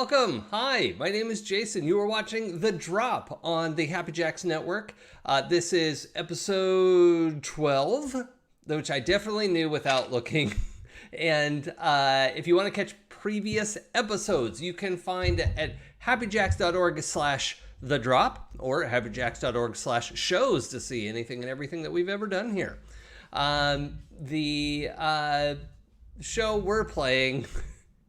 welcome. Hi, my name is Jason. You are watching The Drop on the Happy Jacks Network. This is episode 12, which I definitely knew without looking. And if you want to catch previous episodes, you can find at happyjacks.org/The Drop or happyjacks.org/shows to see anything and everything that we've ever done here. The show we're playing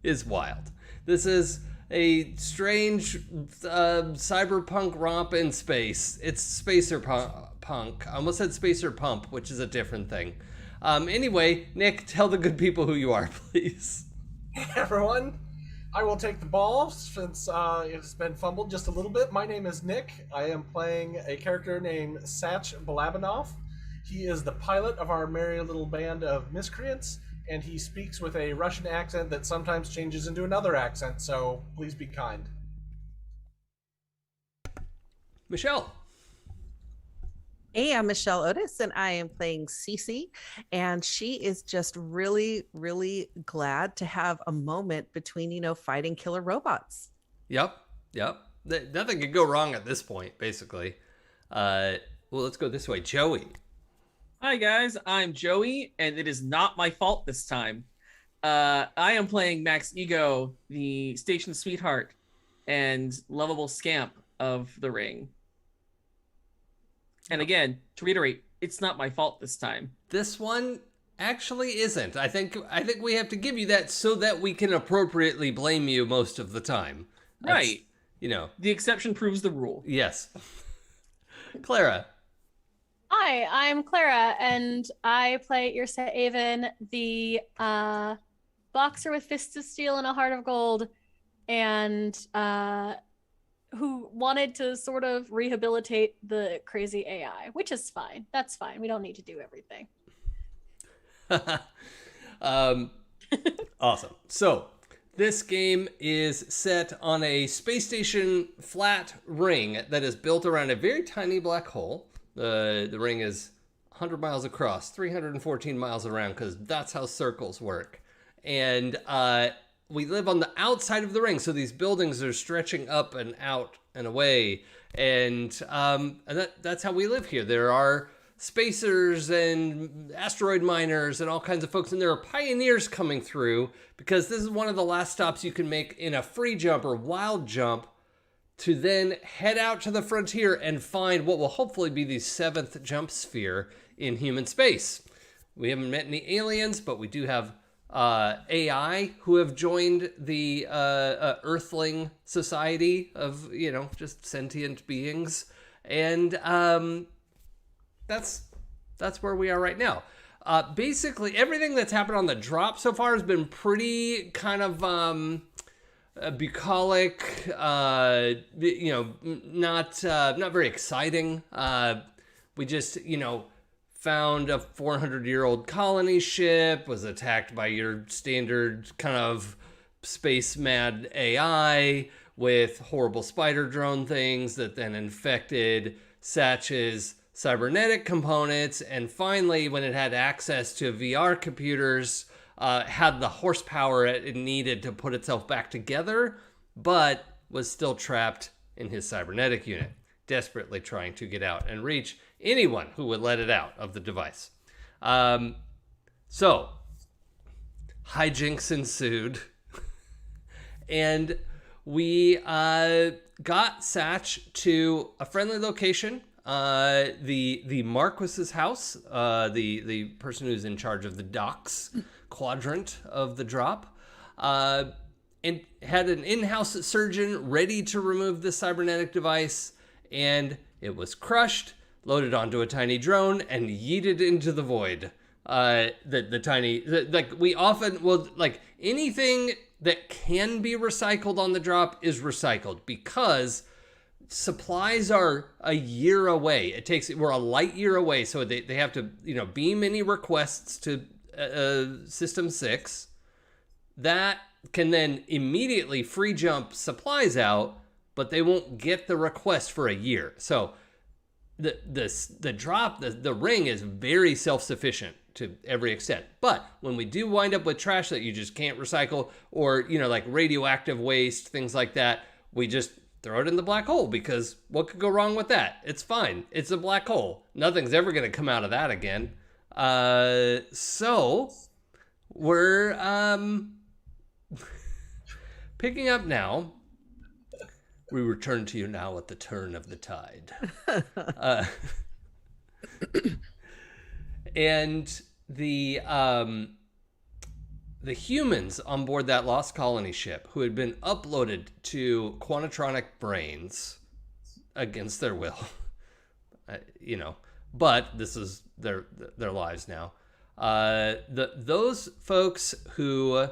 is wild. This is a strange cyberpunk romp in space. It's Spacer Punk. I almost said Spacer Pump, which is a different thing. Anyway, Nick, tell the good people who you are, please. Hey everyone, I will take the ball since it's been fumbled just a little bit. My name is Nick. I am playing a character named Sach Balabanoff. He is the pilot of our merry little band of miscreants, and he speaks with a Russian accent that sometimes changes into another accent, so please be kind. Michelle. Hey, I'm Michelle Otis, and I am playing Cece, and she is just really, really glad to have a moment between, fighting killer robots. Yep. Nothing could go wrong at this point, basically. Well, let's go this way. Joey. Hi guys, I'm Joey, and it is not my fault this time. I am playing Max Ego, the station sweetheart and lovable scamp of the ring. And again, to reiterate, it's not my fault this time. This one actually isn't. I think we have to give you that so that we can appropriately blame you most of the time. Right. The exception proves the rule. Yes. Clara. Hi, I'm Clara, and I play Irsa Avon, the boxer with fists of steel and a heart of gold, and who wanted to sort of rehabilitate the crazy AI, which is fine. That's fine. We don't need to do everything. Awesome. So, this game is set on a space station flat ring that is built around a very tiny black hole. The ring is 100 miles across, 314 miles around, because that's how circles work. And we live on the outside of the ring, so these buildings are stretching up and out and away. And that's how we live here. There are spacers and asteroid miners and all kinds of folks, and there are pioneers coming through, because this is one of the last stops you can make in a free jump or wild jump to then head out to the frontier and find what will hopefully be the 7th jump sphere in human space. We haven't met any aliens, but we do have AI who have joined the Earthling society of, just sentient beings. And that's where we are right now. Basically, everything that's happened on the drop so far has been pretty kind of bucolic, not very exciting. We just, found a 400-year-old colony ship, was attacked by your standard kind of space mad AI with horrible spider drone things that then infected Satch's cybernetic components, and finally, when it had access to VR computers, had the horsepower it needed to put itself back together, but was still trapped in his cybernetic unit, desperately trying to get out and reach anyone who would let it out of the device. So, hijinks ensued, and we got Satch to a friendly location, the Marquis's house, the person who's in charge of the docks quadrant of the drop, and had an in-house surgeon ready to remove the cybernetic device, and it was crushed, loaded onto a tiny drone, and yeeted into the void. We often will, anything that can be recycled on the drop is recycled, because supplies are a year away. We're a light year away, so they have to, beam any requests to System 6. That can then immediately free jump supplies out, but they won't get the request for a year. So the ring is very self-sufficient. to every extent. But when we do wind up with trash that you just can't recycle, or, you know, like radioactive waste, things like that, we just throw it in the black hole, because what could go wrong with that? It's fine. It's a black hole. Nothing's ever going to come out of that again. So we're picking up now. We return to you now at the turn of the tide. And the humans on board that Lost Colony ship, who had been uploaded to Quantitronic brains against their will, you know, but this is their lives now. Those folks who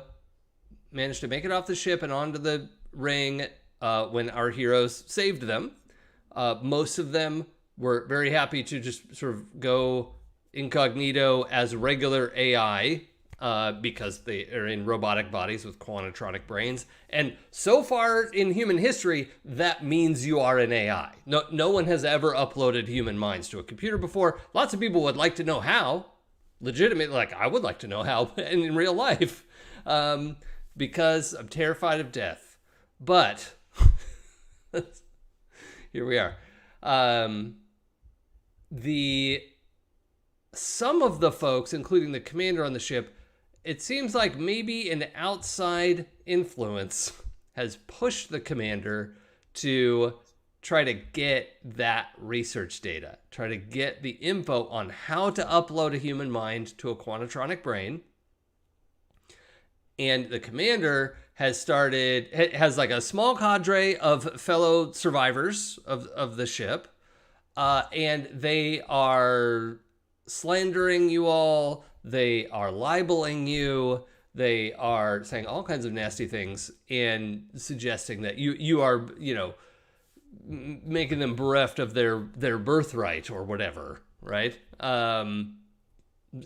managed to make it off the ship and onto the ring when our heroes saved them, most of them were very happy to just sort of go incognito as regular AI, because they are in robotic bodies with quantitronic brains. And so far in human history, that means you are an AI. No one has ever uploaded human minds to a computer before. Lots of people would like to know how. Legitimately, like, I would like to know how in real life, because I'm terrified of death. But here we are. Some of the folks, including the commander on the ship, it seems like maybe an outside influence has pushed the commander to try to get that research data, try to get the info on how to upload a human mind to a quantitronic brain. And the commander has like a small cadre of fellow survivors of the ship, and they are slandering you all. They are libeling you. They are saying all kinds of nasty things and suggesting that you are, you know, making them bereft of their birthright or whatever, right?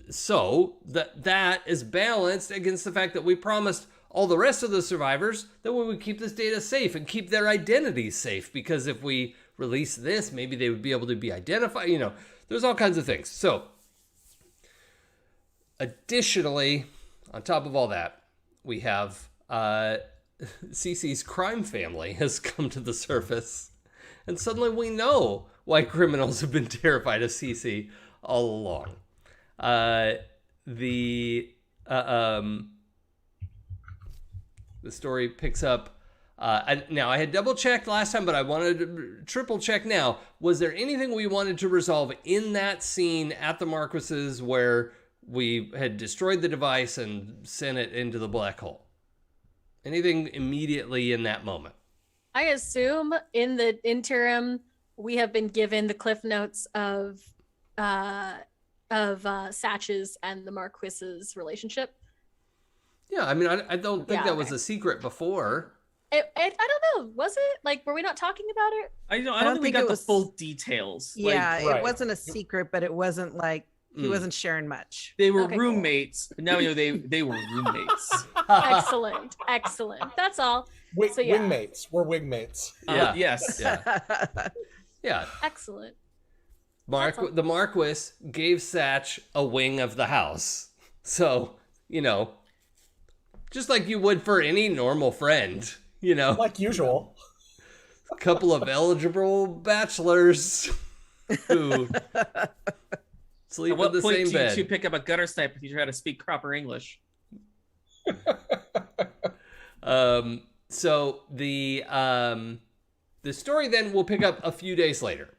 So that is balanced against the fact that we promised all the rest of the survivors that we would keep this data safe and keep their identities safe, because if we release this, maybe they would be able to be identified. You know, there's all kinds of things. So additionally, on top of all that, we have Cece's crime family has come to the surface, and suddenly we know why criminals have been terrified of Cece all along. The story picks up. Now, I had double checked last time, but I wanted to triple check now. Was there anything we wanted to resolve in that scene at the Marquis's where we had destroyed the device and sent it into the black hole? Anything immediately in that moment? I assume in the interim we have been given the cliff notes of Satch's and the Marquis's relationship. Yeah, I mean, I don't think that was a secret before. I don't know. Was it? Like, were we not talking about it? I don't think we got the full details. Yeah, Right. it wasn't a secret, but it wasn't like he wasn't sharing much. They were Okay, roommates. Cool. Now we know they were roommates. Excellent. That's all. So, yeah. Wingmates. We're wingmates. Yeah. Yes. Yeah. Yeah. Excellent. The Marquis gave Satch a wing of the house. So, you know, just like you would for any normal friend, you know. Like usual. A couple of eligible bachelors who sleep in the same bed. At what point do you pick up a gutter sniper to try to speak proper English? So the story then will pick up a few days later.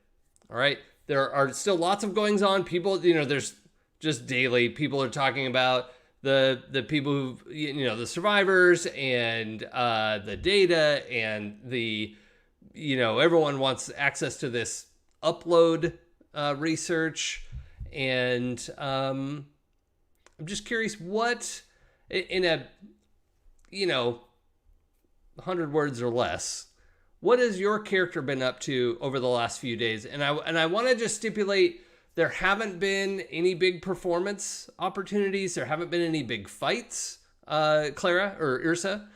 All right. There are still lots of goings on. People, you know, there's just daily people are talking about the people who, you know, the survivors and the data and the, you know, everyone wants access to this upload research. And I'm just curious what in a, you know, 100 words or less, what has your character been up to over the last few days? And I want to just stipulate there haven't been any big performance opportunities. There haven't been any big fights, Clara or Ursa.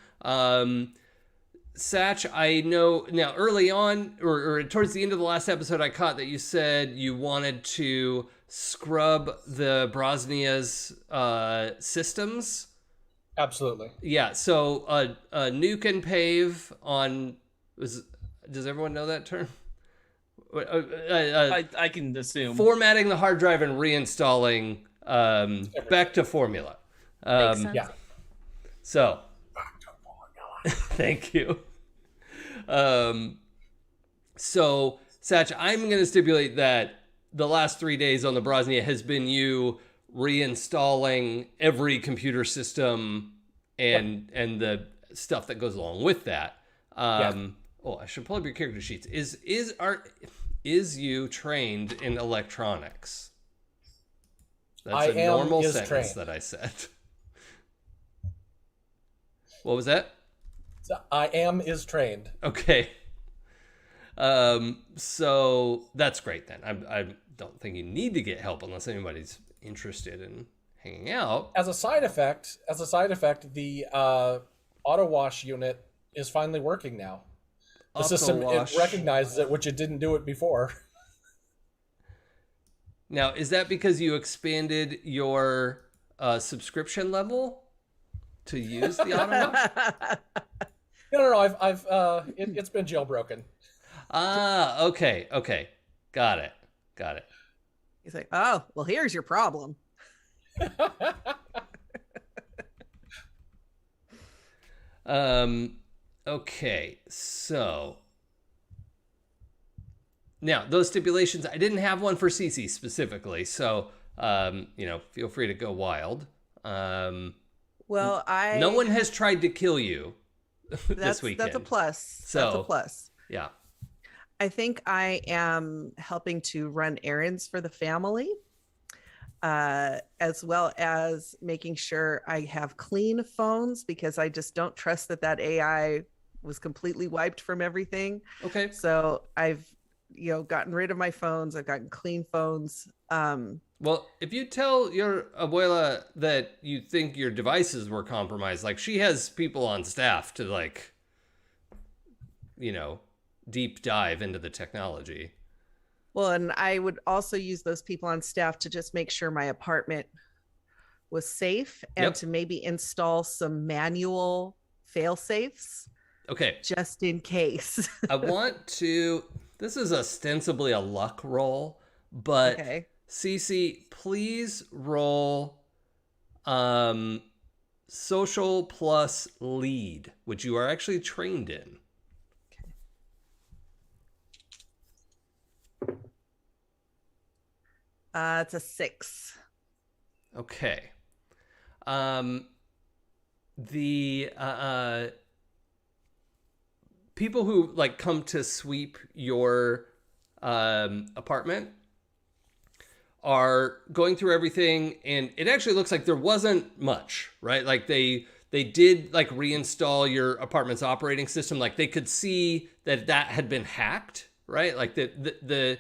Satch, I know now early on, or towards the end of the last episode, I caught that you said you wanted to scrub the Brosnia's systems. Absolutely. Yeah, so nuke and pave on... Does everyone know that term? I can assume. Formatting the hard drive and reinstalling back to formula. Makes sense. Yeah. So, thank you. So, Satch, I'm going to stipulate that the last 3 days on the Brosnia has been you reinstalling every computer system and the stuff that goes along with that. Oh, I should pull up your character sheets. Is you trained in electronics? That's a normal sentence trained. that I said. What was that? So is trained. Okay. So that's great then. I don't think you need to get help unless anybody's interested in hanging out. As a side effect, the auto wash unit is finally working now. The system it recognizes it, which it didn't do it before. Now, is that because you expanded your subscription level to use the auto wash? No. It's been jailbroken. Ah, okay. Got it. He's like, oh, well, here's your problem. Okay, so now those stipulations, I didn't have one for Cece specifically, so feel free to go wild. Well, no one has tried to kill you this weekend. That's a plus. So, that's a plus. Yeah. I think I am helping to run errands for the family, as well as making sure I have clean phones, because I just don't trust that AI was completely wiped from everything. Okay. So I've, gotten rid of my phones. I've gotten clean phones. Well, if you tell your abuela that you think your devices were compromised, like she has people on staff to deep dive into the technology. Well, and I would also use those people on staff to just make sure my apartment was safe and to maybe install some manual fail safes. Okay. Just in case. This is ostensibly a luck roll, but okay. Cece, please roll social plus lead, which you are actually trained in. It's a 6. Okay. The people who come to sweep your apartment are going through everything, and it actually looks like there wasn't much, right? Like they did reinstall your apartment's operating system. Like they could see that had been hacked, right? Like the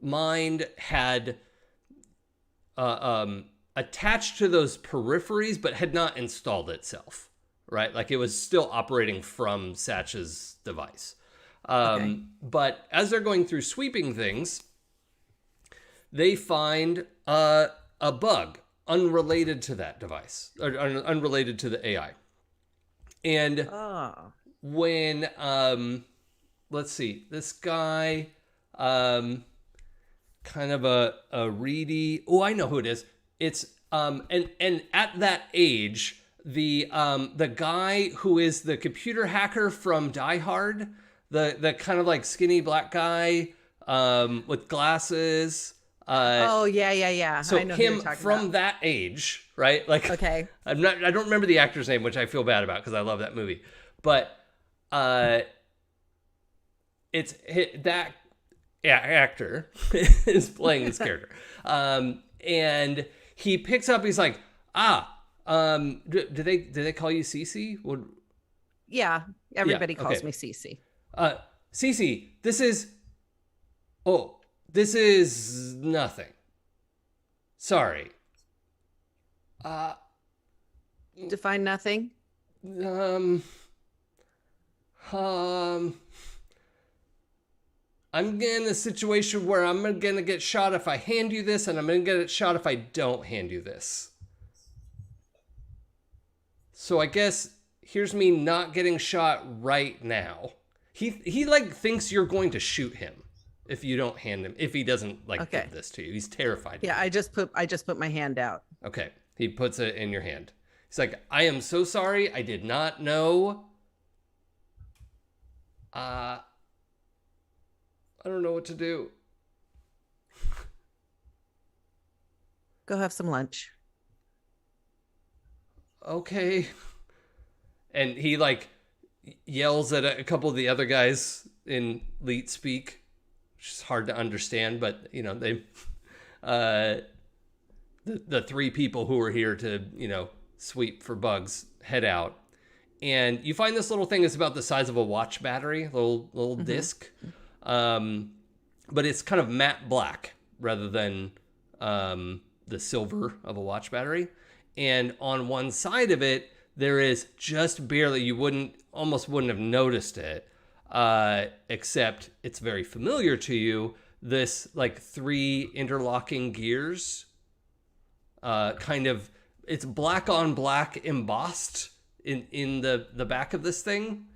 mind had attached to those peripheries, but had not installed itself, right? Like it was still operating from Satch's device. But as they're going through sweeping things, they find a bug unrelated to that device, or unrelated to the AI. And when, let's see, this guy, kind of a reedy, I know who it is. It's, and at that age, the guy who is the computer hacker from Die Hard, the kind of skinny black guy, with glasses. Yeah. So I know him who you're talking from about. that age, right? Okay. I don't remember the actor's name, which I feel bad about because I love that movie. But it's that actor is playing this character, and he picks up. He's like, do they call you Cece? Yeah, everybody calls okay. me Cece. Cece, this is nothing. Sorry. Define nothing. I'm in a situation where I'm gonna get shot if I hand you this, and I'm gonna get shot if I don't hand you this. So I guess here's me not getting shot right now. He like thinks you're going to shoot him if you don't hand him, if he doesn't like give this to you. He's terrified. Yeah, I just put my hand out. Okay. He puts it in your hand. He's like, I am so sorry. I did not know. I don't know what to do. Go have some lunch. Okay. And he like yells at a couple of the other guys in Leet speak, which is hard to understand, but you know, they the three people who were here to, you know, sweep for bugs head out. And you find this little thing is about the size of a watch battery, little disc. But it's kind of matte black rather than the silver of a watch battery. And on one side of it, there is just barely, you almost wouldn't have noticed it, except it's very familiar to you, this like 3 interlocking gears, kind of, it's black on black embossed in the back of this thing.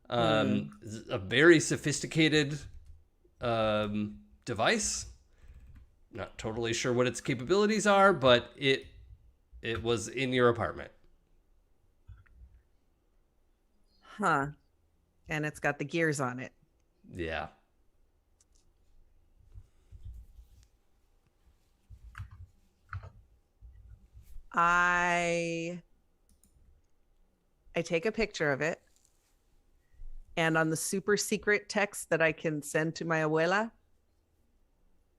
A very sophisticated device. Not totally sure what its capabilities are, but it was in your apartment. Huh. And it's got the gears on it. Yeah. I take a picture of it, and on the super secret text that I can send to my abuela,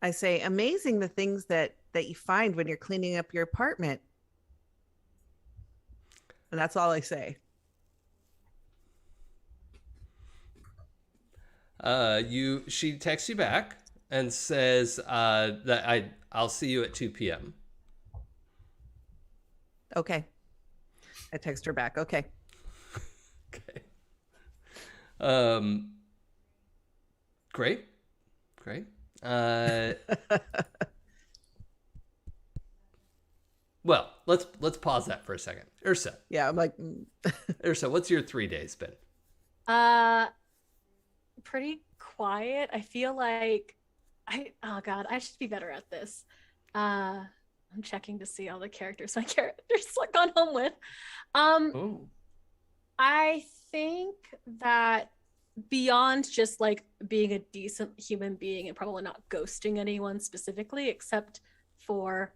I say, amazing the things that you find when you're cleaning up your apartment. And that's all I say. She texts you back and says that I'll see you at 2 p.m. Okay. I text her back. Okay. Okay. Great. Well, let's pause that for a second. Ursa. Yeah, I'm like Ursa, what's your 3 days been? Pretty quiet. I feel like I should be better at this. I'm checking to see all the characters my characters like gone home with. I think that beyond just like being a decent human being and probably not ghosting anyone specifically, except for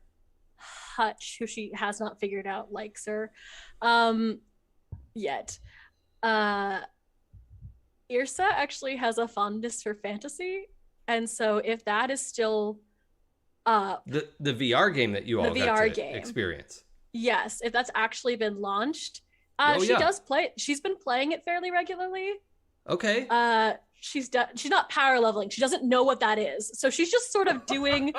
Hutch, who she has not figured out likes her yet. Irsa actually has a fondness for fantasy, and so if that is still the VR game that you all got to experience. Yes, if that's actually been launched. She does play. She's been playing it fairly regularly. Okay. She's not power leveling. She doesn't know what that is. So she's just sort of doing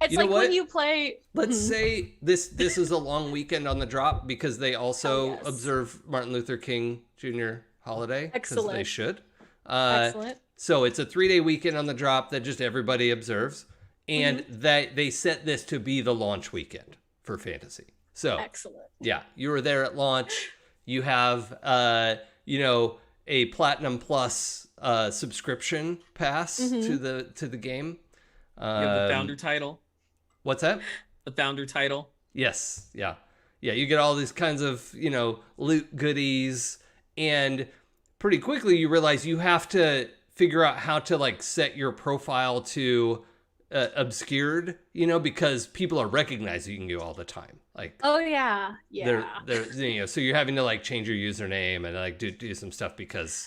it's like when you play. Let's say this is a long weekend on the drop because they also observe Martin Luther King Jr. holiday. Excellent. They should. Excellent. So it's a 3-day weekend on the drop that just everybody observes. And that they set this to be the launch weekend for fantasy. So excellent. Yeah, you were there at launch. You have a Platinum Plus subscription pass to the game. You have the founder title. What's that? The founder title. Yes. Yeah. You get all these kinds of loot goodies, and pretty quickly you realize you have to figure out how to like set your profile to obscured, because people are recognizing you all the time. Like, oh yeah. They're so you're having to like change your username and like do some stuff because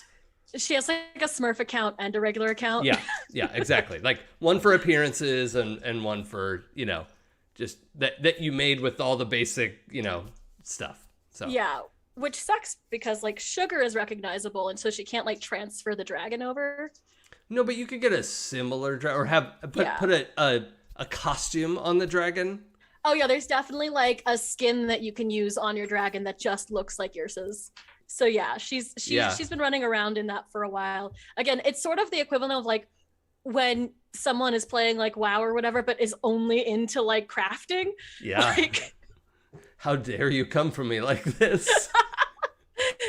she has like a Smurf account and a regular account. Yeah, exactly. Like one for appearances and one for just that you made with all the basic stuff. So yeah, which sucks because like Sugar is recognizable, and so she can't like transfer the dragon over. No, but you could get a similar or put a costume on the dragon. Oh yeah, there's definitely like a skin that you can use on your dragon that just looks like Ursa's. So yeah, she's Yeah. been running around in that for a while. Again, it's sort of the equivalent of like when someone is playing like WoW or whatever, but is only into like crafting. Yeah. Like, How dare you come for me like this?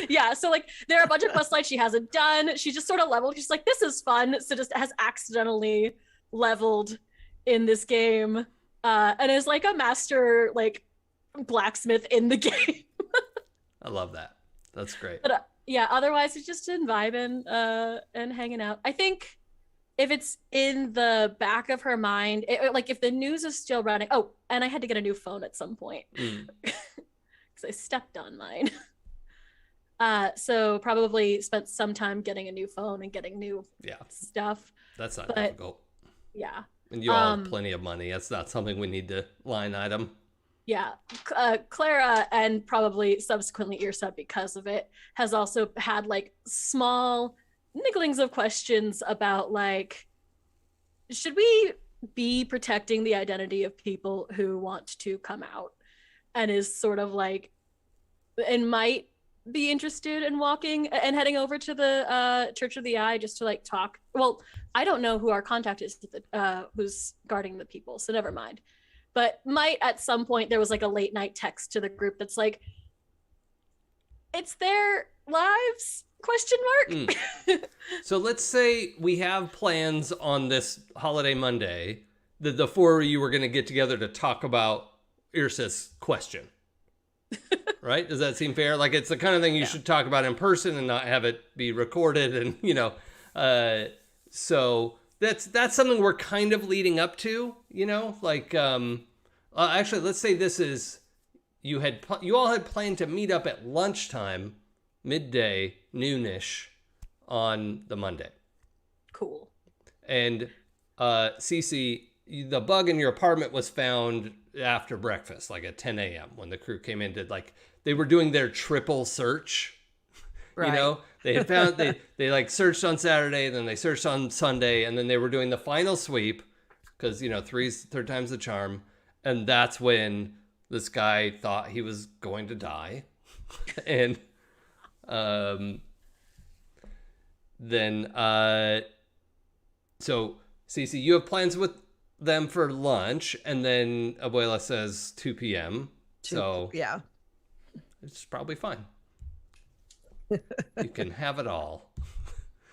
yeah, so like there are a bunch of quest lines she hasn't done. She just sort of leveled. She's like, this is fun. So just has accidentally leveled in this game, and is like a master like blacksmith in the game. I love that. That's great. But yeah, otherwise it's just in vibing and hanging out. I think if it's in the back of her mind, like if the news is still running. Oh, and I had to get a new phone at some point because I stepped on mine. So probably spent some time getting a new phone and getting new stuff. That's not but, difficult. Yeah. And you all have plenty of money. That's not something we need to line item. Yeah. Clara, and probably subsequently Irsa because of it, has also had like small nigglings of questions about like, should we be protecting the identity of people who want to come out, and is sort of like, and might be interested in walking and heading over to the Church of the Eye just to like talk. Well, I don't know who our contact is who's guarding the people, so never mind. But might at some point, there was like a late night text to the group that's like, it's their lives, ? So let's say we have plans on this holiday Monday that the four of you were going to get together to talk about Irsa's question. Right? Does that seem fair? Like, it's the kind of thing you should talk about in person and not have it be recorded. And, you know, so that's something we're kind of leading up to, you know, like, actually, let's say this is, you all had planned to meet up at lunchtime, midday, noonish on the Monday. Cool. And, Cece, the bug in your apartment was found after breakfast, like at 10 a.m. when the crew came in, did like, they were doing their triple search. Right. You know, they had found, they like searched on Saturday, then they searched on Sunday, and then they were doing the final sweep because, you know, third time's the charm. And that's when this guy thought he was going to die. And then, so Cece, you have plans with them for lunch, and then Abuela says 2 p.m. So yeah, it's probably fine. You can have it all.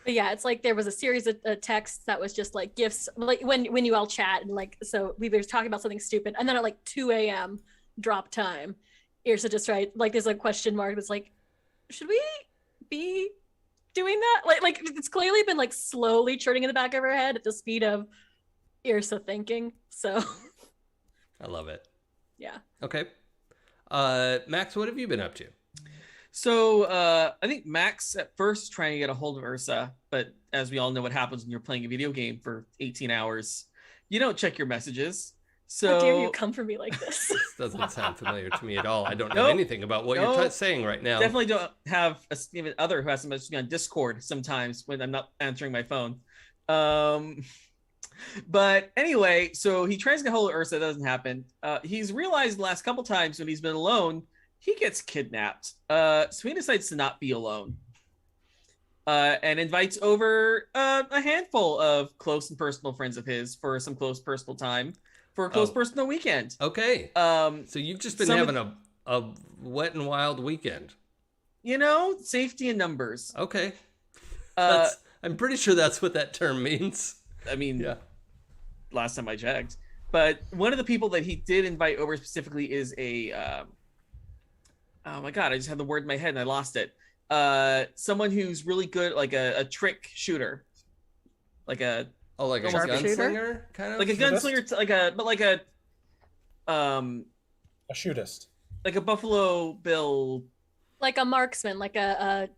But yeah, it's like there was a series of texts that was just like gifts, like when you all chat, and like, so we were talking about something stupid, and then at like 2 a.m. drop time, Irsa just like there's a question mark that's like, should we be doing that? Like it's clearly been like slowly churning in the back of her head at the speed of Irsa thinking. So I love it. Yeah. Okay. Max, what have you been up to? So I think Max at first trying to get a hold of Ursa, but as we all know what happens when you're playing a video game for 18 hours, you don't check your messages. So how dare you come for me like this? This doesn't sound familiar to me at all. I don't know anything about what you're saying right now. Definitely don't have a significant other who has to message me on Discord sometimes when I'm not answering my phone. But anyway, so he tries to get hold of Ursa. It doesn't happen. He's realized the last couple times when he's been alone, he gets kidnapped. So he decides to not be alone. And invites over a handful of close and personal friends of his for some close personal time, for a close personal weekend. Okay. So you've just been having a wet and wild weekend. You know, safety in numbers. Okay. I'm pretty sure that's what that term means. I mean, yeah. Last time I checked. But one of the people that he did invite over specifically is a oh my god, I just had the word in my head and I lost it. Someone who's really good, like a trick shooter, like a gunslinger kind of, like a gunslinger, a shootist, like a Buffalo Bill, like a marksman, like a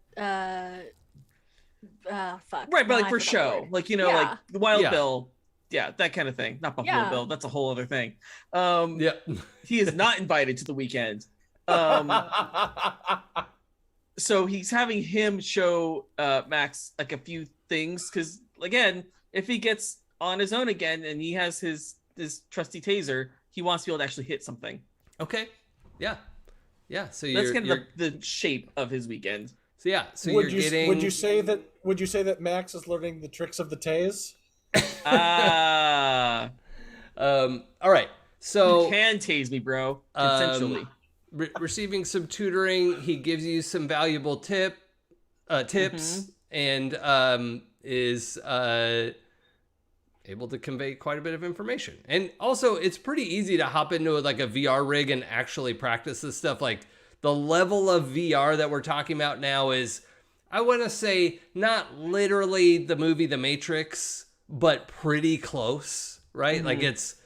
fuck. Right, but like for show, like, you know, like the Wild Bill. Yeah, that kind of thing. Not Buffalo Bill. That's a whole other thing. Yeah. He is not invited to the weekend. So he's having him show Max like a few things, because again, if he gets on his own again and he has his trusty taser, he wants to be able to actually hit something. Okay. Yeah. So that's kind of the shape of his weekend. So yeah, so would you're getting. Would you say that Max is learning the tricks of the Tays? Ah, All right. So you can tase me, bro. Consensually. Receiving some tutoring, he gives you some valuable tips, and is able to convey quite a bit of information. And also, it's pretty easy to hop into like a VR rig and actually practice this stuff. Like the level of VR that we're talking about now is, I want to say, not literally the movie The Matrix, but pretty close, right? Like it's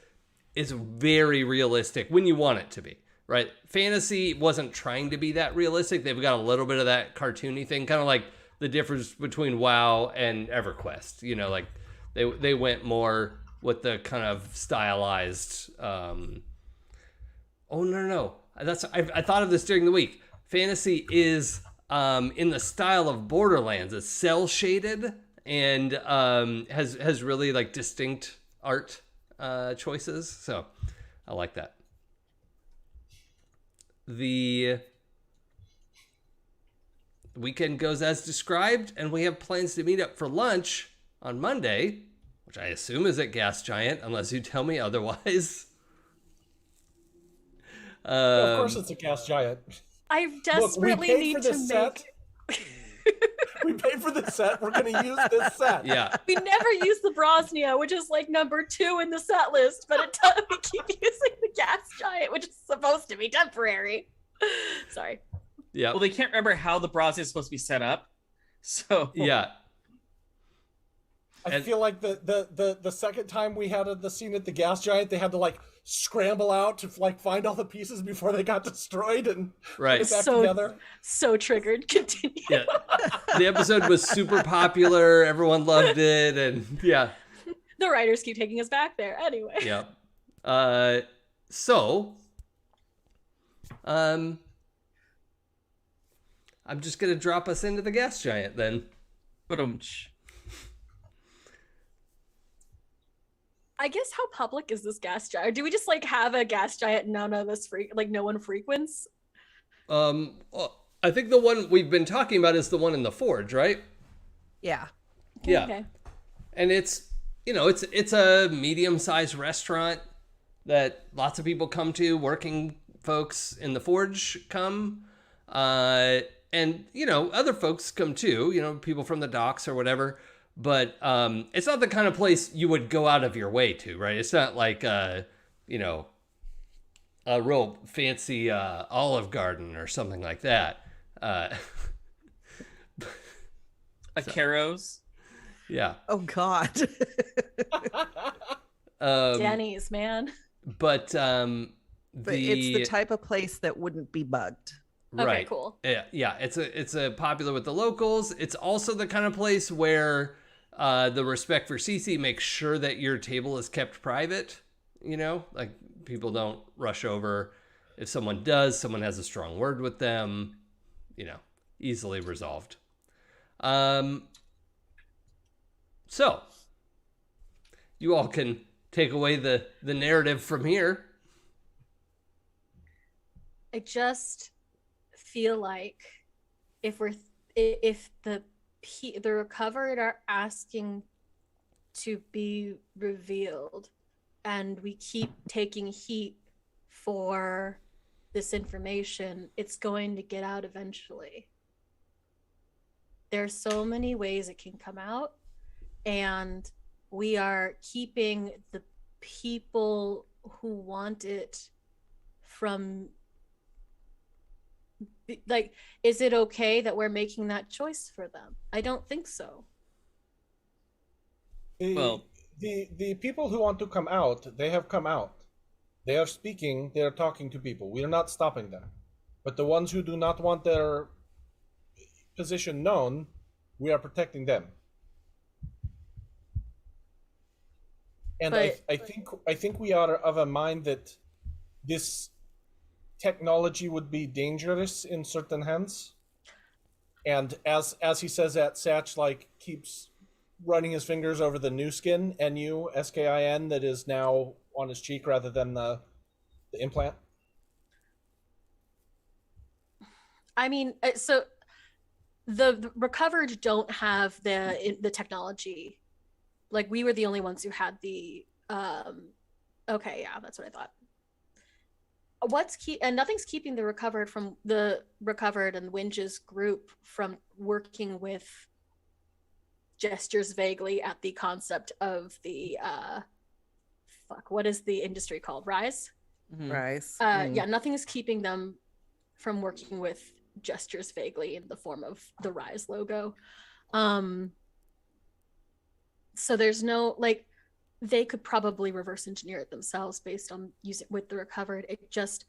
very realistic when you want it to be, right? Fantasy wasn't trying to be that realistic. They've got a little bit of that cartoony thing, kind of like the difference between WoW and EverQuest. You know, like they went more with the kind of stylized. No. I thought of this during the week. Fantasy is in the style of Borderlands. It's cell shaded and has really like distinct art choices. So I like that. The weekend goes as described, and we have plans to meet up for lunch on Monday, which I assume is at Gas Giant, unless you tell me otherwise. Of course it's a Gas Giant. I desperately need to make. We paid for the set. We're going to use this set. Yeah. We never use the Brosnia, which is like number 2 in the set list, but we keep using the Gas Giant, which is supposed to be temporary. Sorry. Yeah. Well, they can't remember how the Bronze is supposed to be set up. So yeah. I feel like the second time we had the scene at the Gas Giant, they had to like scramble out to like find all the pieces before they got destroyed and put it back together. So triggered. Continue. Yeah. The episode was super popular. Everyone loved it, and yeah. The writers keep taking us back there. Anyway. Yeah. I'm just gonna drop us into the Gas Giant then. I guess how public is this Gas Giant? Or do we just like have a Gas Giant none of us no one frequents? Well, I think the one we've been talking about is the one in the Forge, right? Yeah. Yeah. Okay. And it's it's a medium-sized restaurant that lots of people come to. Working folks in the Forge come, and other folks come too. People from the docks or whatever. But it's not the kind of place you would go out of your way to, right? It's not like a real fancy Olive Garden or something like that. A Caro's. Yeah. Oh God. Denny's, man. But But it's the type of place that wouldn't be bugged. Right. Okay, cool. Yeah. It's a popular with the locals. It's also the kind of place where the respect for CC makes sure that your table is kept private. Like people don't rush over. If someone does, someone has a strong word with them. Easily resolved. So you all can take away the narrative from here. I just feel like if the recovered are asking to be revealed and we keep taking heat for this information, it's going to get out eventually. There's so many ways it can come out, and we are keeping the people who want it from, like, is it okay that we're making that choice for them? I don't think so. The people who want to come out, they have come out. They are speaking, they are talking to people. We are not stopping them. But the ones who do not want their position known, we are protecting them. And I think we are of a mind that this technology would be dangerous in certain hands. And as he says that, Satch keeps running his fingers over the new skin, NUSKIN, that is now on his cheek rather than the implant. I mean, so the recovered don't have the technology. Like, we were the only ones who had the okay, yeah, that's what I thought. And nothing's keeping the recovered and Winge's group from working with gestures vaguely at the concept of the what is the industry called? Rise? Mhm. Rise. Yeah, nothing is keeping them from working with gestures vaguely in the form of the Rise logo. So there's no, like, they could probably reverse engineer it themselves based on using with the recovered. It just,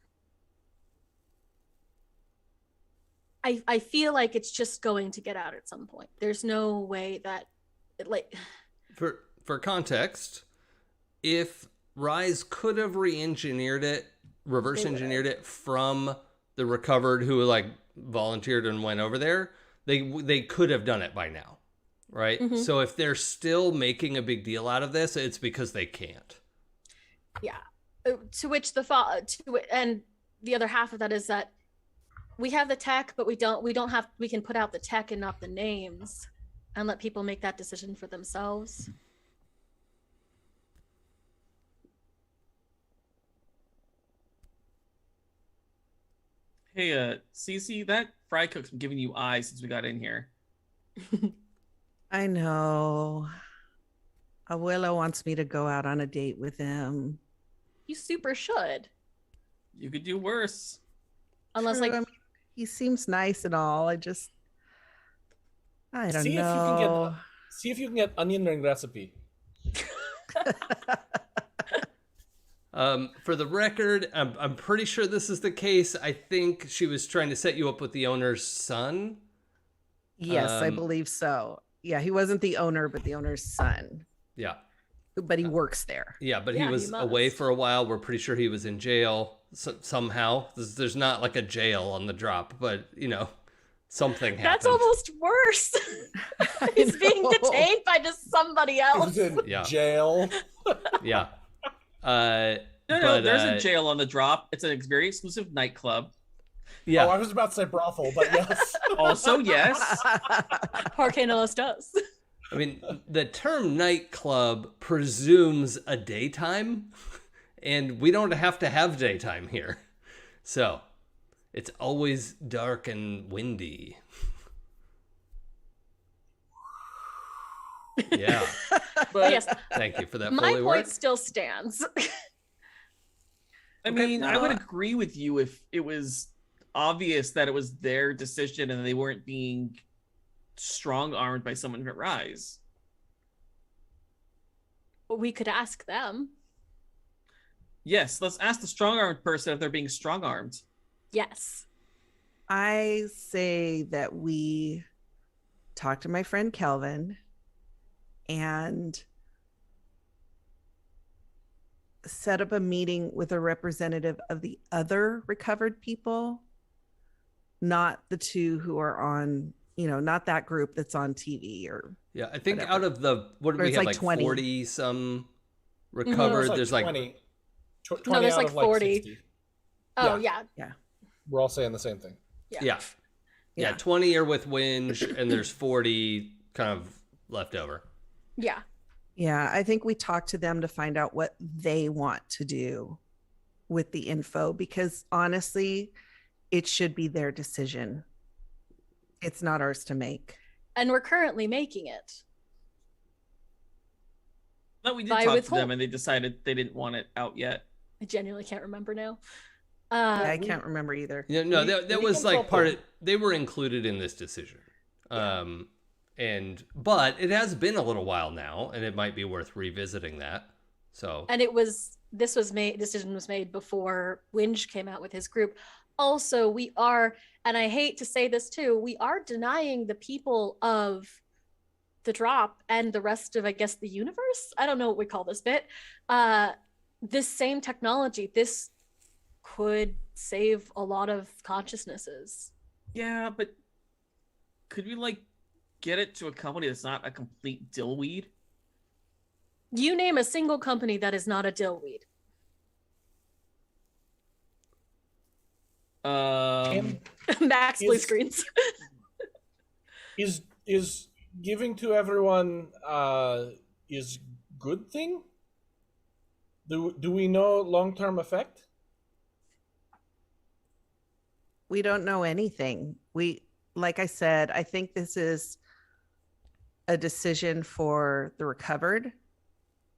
I feel like it's just going to get out at some point. There's no way that it, like, For context, if Rise could have re-engineered it, reverse engineered it from the recovered who like volunteered and went over there, they could have done it by now, right? Mhm. So if they're still making a big deal out of this, it's because they can't. yeah. To which and the other half of that is that we have the tech, but we can put out the tech and not the names, and let people make that decision for themselves. Hey, Cece, that fry cook's been giving you eyes since we got in here. I know. Abuelo wants me to go out on a date with him. You super should. You could do worse. Unless, True, like, I mean, he seems nice and all. I don't See know. if you can get onion ring recipe. For the record, I'm pretty sure this is the case. I think she was trying to set you up with the owner's son. Yes, I believe so. Yeah, he wasn't the owner, but the owner's son. Yeah. But he works there. Yeah, but he Yeah, he was must. away for a while. We're pretty sure he was in jail somehow. There's not like a jail on the drop, but, you know, something happened. that's almost worse. He's being detained by just somebody else. He's in Yeah. jail. Yeah. No, But, there's a jail on the drop. It's a very exclusive nightclub. Yeah. Oh, I was about to say brothel, but yes. Also, yes. Parquenos does. I mean, the term nightclub presumes a daytime, and we don't have to have daytime here. So, it's always dark and windy. Yeah. But Yes, Thank you for that my Foley point work. still stands. I mean, I would agree with you if it was obvious that it was their decision and they weren't being strong-armed by someone at Rise. We could ask them. Yes, let's ask the strong-armed person if they're being strong-armed. Yes. I say that we talk to my friend Kelvin and set up a meeting with a representative of the other recovered people, not the two who are on, not that group that's on TV or Yeah, I think whatever. out of the, what did Or we it's have, like like 20. 40 some There's recovered? like There's like 20. 20 No, there's out like of 40. 60. Oh, yeah. We're all saying the same thing. Yeah. Yeah, 20 are with Winge, and there's 40 kind of left over. Yeah. Yeah, I think we talked to them to find out what they want to do with the info, because honestly, it should be their decision. It's not ours to make. And we're currently making it. But we did By talk to withhold- them and they decided they didn't want it out yet. I genuinely can't remember now. Yeah, I can't remember either. Yeah, no, We- that we was can like help part them. of, they were included in this decision. But it has been a little while now, and it might be worth revisiting that. So And decision was made before Winge came out with his group. Also, we are, and I hate to say this too, we are denying the people of the drop and the rest of, I guess, the universe. I don't know what we call this bit. This same technology, this could save a lot of consciousnesses. Yeah, but could we get it to a company that's not a complete dillweed? You name a single company that is not a dillweed. Um, Max blue Is- screens. Is giving to everyone is good thing? Do we know long-term effect? We don't know anything. Like I said, I think this is a decision for the recovered.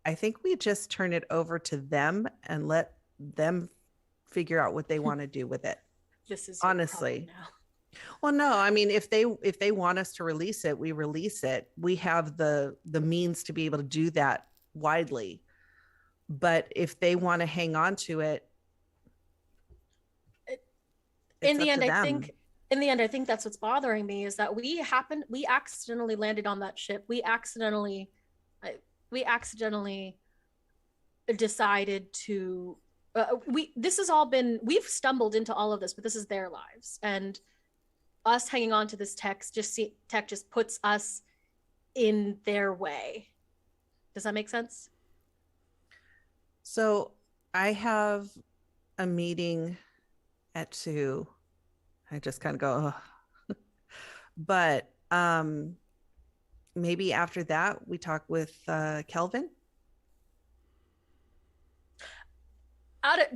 I think we just turn it over to them and let them figure out what they want to do with it. This is your Honestly. problem now. Well, no, I mean, if they want us to release it, we release it. We have the means to be able to do that widely. But if they want to hang on to it, In the end, up to I them. think that's what's bothering me is that we accidentally landed on that ship. We accidentally decided to we've stumbled into all of this, but this is their lives, and us hanging on to this tech just puts us in their way. Does that make sense? So I have a meeting at 2. I just kind of go, ugh. But maybe after that we talk with Kelvin.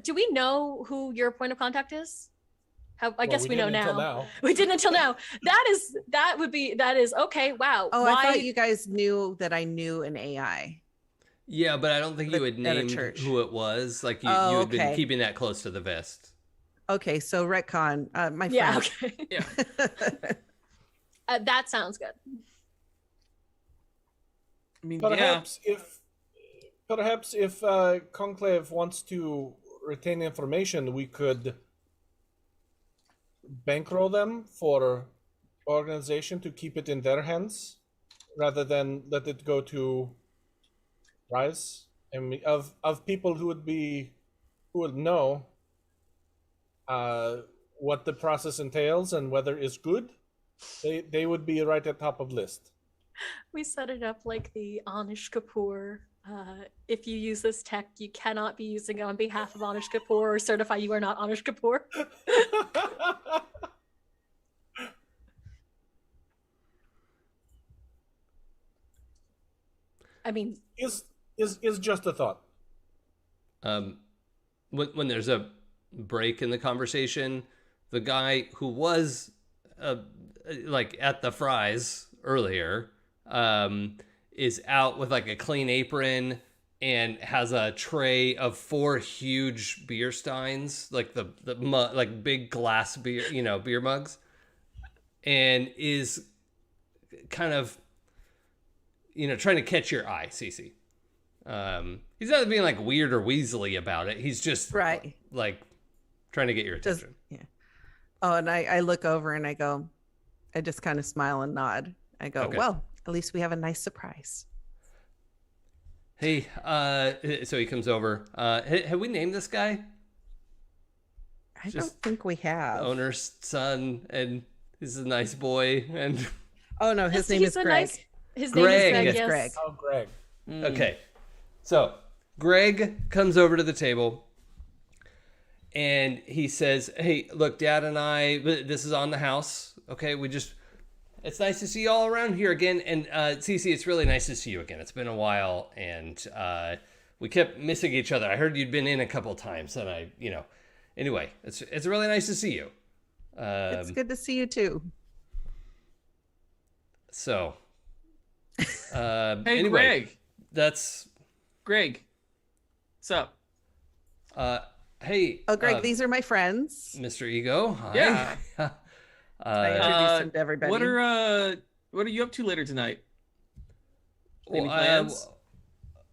Do we know who your point of contact is? I guess we know didn't now. We didn't until now. That is okay. Wow. Oh, Why? I thought you guys knew that I knew an AI. Yeah, but I don't think you had named who it was. Like you had been keeping that close to the vest. Okay, so retcon, my friend. Yeah. Okay. Yeah. That sounds good. I mean, Perhaps if Conclave wants to retain information, we could bankroll them for organization to keep it in their hands, rather than let it go to Rise. I mean, of people who would know what the process entails and whether it's good, they would be right at top of list. We set it up like the Anish Kapoor. If you use this tech, you cannot be using it on behalf of Anish Kapoor or certify you are not Anish Kapoor. I mean, is just a thought. When there's a break in the conversation, the guy who was like at the fries earlier is out with like a clean apron and has a tray of 4 huge beer steins, like like big glass beer, beer mugs, and is kind of trying to catch your eye, Cece. He's not being like weird or weaselly about it. He's just right, like trying to get your attention. Yeah. Oh, and I look over and I go, I just kind of smile and nod. I go, Okay. Well, at least we have a nice surprise. Hey, so he comes over. Have we named this guy? I don't think we have. The owner's son, and he's a nice boy. And oh no, his name is Greg. His name is Greg. Yes. Yes. Greg. Oh, Greg. Okay, so Greg comes over to the table, and he says, "Hey, look, Dad and I. This is on the house. Okay, it's nice to see you all around here again. And Cece, it's really nice to see you again. It's been a while, and we kept missing each other. I heard you'd been in a couple times, and anyway, it's really nice to see you. It's good to see you too. So, hey, anyway, Greg. That's Greg. What's up? Hey. Oh, Greg, these are my friends. Mr. Ego. Hi. Yeah. I introduced him to everybody. What are you up to later tonight? Any plans?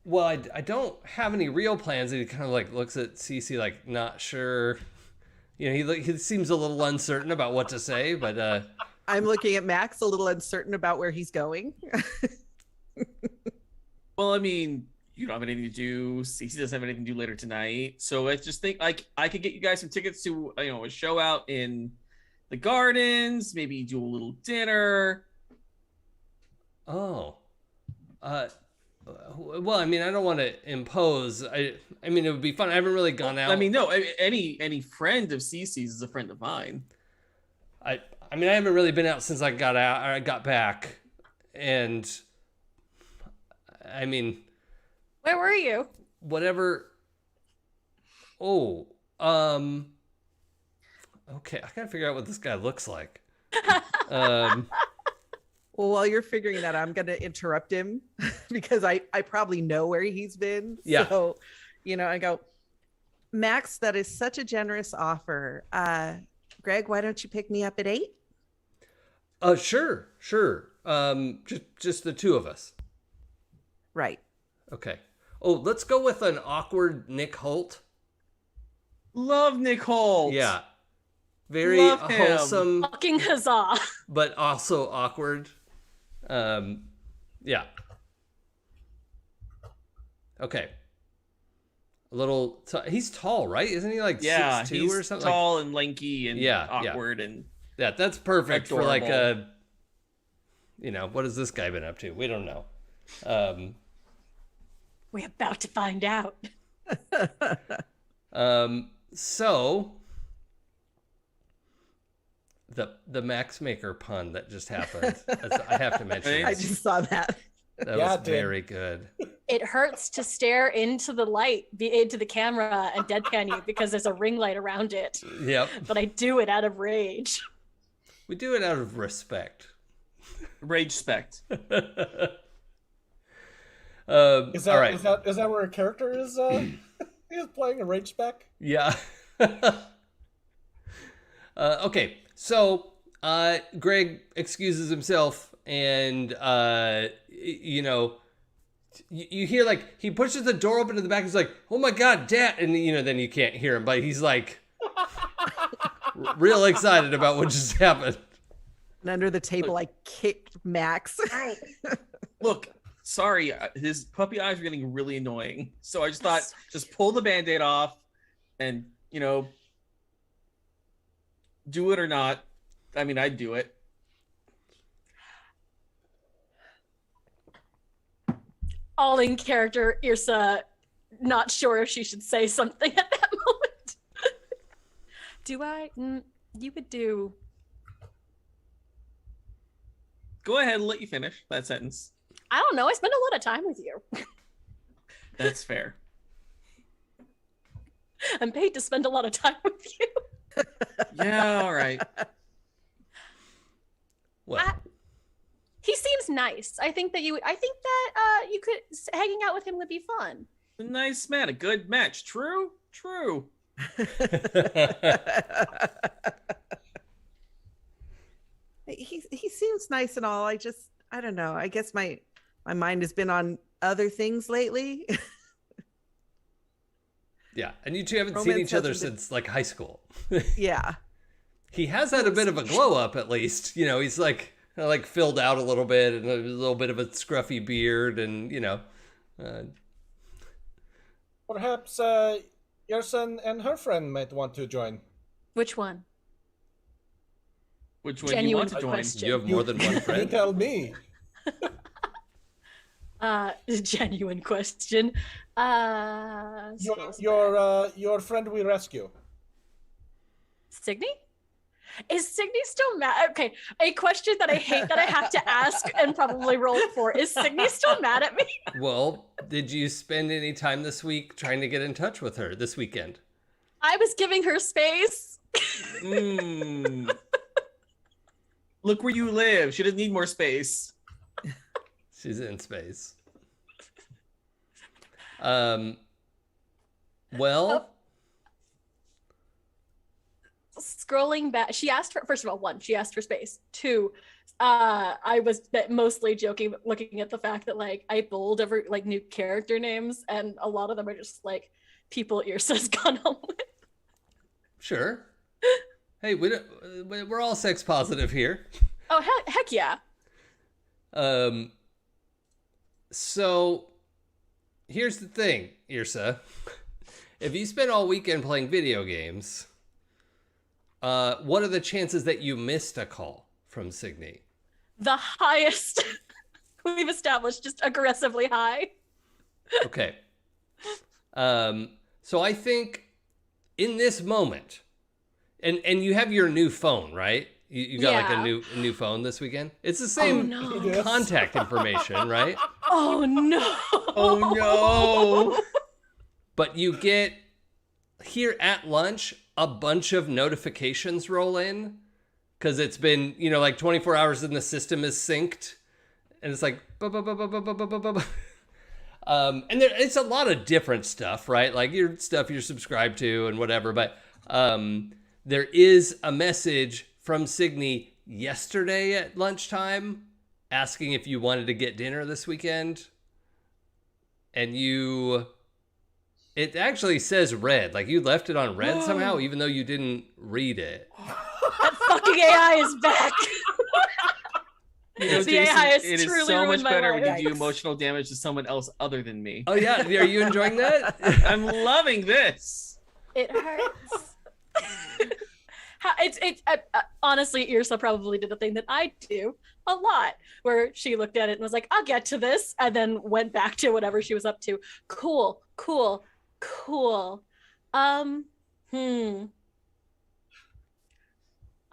Well, I don't have any real plans. And he kind of like looks at Cece like not sure. He seems a little uncertain about what to say, but I'm looking at Max, a little uncertain about where he's going. Well, I mean, you don't have anything to do. Cece doesn't have anything to do later tonight. So I just think like I could get you guys some tickets to a show out in the gardens, maybe do a little dinner. Oh. Well, I mean, I don't want to impose. I mean, it would be fun. I haven't really gone out. I mean, no, any friend of Cece's is a friend of mine. I mean, I haven't really been out since I got back, and I mean, Where were you? whatever. Oh, okay. I gotta figure out what this guy looks like. Well, while you're figuring that, I'm going to interrupt him because I probably know where he's been. Yeah. So, I go, Max, that is such a generous offer. Greg, why don't you pick me up at 8? Sure. Just the two of us. Right. Okay. Oh, let's go with an awkward Nick Holt. Love Nick Holt. Yeah. Very Love him. wholesome, Fucking huzzah. but also awkward. Yeah. Okay. A little. He's tall, right? Isn't he like 6'2" he's or something? tall and lanky and Yeah, awkward and Yeah, that's perfect for like adorable. what has this guy been up to? We don't know. We're about to find out. So the Max Maker pun that just happened. I have to mention. Right? I This. just saw that. That Yeah, was it did. very good. It hurts to stare into the light, into the camera, and deadpan you because there's a ring light around it. Yep. But I do it out of rage. We do it out of respect. rage spect. Is All that right. is that where a character is? He's playing a rage spec. Yeah. Okay. So Greg excuses himself, and you hear like he pushes the door open to the back. He's like, "Oh my God, Dad!" And then you can't hear him, but he's like real excited about what just happened. And under the table, I kicked Max. Look, sorry, his puppy eyes are getting really annoying. So I just thought, just pull the Band-Aid off and, do it or not. I mean, I'd do it. All in character, Irsa, not sure if she should say something at that moment. Do I? You would do. Go ahead and let you finish that sentence. I don't know. I spend a lot of time with you. That's fair. I'm paid to spend a lot of time with you. Yeah, all right. Well, He seems nice. I think that you could hanging out with him would be fun. A nice man, a good match. True? True. He seems nice and all. I don't know. I guess my mind has been on other things lately. yeah, and you two haven't seen Romance each other hasn't been- since like high school. Yeah. He has had a bit of a glow up, at least. He's like filled out a little bit, and a little bit of a scruffy beard, and Perhaps your son and her friend might want to join. Which one? Which one you Genuine want to join? question. you have more than one You friend. tell me. Genuine question. Your friend we rescue. Signy? Is Signy still mad? Okay, a question that I hate that I have to ask and probably roll for. Is Signy still mad at me? Well, did you spend any time this week trying to get in touch with her this weekend? I was giving her space. Look where you live. She doesn't need more space. She's in space. Well, Scrolling back, she asked for, first of all, one, she asked for space. Two, I was mostly joking, looking at the fact that like I bold over like new character names, and a lot of them are just like people Irsa's gone home with. sure. Hey, we're all sex positive here. Oh heck yeah. So here's the thing, Irsa. If you spend all weekend playing video games, what are the chances that you missed a call from Signy? The highest we've established, just aggressively high. Okay. So I think in this moment, and you have your new phone, right? You got like Yeah. a new phone this weekend? It's the same no. contact information, right? Oh no. Oh no. But you get here at lunch a bunch of notifications roll in because it's been, like 24 hours and the system is synced. And it's like, and it's a lot of different stuff, right? Like your stuff you're subscribed to and whatever. But there is a message from Signy yesterday at lunchtime asking if you wanted to get dinner this weekend. And it actually says red. Like you left it on red somehow, even though you didn't read it. That fucking AI is back. The AI has it is truly so much ruined my better when life. you do emotional damage to someone else other than me. Oh yeah, are you enjoying that? I'm loving this. It hurts. Honestly, Irsa probably did the thing that I do a lot, where she looked at it and was like, "I'll get to this," and then went back to whatever she was up to. Cool.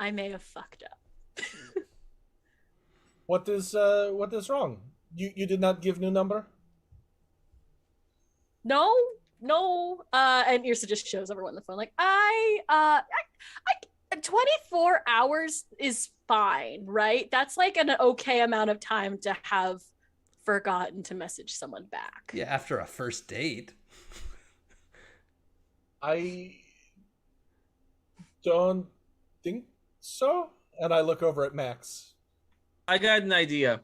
I may have fucked up. What is wrong? You did not give new number? No. And Irsa just shows everyone the phone, like, 24 hours is fine, right? That's like an okay amount of time to have forgotten to message someone back. Yeah, after a first date. I don't think so. And I look over at Max. I got an idea.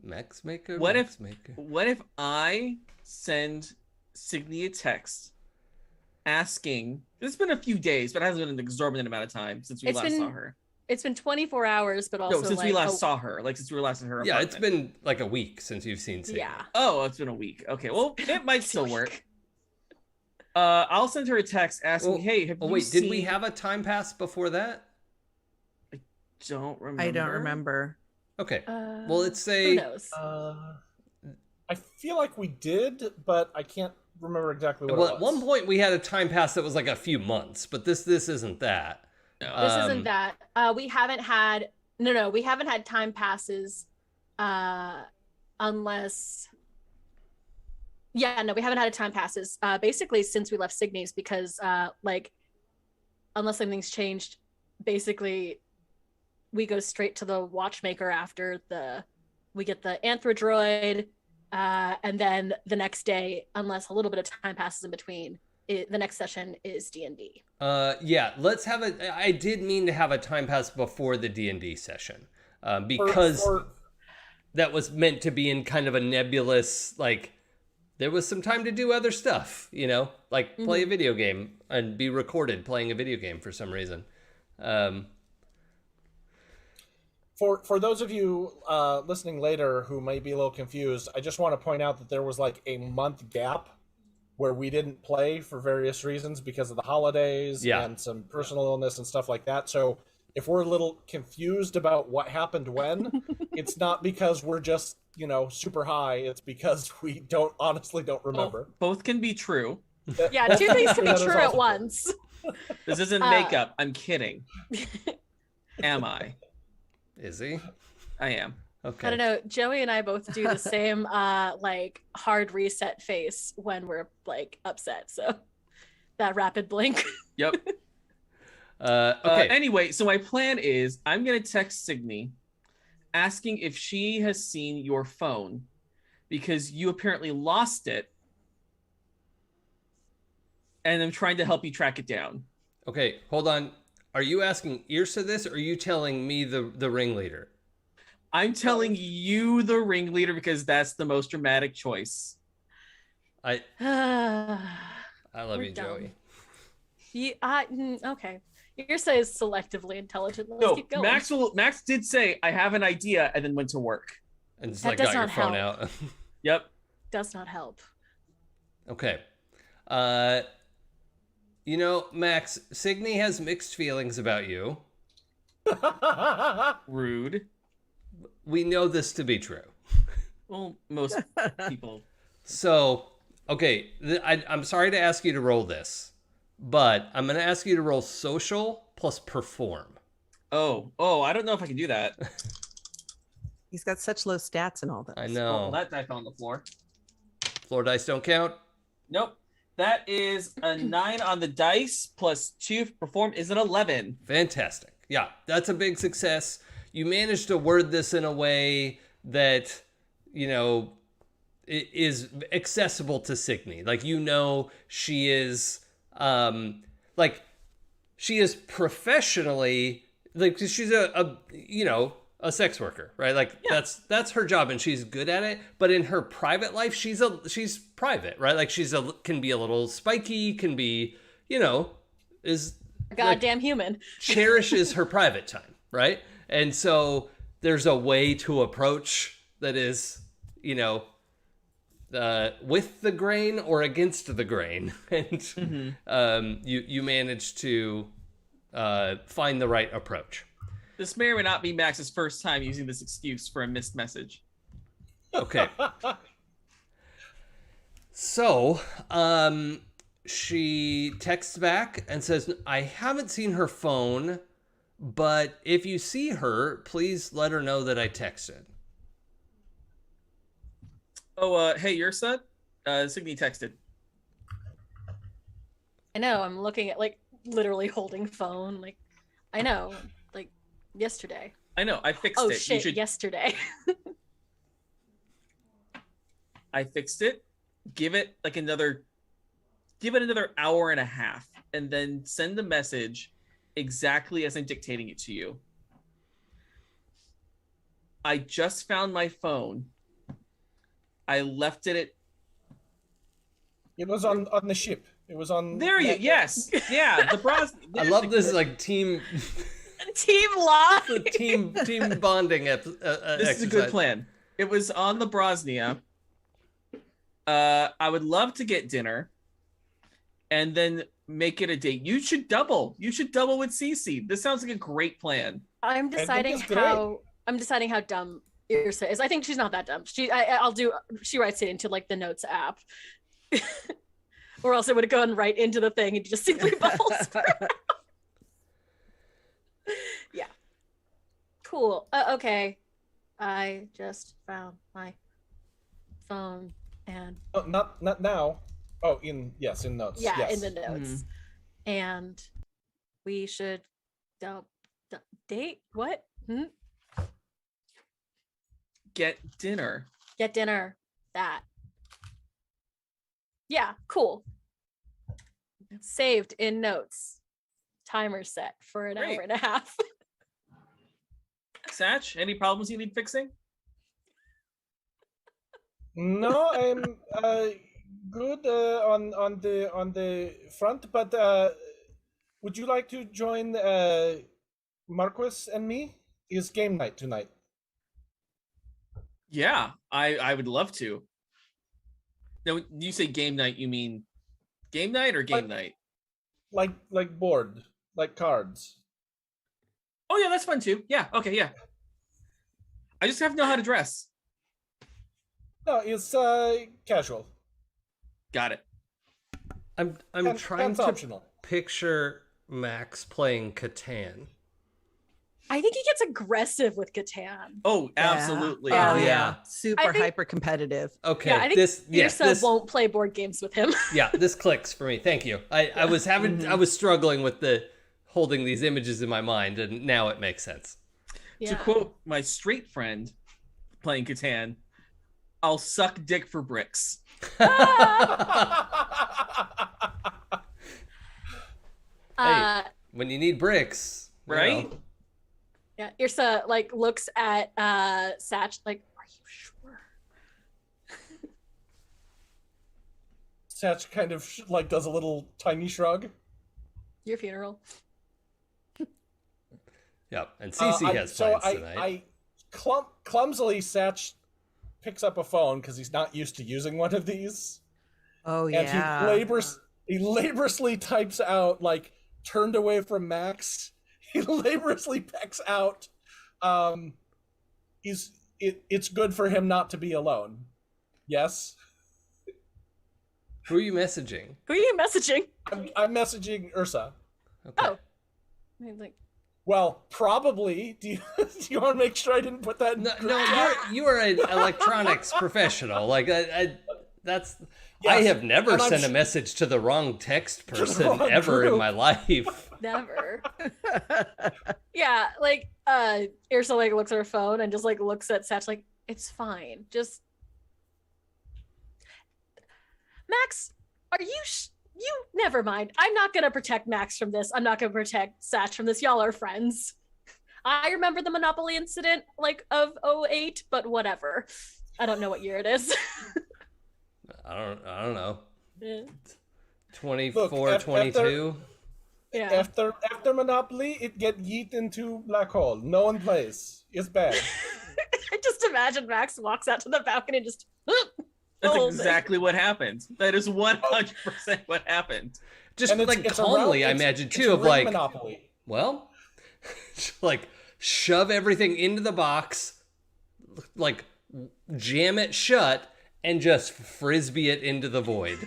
Max Maker? What Max if Maker. what if I send Signy a text asking, it's been a few days, but it hasn't been an exorbitant amount of time since we last saw her. It's been 24 hours, but also No, since we last saw her. Like since we were last in her Yeah, apartment. it's been like a week since you've seen Signy. Yeah. Oh, it's been a week. Okay, well, it might still work. I'll send her a text asking, "Hey, have you seen..." Did we have a time pass before that? Don't remember. I don't remember. Okay. Well, let's Who say knows? I feel like we did, but I can't remember exactly what it was. at one point we had a time pass that was like a few months, but this isn't that. No. This isn't that. We haven't had we haven't had time passes unless we haven't had a time passes basically since we left Signy's, because unless something's changed, basically we go straight to the watchmaker after we get the anthrodroid, and then the next day, unless a little bit of time passes in between, the next session is D&D. Yeah, let's have I did mean to have a time pass before the D&D session, because that was meant to be in kind of a nebulous, like, there was some time to do other stuff, like play a video game and be recorded playing a video game for some reason. For those of you listening later who might be a little confused, I just want to point out that there was like a month gap where we didn't play for various reasons because of the holidays and some personal illness and stuff like that. So if we're a little confused about what happened when, it's not because we're just, super high. It's because we honestly don't remember. Both can be true. Yeah, two things can be That is true also at once. This isn't makeup. I'm kidding. Am I? Is he? I am. Okay. I don't know. Joey and I both do the same hard reset face when we're upset. So that rapid blink. Yep. Okay. Anyway, so my plan is I'm gonna text Signy asking if she has seen your phone, because you apparently lost it, and I'm trying to help you track it down. Okay, hold on. Are you asking Irsa this, or are you telling me the ringleader? I'm telling you, the ringleader, because that's the most dramatic choice. I love We're you, dumb. Joey. Okay. Irsa is selectively intelligent. Let's No, keep going. Max did say, "I have an idea," and then went to work. And just That like does got your not phone help. out. Yep. Does not help. Okay. Max, Signy has mixed feelings about you. Rude. We know this to be true. Well, most people. So, okay, I'm sorry to ask you to roll this, but I'm going to ask you to roll social plus perform. Oh, I don't know if I can do that. He's got such low stats and all that. I Oh, know. well, that dice fell on the floor. Floor dice don't count. Nope. That is a 9 on the dice plus 2 perform is an 11. Fantastic. Yeah, that's a big success. You managed to word this in a way that, you know, is accessible to Signy. Like, you know, she is, she is professionally, like, she's a you know, a sex worker, right? Like, Yeah. that's her job, and she's good at it. But in her private life, she's private, right? Like, can be a little spiky, can be, you know, is Goddamn human. cherishes her private time, right? And so there's a way to approach that is, you know, with the grain or against the grain, and you manage to find the right approach. This may or may not be Max's first time using this excuse for a missed message. Okay. So, she texts back and says, I haven't seen her phone, but if you see her, please let her know that I texted. Oh, hey, your son? Signy texted. I know. I'm looking at like literally holding phone. Like, I know. Like yesterday. I know, I fixed Oh it. shit! Yesterday. I fixed it. Give it another hour and a half, and then send the message exactly as I'm dictating it to you. I just found my phone. I left it at. It was on the ship. It was on. There you. Yes. Yeah. The bras. I love this, like, team Lock. team bonding This exercise. is a good plan. It was on the Brosnia. I would love to get dinner, and then make it a date. You should double. You should double with Cece. This sounds like a great plan. I'm deciding how dumb Irsa is. I think she's not that dumb. She writes it into like the notes app. Or else it would have gone right into the thing and just simply bubbles. Yeah. Cool. Okay. I just found my phone and Oh, not now. Oh, in notes. yeah, yes. in the notes. And we should date? What? Get dinner. Get dinner. That. Yeah, cool. Saved in notes. Timer set for an Great. hour and a half. Satch, any problems you need fixing? No, I'm good on the front, but would you like to join Marquis and me? It's game night tonight. Yeah, I would love to. Now, when you say game night, you mean game night or game night? Like board, like cards. Oh yeah, that's fun too. Yeah, okay, yeah. I just have to know how to dress. No, it's casual. Got it. I'm trying That's to optional. picture Max playing Catan. I think he gets aggressive with Catan. Oh, absolutely. Oh Yeah. yeah, super I think- hyper competitive. Okay, Yeah, I think Irsa won't play board games with him. Yeah, this clicks for me. Thank you. I was struggling with the holding these images in my mind, and now it makes sense. Yeah. To quote my straight friend playing Catan, I'll suck dick for bricks. Hey, when you need bricks, you Right? know. Yeah, Irsa like looks at Satch like, are you sure? Satch kind of like does a little tiny shrug. Your funeral. Yep, and Cece has plans tonight. Clumsily, Satch picks up a phone because he's not used to using one of these. Oh And yeah. he laboriously types out, like, turned away from Max. He laboriously pecks out, it's good for him not to be alone. Yes? Who are you messaging? Who are you messaging? I'm messaging Ursa. Okay. Oh. I mean, like, Well, probably. Do you want to make sure I didn't put that in? No, you are an electronics professional. Like that's. I Yes, have never and I'm sent a su- message to the wrong text person wrong ever in group. my life. never. Yeah, like Ursa like looks at her phone and just like looks at Satch like, it's fine. Just Max, are you you never mind. I'm not gonna protect Max from this. I'm not gonna protect Satch from this. Y'all are friends. I remember the Monopoly incident like of '08, but whatever. I don't know what year it is. I don't know. Yeah. 24, Look, 22. Yeah. After Monopoly, it get yeet into black hole. No one plays. It's bad. I just imagine Max walks out to the balcony and just That's whole thing. exactly what happened. That is 100% what happened. Just And like it's calmly, I it's- imagine it's too, of ring like, Monopoly. well, like shove everything into the box, like jam it shut, and just frisbee it into the void.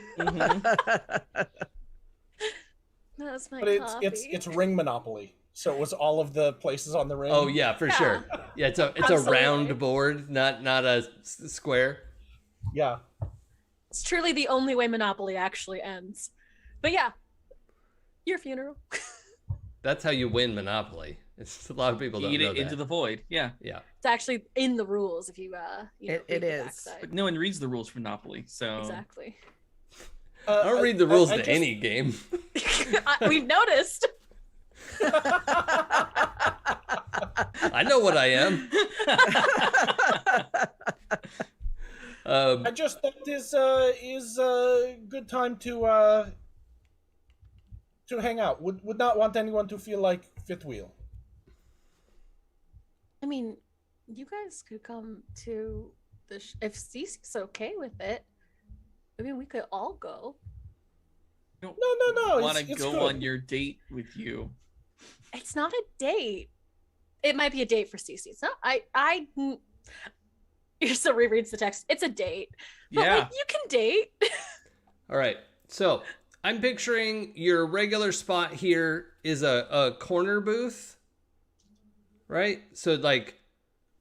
That's my But coffee. it's ring Monopoly. So it was all of the places on the ring. Oh yeah, for sure. Yeah, it's a Absolutely. round board, not a square. Yeah. It's truly the only way Monopoly actually ends. But yeah, your funeral. That's how you win Monopoly. It's a lot of people don't Eat know it that. into the void. Yeah. Yeah. It's actually in the rules if you you know, It read the is. backside. But no one reads the rules for Monopoly. So Exactly. I don't read the rules I to just- any game. We've noticed. I know what I am. I just thought this is a good time to hang out. Would not want anyone to feel like fifth wheel. I mean, you guys could come to the if Cece's okay with it. I mean, we could all go. I don't No. want to it's go good. on your date with you. It's not a date. It might be a date for Cece. It's not. I. Ursa rereads the text. It's a date. But Yeah. like, you can date. All right. So I'm picturing your regular spot here is a corner booth, right? So like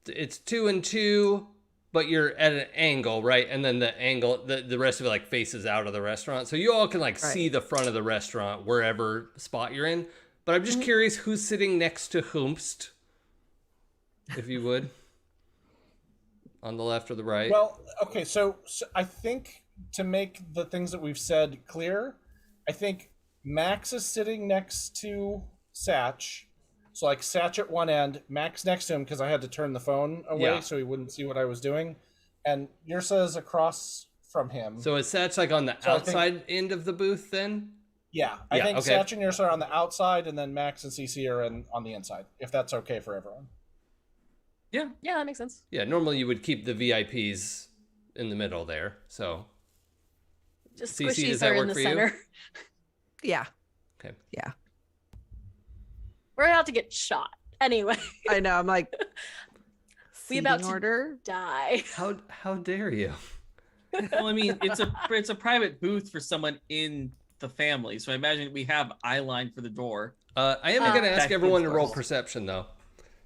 it's 2 and 2, but you're at an angle, right? And then the angle, the rest of it like faces out of the restaurant. So you all can like see the front of the restaurant wherever spot you're in. But I'm just curious who's sitting next to whomst, if you would. On the left or the right? Well, okay, so I think to make the things that we've said clear, I think Max is sitting next to Satch. So like Satch at one end, Max next to him because I had to turn the phone away Yeah. so he wouldn't see what I was doing. And Ursa is across from him. So is Satch like on the So I think- outside end of the booth then? yeah, I Yeah, think okay. Satch and Ursa are on the outside and then Max and CC are on the inside, if that's okay for everyone. Yeah. Yeah, that makes sense. Yeah, normally you would keep the VIPs in the middle there. So Just Cece, does squishies that are in work the for you? center. Yeah. okay. Yeah. We're about to get shot. Anyway, I know. I'm like, We about seating to- order. die. How dare you? Well, I mean, it's a private booth for someone in the family. So I imagine we have eye line for the door. I am going to ask Back everyone to in roll first. perception though.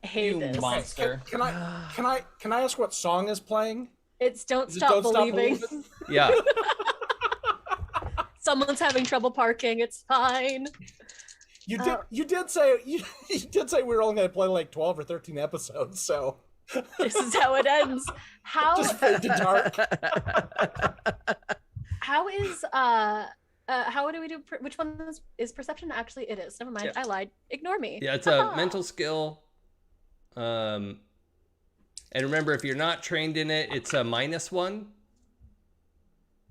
I hate You this. monster. Can I ask what song is playing? It's Don't Is it Stop Don't Stop Believing. Believing? Yeah. Someone's having trouble parking. It's fine. You did say we were only going to play like 12 or 13 episodes, so This is how it ends. How just fade to dark. how is how do we do which one is perception? Actually it is. Never mind. Yeah. I lied. Ignore me. Yeah, it's a mental skill. And remember, if you're not trained in it, it's a -1.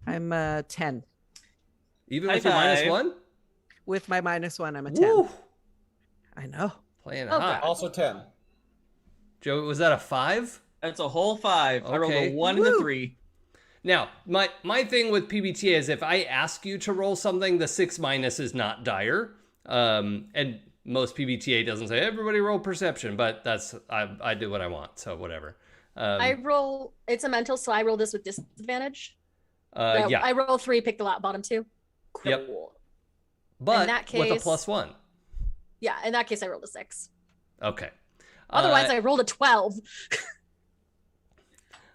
I'm 10. Even High with your five. -1? With my -1, I'm a 10. Woo! I know. Playing Oh, hot. Also 10. Joe, was that a 5? That's a whole 5. I rolled Okay. a 1 and a Woo. 3. Now, my thing with PBTA is if I ask you to roll something, the 6- is not dire. And most PBTA doesn't say everybody roll perception, but that's I do what I want, so whatever. I roll it's a mental, so I roll this with disadvantage. Yeah, I roll 3, pick the bottom 2. Yep. Cool. but that with a case- +1. Yeah, in that case, I rolled a 6. Okay. Otherwise, I rolled a 12.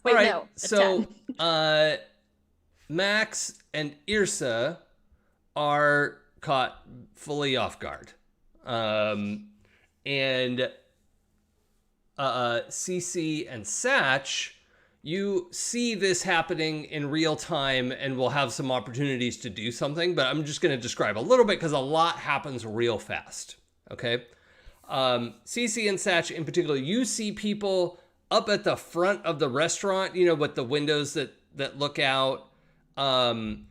Wait, all right. no. So, Max and Irsa are caught fully off guard. And CC and Satch, you see this happening in real time and will have some opportunities to do something, but I'm just going to describe a little bit because a lot happens real fast. Okay. CC and Satch in particular, you see people up at the front of the restaurant, with the windows that look out. And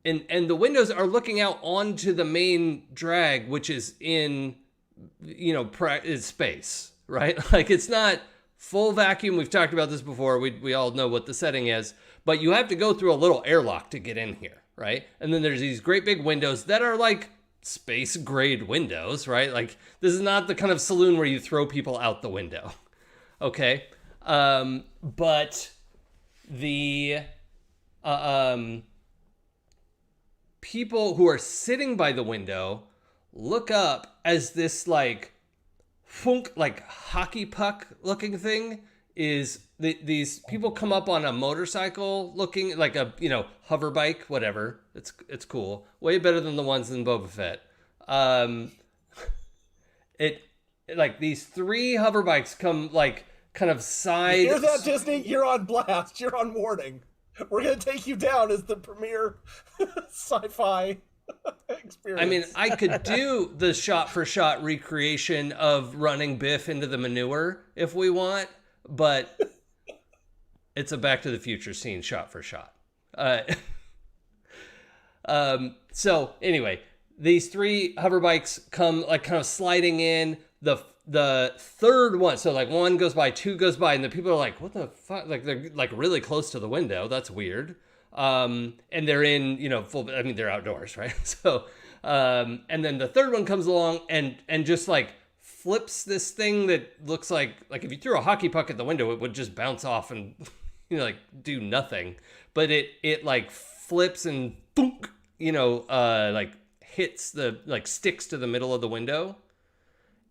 the windows are looking out onto the main drag, which is in, is space, right? Like it's not full vacuum. We've talked about this before. We all know what the setting is, but you have to go through a little airlock to get in here, right? And then there's these great big windows that are like space grade windows, right? Like this is not the kind of saloon where you throw people out the window. Okay. But the, people who are sitting by the window look up as this like funk, like hockey puck looking thing is these people come up on a motorcycle looking like a, hover bike, whatever. It's cool. Way better than the ones in Boba Fett. It like these 3 hover bikes come like kind of side. You hear that, Disney? You're on blast. You're on warning. We're going to take you down as the premier sci-fi experience. I mean, I could do the shot-for-shot recreation of running Biff into the manure if we want, but it's a Back to the Future scene shot for shot. So anyway, these 3 hover bikes come like kind of sliding in. The third one, so like 1 goes by, 2 goes by, and the people are like, what the fuck? Like they're like really close to the window. That's weird. And they're in, they're outdoors, right? So, and then the third one comes along and just like flips this thing that looks like if you threw a hockey puck at the window, it would just bounce off and, like do nothing. But it like flips and boom, like hits sticks to the middle of the window.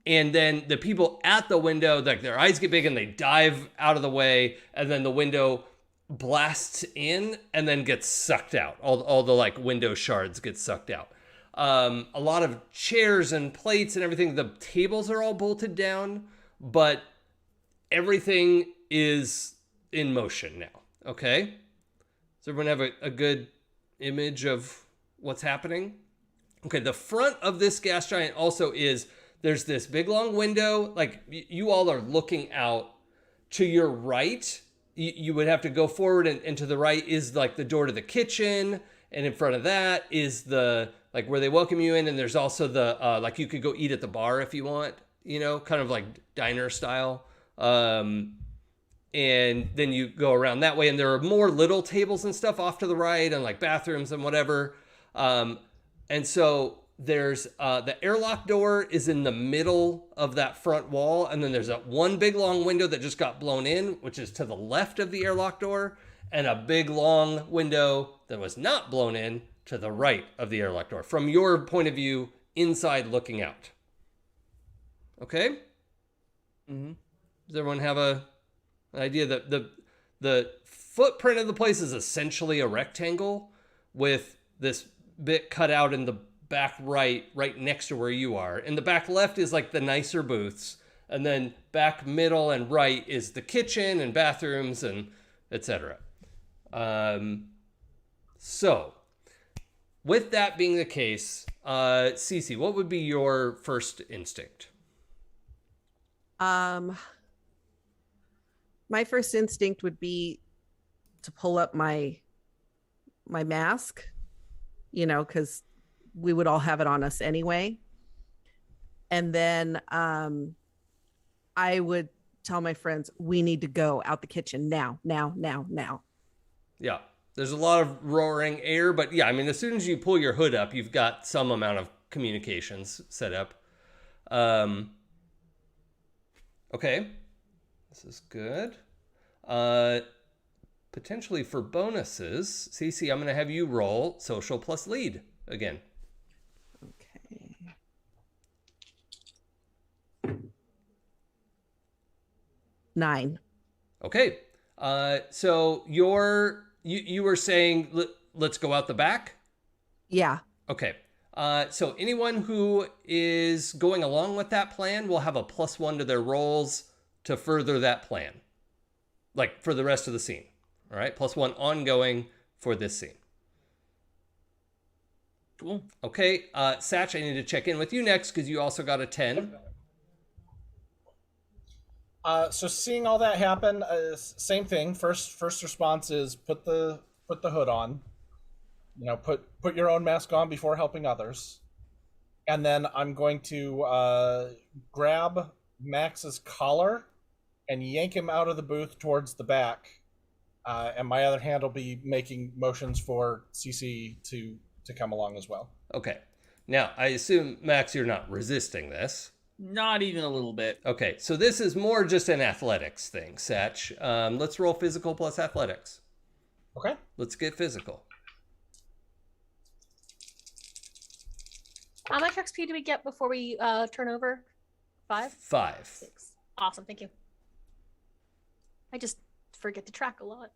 And then the people at the window, like their eyes get big and they dive out of the way. And then the window blasts in and then gets sucked out. All the like window shards get sucked out. A lot of chairs and plates and everything. The tables are all bolted down, but everything is in motion now. Okay? Does everyone have a good image of what's happening? Okay, the front of this gas giant also is... There's this big long window, like you all are looking out. To your right, you would have to go forward, and to the right is like the door to the kitchen, and in front of that is the like where they welcome you in, and there's also the like you could go eat at the bar if you want, kind of like diner style. And then you go around that way, and there are more little tables and stuff off to the right, and like bathrooms and whatever. And so there's the airlock door is in the middle of that front wall. And then there's that one big long window that just got blown in, which is to the left of the airlock door, and a big long window that was not blown in to the right of the airlock door. From your point of view, inside looking out. Okay? Mm-hmm. Does everyone have an idea that the footprint of the place is essentially a rectangle with this bit cut out in the back right next to where you are. In the back left is like the nicer booths, and then back middle and right is the kitchen and bathrooms and etc. So with that being the case, Cece, what would be your first instinct? My first instinct would be to pull up my mask, because we would all have it on us anyway. And then I would tell my friends, we need to go out the kitchen now. Yeah, there's a lot of roaring air, but yeah, I mean, as soon as you pull your hood up, you've got some amount of communications set up. Okay, this is good. Potentially for bonuses, Cece, I'm going to have you roll social plus lead again. Okay. 9. Okay. So you were saying let's go out the back? Yeah. Okay. So anyone who is going along with that plan will have a +1 to their rolls to further that plan. Like for the rest of the scene. All right. +1 ongoing for this scene. Cool. Okay. Satch, I need to check in with you next because you also got a 10. So seeing all that happen, same thing. First response is put the hood on. You know, put your own mask on before helping others. And then I'm going to grab Max's collar and yank him out of the booth towards the back. And my other hand will be making motions for CC to come along as well. Okay. Now, I assume, Max, you're not resisting this. Not even a little bit. Okay, so this is more just an athletics thing, Satch. Let's roll physical plus athletics. Okay. Let's get physical. How much XP do we get before we turn over? 5? 5. 6. Awesome, thank you. I just forget to track a lot.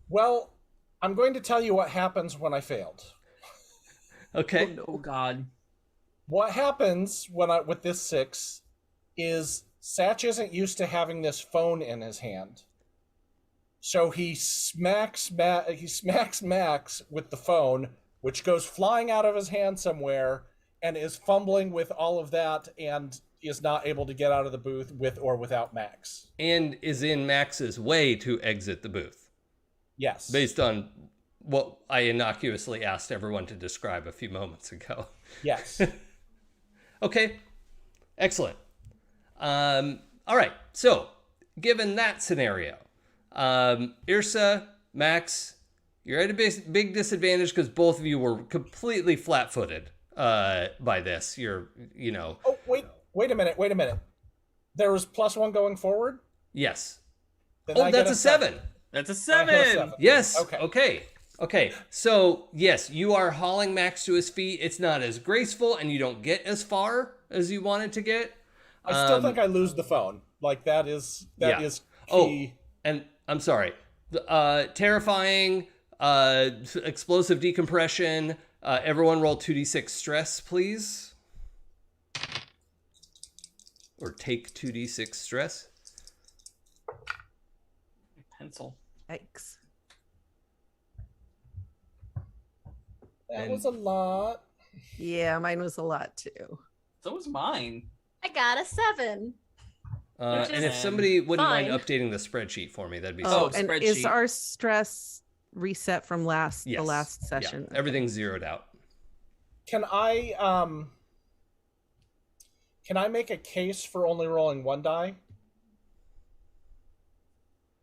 Well, I'm going to tell you what happens when I failed. Okay. Oh God. What happens with this 6 is Satch isn't used to having this phone in his hand. So he smacks Max with the phone, which goes flying out of his hand somewhere and is fumbling with all of that and is not able to get out of the booth with or without Max. And is in Max's way to exit the booth. Yes. Based on what I innocuously asked everyone to describe a few moments ago. Yes. Okay. Excellent. All right. So, given that scenario, Irsa, Max, you're at a big disadvantage because both of you were completely flat-footed by this. Oh, wait a minute. There was +1 going forward? Yes. Then Oh, I that's get a 7. That's a I get a 7. 7. Yes. Okay. Okay. So, yes, you are hauling Max to his feet. It's not as graceful, and you don't get as far as you wanted to get. I still think I lose the phone. Like, that is key. Oh, and I'm sorry. Terrifying, explosive decompression. Everyone roll 2d6 stress, please. Or take 2d6 stress. Pencil. Yikes. That was a lot. Yeah, mine was a lot too. So was mine. I got a 7. Which And is if somebody wouldn't mind fine. updating the spreadsheet for me, that'd be Oh, so. and spreadsheet. is our stress reset from the Yes. last Yeah, session? everything's zeroed out. Can I make a case for only rolling 1 die?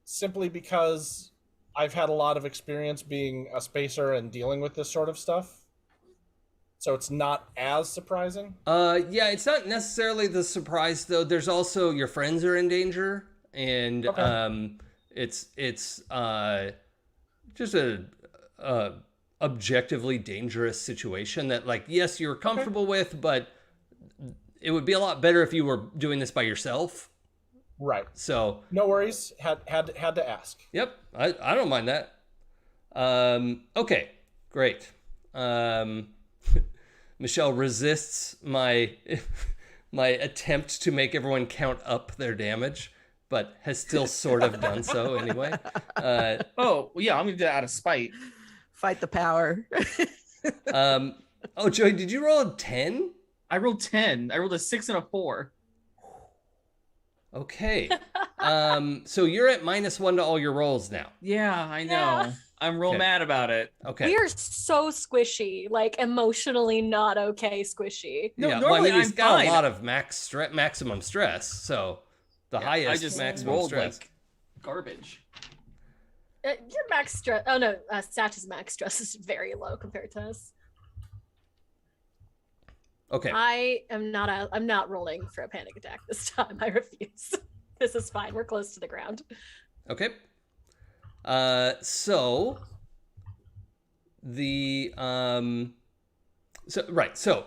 Simply because I've had a lot of experience being a spacer and dealing with this sort of stuff. So it's not as surprising. Yeah, it's not necessarily the surprise though. There's also your friends are in danger, and Okay. it's just a objectively dangerous situation that, like, yes, you're comfortable with, but it would be a lot better if you were doing this by yourself. Right. So, No worries. Had to ask. yep, I don't mind that. Okay, great. Michelle resists my attempt to make everyone count up their damage, but has still sort of done so anyway. Oh, well, yeah, I'm gonna do that out of spite. Fight the power. Oh, Joey, did you roll a 10? I rolled 10. I rolled a 6 and a 4. Okay. So you're at -1 to all your rolls now. Yeah, I know. Yeah. I'm real Okay. mad about it. Okay. We are so squishy, like emotionally not okay squishy. No, yeah, well, I normally mean, he's I'm got fine. a lot of maximum stress, so the Yeah, highest I just maximum rolled stress. like garbage. Your max stress. Oh no, Satch's max stress is very low compared to us. Okay. I'm not rolling for a panic attack this time. I refuse. This is fine. We're close to the ground. Okay. So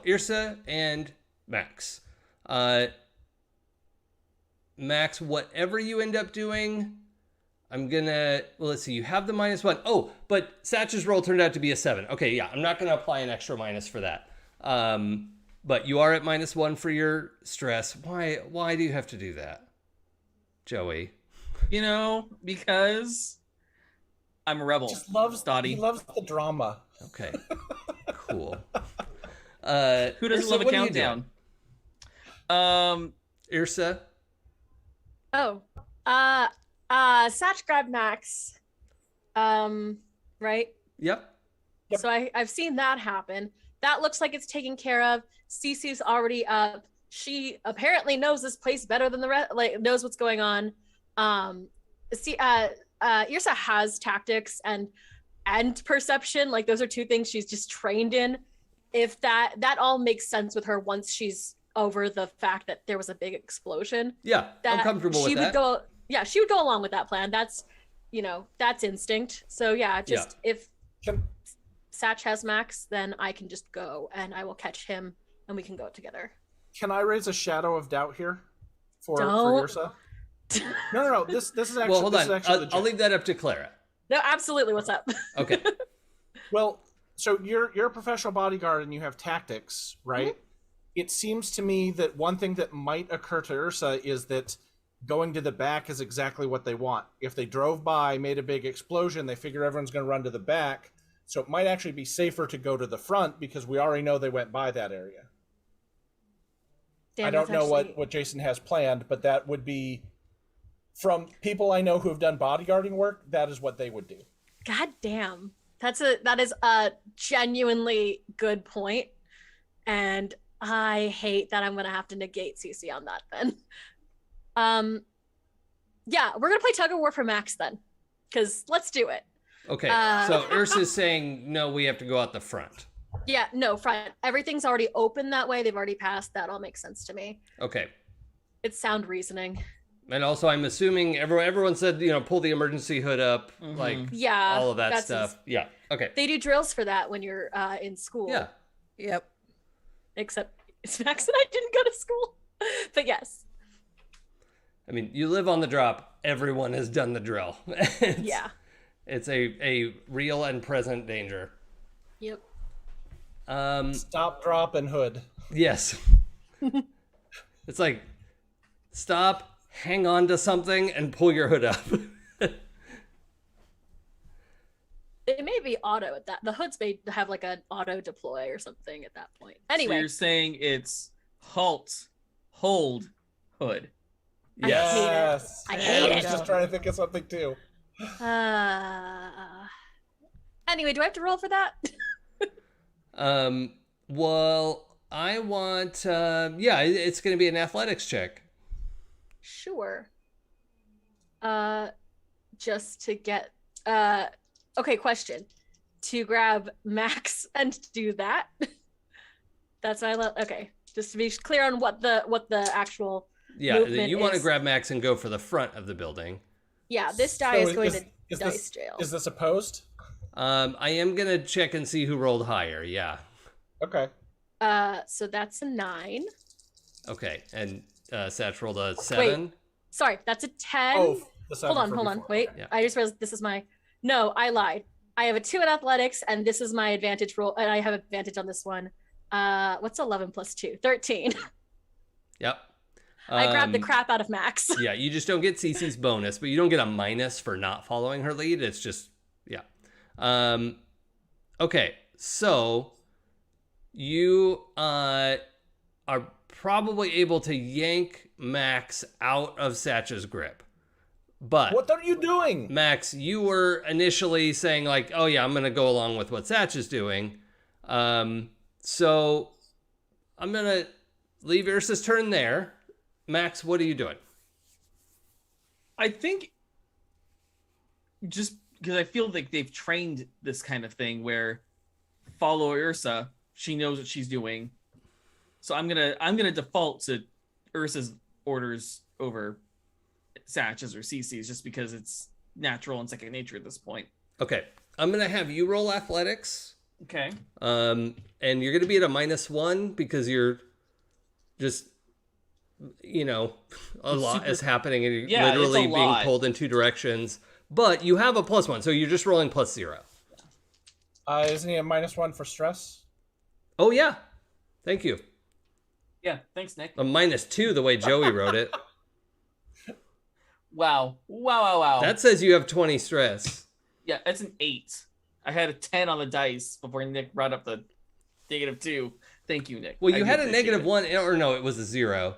Irsa and Max. Max, whatever you end up doing, I'm gonna, well, let's see, you have the -1. Oh, but Satch's roll turned out to be a 7. Okay, yeah, I'm not gonna apply an extra minus for that. But you are at -1 for your stress. Why do you have to do that, Joey? You know, because I'm a rebel. Just loves Dottie. He loves the drama. Okay, cool. Who doesn't Ursa, love a what are you doing? countdown? Ursa? Oh, Satch grabbed Max. Right? Yep. Yep. So I've seen that happen. That looks like it's taken care of. Cece's already up. She apparently knows this place better than the rest, like knows what's going on. Irsa has tactics and perception. Like those are two things she's just trained in. If that all makes sense with her once she's over the fact that there was a big explosion. Yeah, I'm comfortable with that. She would go along with that plan. That's instinct. So if Can, Satch has Max, then I can just go and I will catch him and we can go together. can I raise a shadow of doubt here for Don't. Ursa? No. This is actually. Well, hold this is on. actually I'll leave that up to Clara. No, absolutely. What's up? Okay. Well, so you're a professional bodyguard and you have tactics, right? Mm-hmm. It seems to me that one thing that might occur to Ursa is that going to the back is exactly what they want. If they drove by, made a big explosion, they figure everyone's going to run to the back. So it might actually be safer to go to the front because we already know they went by that area. Damn, I don't that's know actually- what Jason has planned, but that would be, from people I know who have done bodyguarding work, that is what they would do. God damn. That is a genuinely good point. And I hate that I'm gonna have to negate CC on that then. Yeah, we're gonna play tug of war for Max then. Cause let's do it. Okay. So Ursa's saying, no, we have to go out the front. Yeah, no, front. Everything's already open that way. They've already passed. That all makes sense to me. Okay. It's sound reasoning. And also, I'm assuming everyone said, pull the emergency hood up, like Yeah. all of that that's stuff. Yeah. Okay. They do drills for that when you're in school. Yeah. Yep. Except Max and I didn't go to school. But yes. I mean, you live on the drop. Everyone has done the drill. Yeah. It's a real and present danger. Yep. Stop, drop, and hood. Yes. It's like, stop, hang on to something, and pull your hood up. It may be auto at that. The hoods may have like an auto deploy or something at that point. Anyway. So you're saying it's halt, hold, hood. Yes. I hate I was it. just trying to think of something too. Anyway, do I have to roll for that? Well, I want, it's going to be an athletics check. Sure. Just to get, okay, question. To grab Max and do that? That's what I love. Okay. Just to be clear on what the actual Yeah, movement you want to is. grab Max and go for the front of the building. Yeah, this die So is going to is dice this, jail. Is this opposed? I am going to check and see who rolled higher. Yeah. Okay. So that's a 9. Okay. And Satch rolled a 7. Sorry, that's a 10. Oh, the 7 hold for on. before. Wait, Yeah. I just realized this is my. No, I lied. I have a 2 in athletics, and this is my advantage roll, and I have advantage on this one. What's 11 plus 2? 13. Yep. I grabbed the crap out of Max. Yeah, you just don't get Cece's bonus, but you don't get a minus for not following her lead. It's just, yeah. Okay, so you are probably able to yank Max out of Satch's grip. But What are you doing? Max, you were initially saying like, oh yeah, I'm going to go along with what Satch is doing. So I'm going to leave Ursa's turn there. Max, what are you doing? I think just because I feel like they've trained this kind of thing where follow Ursa, she knows what she's doing. So I'm gonna default to Ursa's orders over Satch's or Cece's just because it's natural and second nature at this point. Okay, I'm going to have you roll athletics. Okay. And you're going to be at a -1 because you're just you know, a lot super- is happening and you're Yeah, it's a literally being lot. pulled in two directions. But you have a +1, so you're just rolling +0. Isn't he a -1 for stress? Oh yeah, thank you. Yeah, thanks, Nick. A -2 the way Joey wrote it. Wow. Wow. That says you have 20 stress. Yeah, that's an 8. I had a 10 on the dice before Nick brought up the -2. Thank you, Nick. Well, I you do had a appreciate it. -1, or no, it was a 0.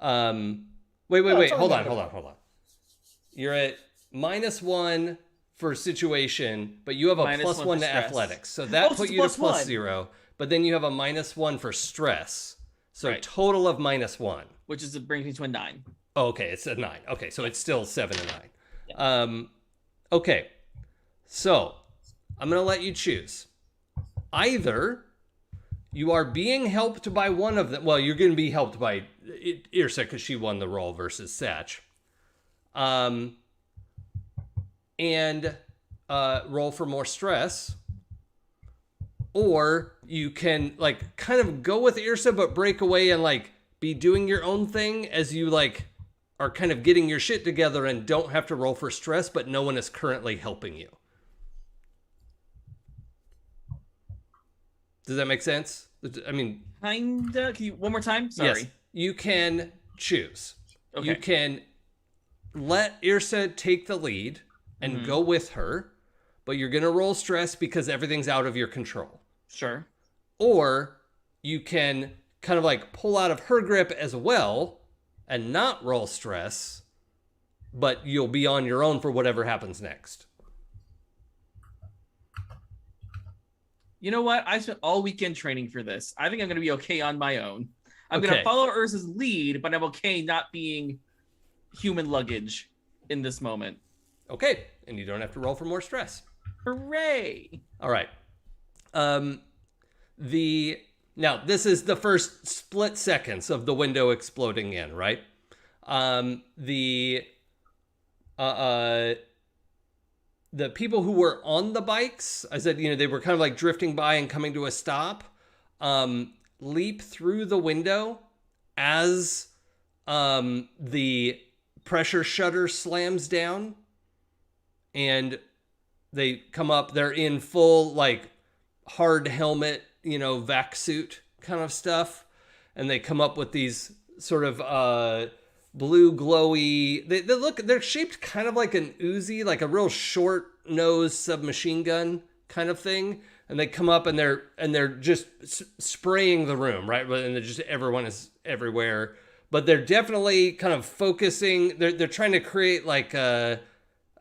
Wait, it's hold only on. You're at -1 for situation, but you have a -1 +1 for to stress. athletics. So that so put it's you to +1. +0, but then you have a -1 for stress. So Right. total of -1. Which is brings me to a 9. Oh, okay, it's a 9. Okay, so it's still 7 and 9. Yeah. Okay, so I'm going to let you choose. Either you are being helped by one of them. Well, you're going to be helped by Irsa because she won the roll versus Satch. And roll for more stress. Or you can like kind of go with Irsa but break away and like be doing your own thing as you like are kind of getting your shit together and don't have to roll for stress, but no one is currently helping you. Does that make sense? I mean, Kinda. Can you one more time? Sorry. yes, you can choose. Okay. You can let Irsa take the lead and go with her, but you're going to roll stress because everything's out of your control. Sure. Or you can kind of like pull out of her grip as well and not roll stress, but you'll be on your own for whatever happens next. You know what? I spent all weekend training for this. I think I'm going to be okay on my own. I'm going Okay. to follow Ursa's lead, but I'm okay not being human luggage in this moment. Okay, and you don't have to roll for more stress. Hooray! All right. Now this is the first split seconds of the window exploding in, right? The people who were on the bikes, I said, they were kind of like drifting by and coming to a stop, leap through the window as the pressure shutter slams down, and they come up. They're in full like hard helmet, vac suit kind of stuff, and they come up with these sort of blue glowy. They're shaped kind of like an Uzi, like a real short nose submachine gun kind of thing. And they come up and they're just spraying the room, right? And they're just everyone is everywhere. But they're definitely kind of focusing. They're trying to create like they're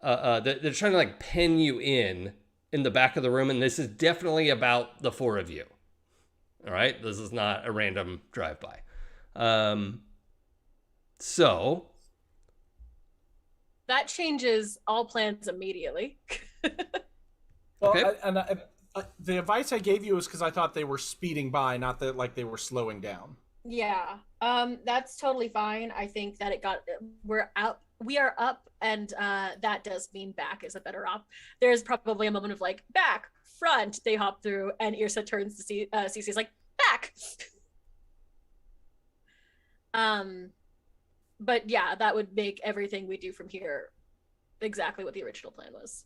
trying to like pen you in the back of the room, and this is definitely about the four of you. All right, this is not a random drive-by. So That changes all plans immediately. Well, Okay. The advice I gave you is because I thought they were speeding by, not that like they were slowing down. Yeah, that's totally fine. I think that we are up, and that does mean back is a better op. There's probably a moment of like back, front, they hop through, and Irsa turns to see Cece's like back. But yeah, that would make everything we do from here exactly what the original plan was.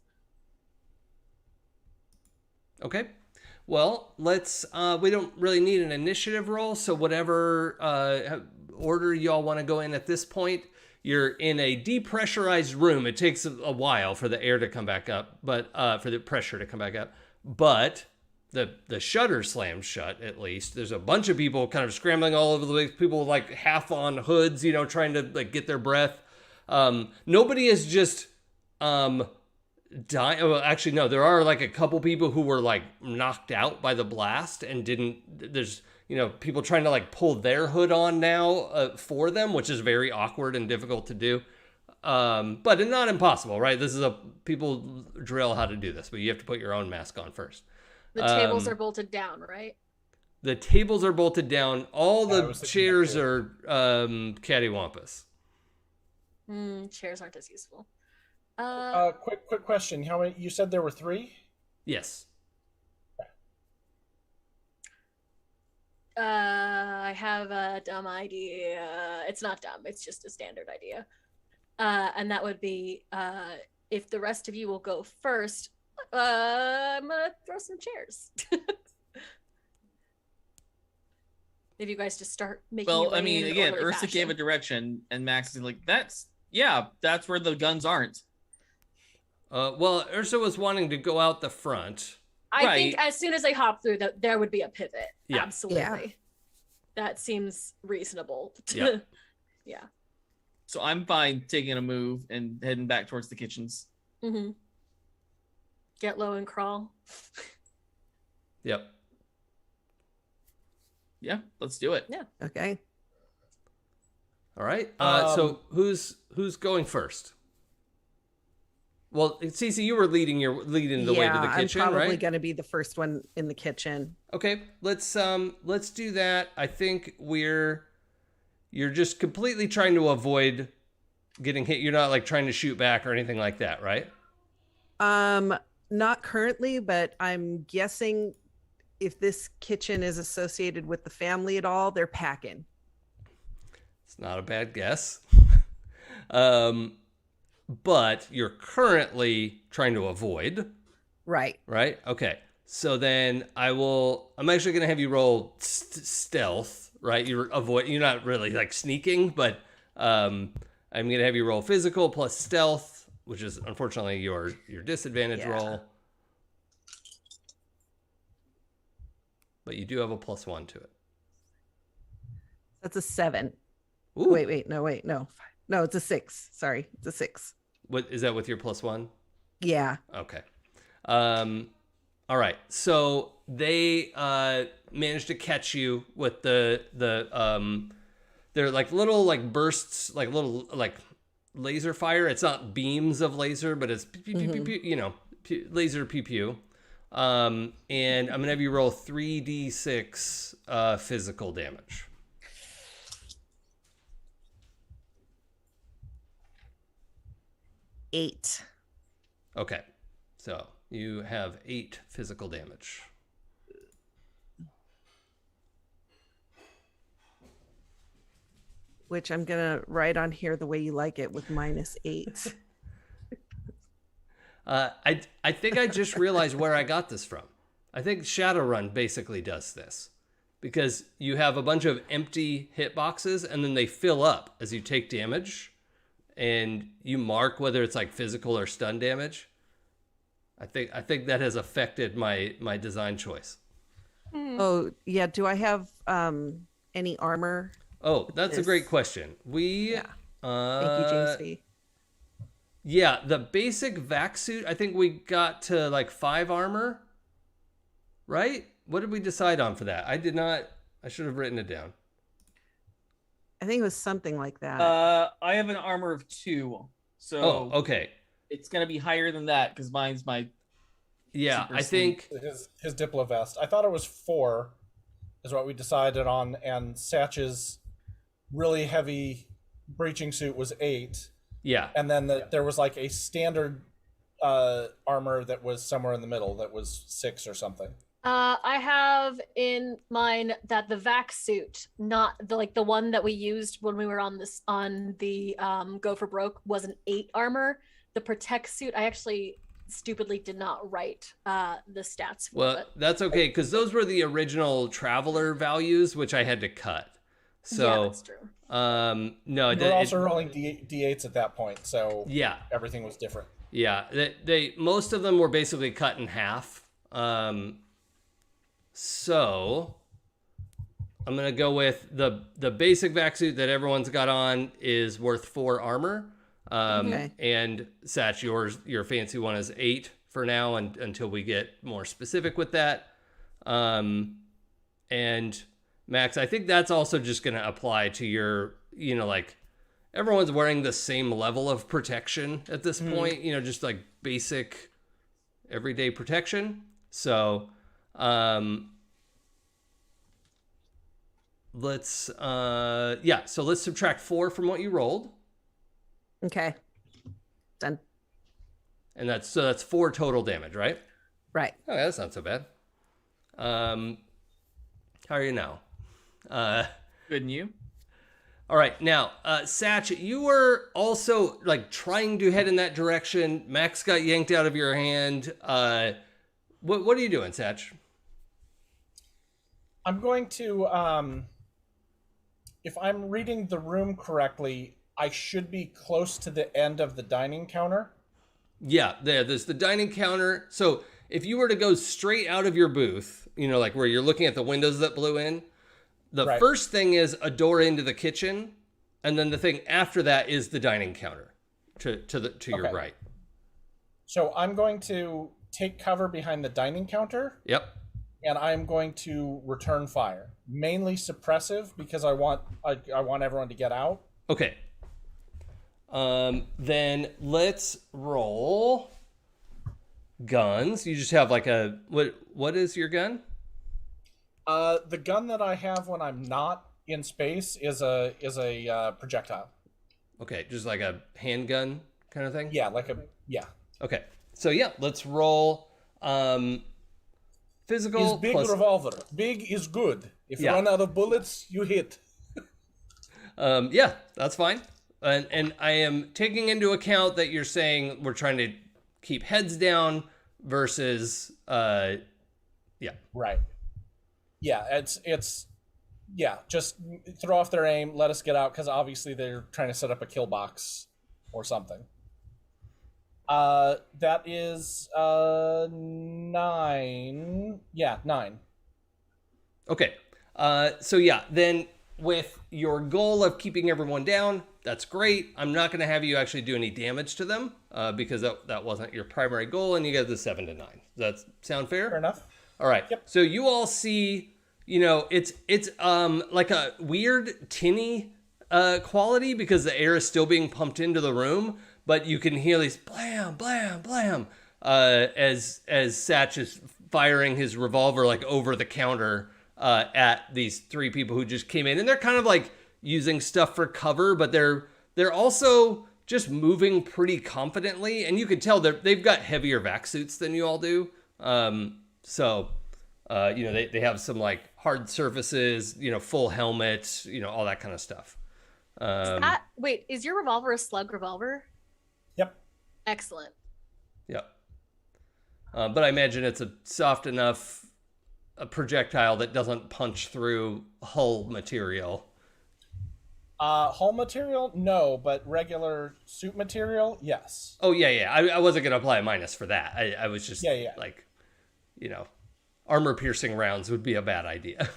Okay. Well, let's, we don't really need an initiative roll, so whatever order y'all want to go in at this point, you're in a depressurized room. It takes a while for the air to come back up, but for the pressure to come back up. But the shutter slams shut, at least. There's a bunch of people kind of scrambling all over the place, people with like half on hoods, trying to like get their breath. Nobody is just dying. Well, actually, no, there are like a couple people who were like knocked out by the blast and there's people trying to like pull their hood on now for them, which is very awkward and difficult to do, but not impossible, right? This is people drill how to do this, but you have to put your own mask on first. The tables are bolted down, right? The tables are bolted down. All I the was thinking chairs that are cattywampus. Chairs aren't as useful. Quick question. How many? You said there were 3? Yes. I have a dumb idea. It's not dumb. It's just a standard idea. And that would be if the rest of you will go first, I'm going to throw some chairs. If you guys just start making your Well, I way mean, in again, orderly Ursa gave a fashion. direction, and Max is like, that's where the guns aren't. Well, Ursa was wanting to go out the front. I think as soon as they hop through, there would be a pivot. Yeah. Absolutely. Yeah. That seems reasonable. Yeah. Yeah. So I'm fine taking a move and heading back towards the kitchens. Mm-hmm. Get low and crawl. Yep. Yeah, let's do it. Yeah. Okay. All right. So who's going first? Well, Cece, you were leading the way to the kitchen, I'm probably right? going to be the first one in the kitchen. Okay, let's do that. I think you're just completely trying to avoid getting hit. You're not like trying to shoot back or anything like that, right? Not currently, but I'm guessing if this kitchen is associated with the family at all, they're packing. It's not a bad guess. But you're currently trying to avoid, Right. right? Okay. So then I'm actually going to have you roll stealth, right? You're not really like sneaking, but I'm going to have you roll physical plus stealth, which is unfortunately your disadvantage roll. But you do have a +1 to it. That's a 7. Ooh. Wait, no. No, it's a 6. Sorry, it's a 6. What is that with your +1? Yeah. Okay. All right. So they managed to catch you with they're like little like bursts, like little like laser fire. It's not beams of laser, but it's laser pew pew. And I'm gonna have you roll 3d6 physical damage. Eight. Okay, so you have 8 physical damage. Which I'm gonna write on here the way you like it with -8. I think I just realized where I got this from. I think Shadowrun basically does this because you have a bunch of empty hitboxes and then they fill up as you take damage, and you mark whether it's like physical or stun damage. I think that has affected my design choice. Oh yeah. Do I have any armor? Oh, that's a this? great question. Thank you, James V. Yeah, the basic vac suit, I think we got to like 5 armor, right? What did we decide on for that? I should have written it down. I think it was something like that. I have an armor of 2, so Oh, okay. it's gonna be higher than that because mine's my Yeah, super I think His Diplo vest. I thought it was 4, is what we decided on, and Satch's really heavy breaching suit was 8, yeah. and then there was like a standard armor that was somewhere in the middle that was 6 or something. I have in mind that the vac suit, not the one that we used when we were on the Go for Broke, was an 8 armor. The protect suit, I actually stupidly did not write the stats for Well, it. that's okay because those were the original traveler values, which I had to cut. So Yeah, that's true. no, We were also rolling D8s at that point, so yeah, everything was different. yeah. They most of them were basically cut in half. So I'm gonna go with the basic vac suit that everyone's got on is worth 4 armor. Okay. And Satch, your fancy one is 8 for now, until we get more specific with that. And Max, I think that's also just gonna apply to your, like everyone's wearing the same level of protection at this point. Just like basic everyday protection. So let's subtract 4 from what you rolled, Okay. Done. and that's 4 total damage, right? Right. Okay, that's not so bad. How are you now? Good and you? All right, now, Satch, you were also like trying to head in that direction. Max got yanked out of your hand. What are you doing, Satch? I'm going to, if I'm reading the room correctly, I should be close to the end of the dining counter. Yeah, there's the dining counter. So if you were to go straight out of your booth, like where you're looking at the windows that blew in, the Right. first thing is a door into the kitchen, and then the thing after that is the dining counter to your Okay. right. So I'm going to take cover behind the dining counter, Yep. and I'm going to return fire. Mainly suppressive because I want everyone to get out. Okay. Then let's roll guns. You just have like a what is your gun? The gun that I have when I'm not in space is a projectile. Okay, just like a handgun kind of thing? Yeah. Okay. So yeah, let's roll physical Is big plus revolver. Big is good. If you Yeah. run out of bullets, you hit. yeah, that's fine. And I am taking into account that you're saying we're trying to keep heads down versus Right. Yeah, it's just throw off their aim, let us get out, because obviously they're trying to set up a kill box or something. That is 9. Yeah, 9. Okay. So yeah, then with your goal of keeping everyone down, that's great. I'm not going to have you actually do any damage to them because that wasn't your primary goal, and you get the 7 to 9. Does that sound fair? Fair enough. All right. Yep. So you all see, it's like a weird tinny quality because the air is still being pumped into the room, but you can hear these blam, blam, blam as Satch is firing his revolver like over the counter at these 3 people who just came in, and they're kind of like using stuff for cover, but they're also just moving pretty confidently, and you can tell they've got heavier vac suits than you all do. So, they have some like hard surfaces, full helmet, all that kind of stuff. Wait, is your revolver a slug revolver? Yep. Excellent. Yeah. But I imagine it's a soft enough projectile that doesn't punch through hull material. Hull material, no, but regular suit material, yes. Oh, yeah. I wasn't going to apply a minus for that. I was just like, armor-piercing rounds would be a bad idea.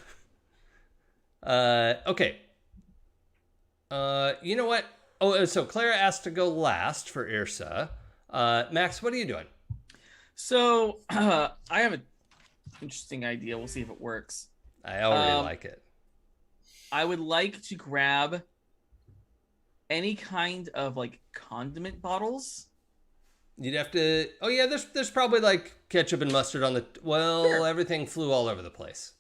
Okay. You know what? Oh, so Clara asked to go last for Irsa. Max, what are you doing? So I have an interesting idea. We'll see if it works. I already like it. I would like to grab any kind of like condiment bottles. You'd have to. Oh yeah, there's probably like ketchup and mustard on the. Well, Sure. Everything flew all over the place.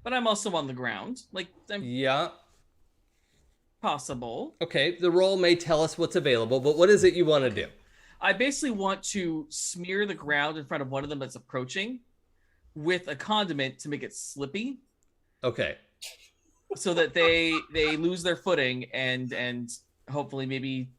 But I'm also on the ground. Yeah. Possible. Okay. The roll may tell us what's available, but what is it you want to do? I basically want to smear the ground in front of one of them that's approaching with a condiment to make it slippy, Okay. so that they lose their footing and hopefully maybe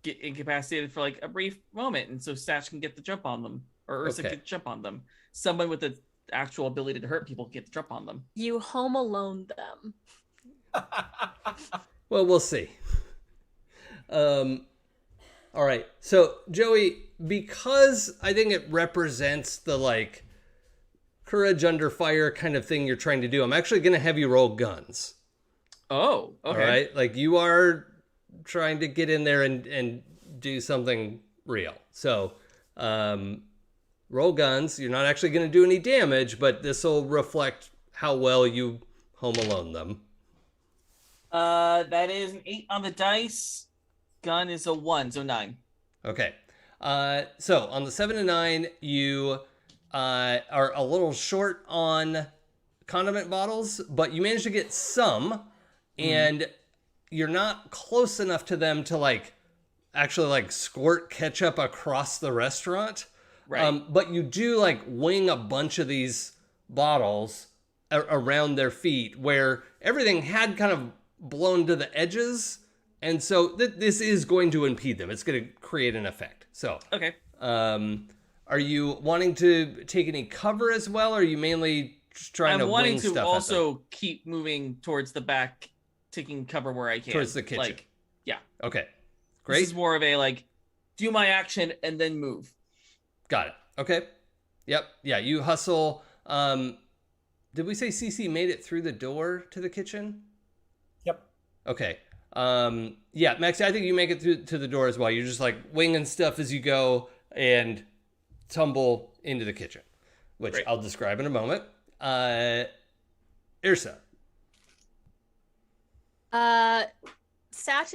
get incapacitated for like a brief moment, and so Satch can get the jump on them, or Ursa Okay. can jump on them. Someone with the actual ability to hurt people can get the jump on them. You home alone them. Well, we'll see. All right. So, Joey, because I think it represents the like courage under fire kind of thing you're trying to do, I'm actually going to have you roll guns. Oh, okay. All right. Like you are trying to get in there and do something real. So, roll guns. You're not actually going to do any damage, but this will reflect how well you home alone them. That is an 8 on the dice. Gun is a 1, so 9. Okay. So on the 7 to 9, you are a little short on condiment bottles, but you managed to get some, and you're not close enough to them to like actually like squirt ketchup across the restaurant. Right. But you do like wing a bunch of these bottles around their feet where everything had kind of blown to the edges. And so this is going to impede them. It's going to create an effect. So, Okay. Are you wanting to take any cover as well? Or are you mainly just trying to I'm wanting wing to stuff also keep moving towards the back, taking cover where I can. towards the kitchen? Like, yeah. Okay. Great. This is more of a like, do my action and then move. Got it. Okay. Yep. Yeah. You hustle. Did we say CC made it through the door to the kitchen? Yep. Okay. Yeah, Max, I think you make it through to the door as well. You're just like winging stuff as you go and tumble into the kitchen, which Great. I'll describe in a moment. Irsa. Satch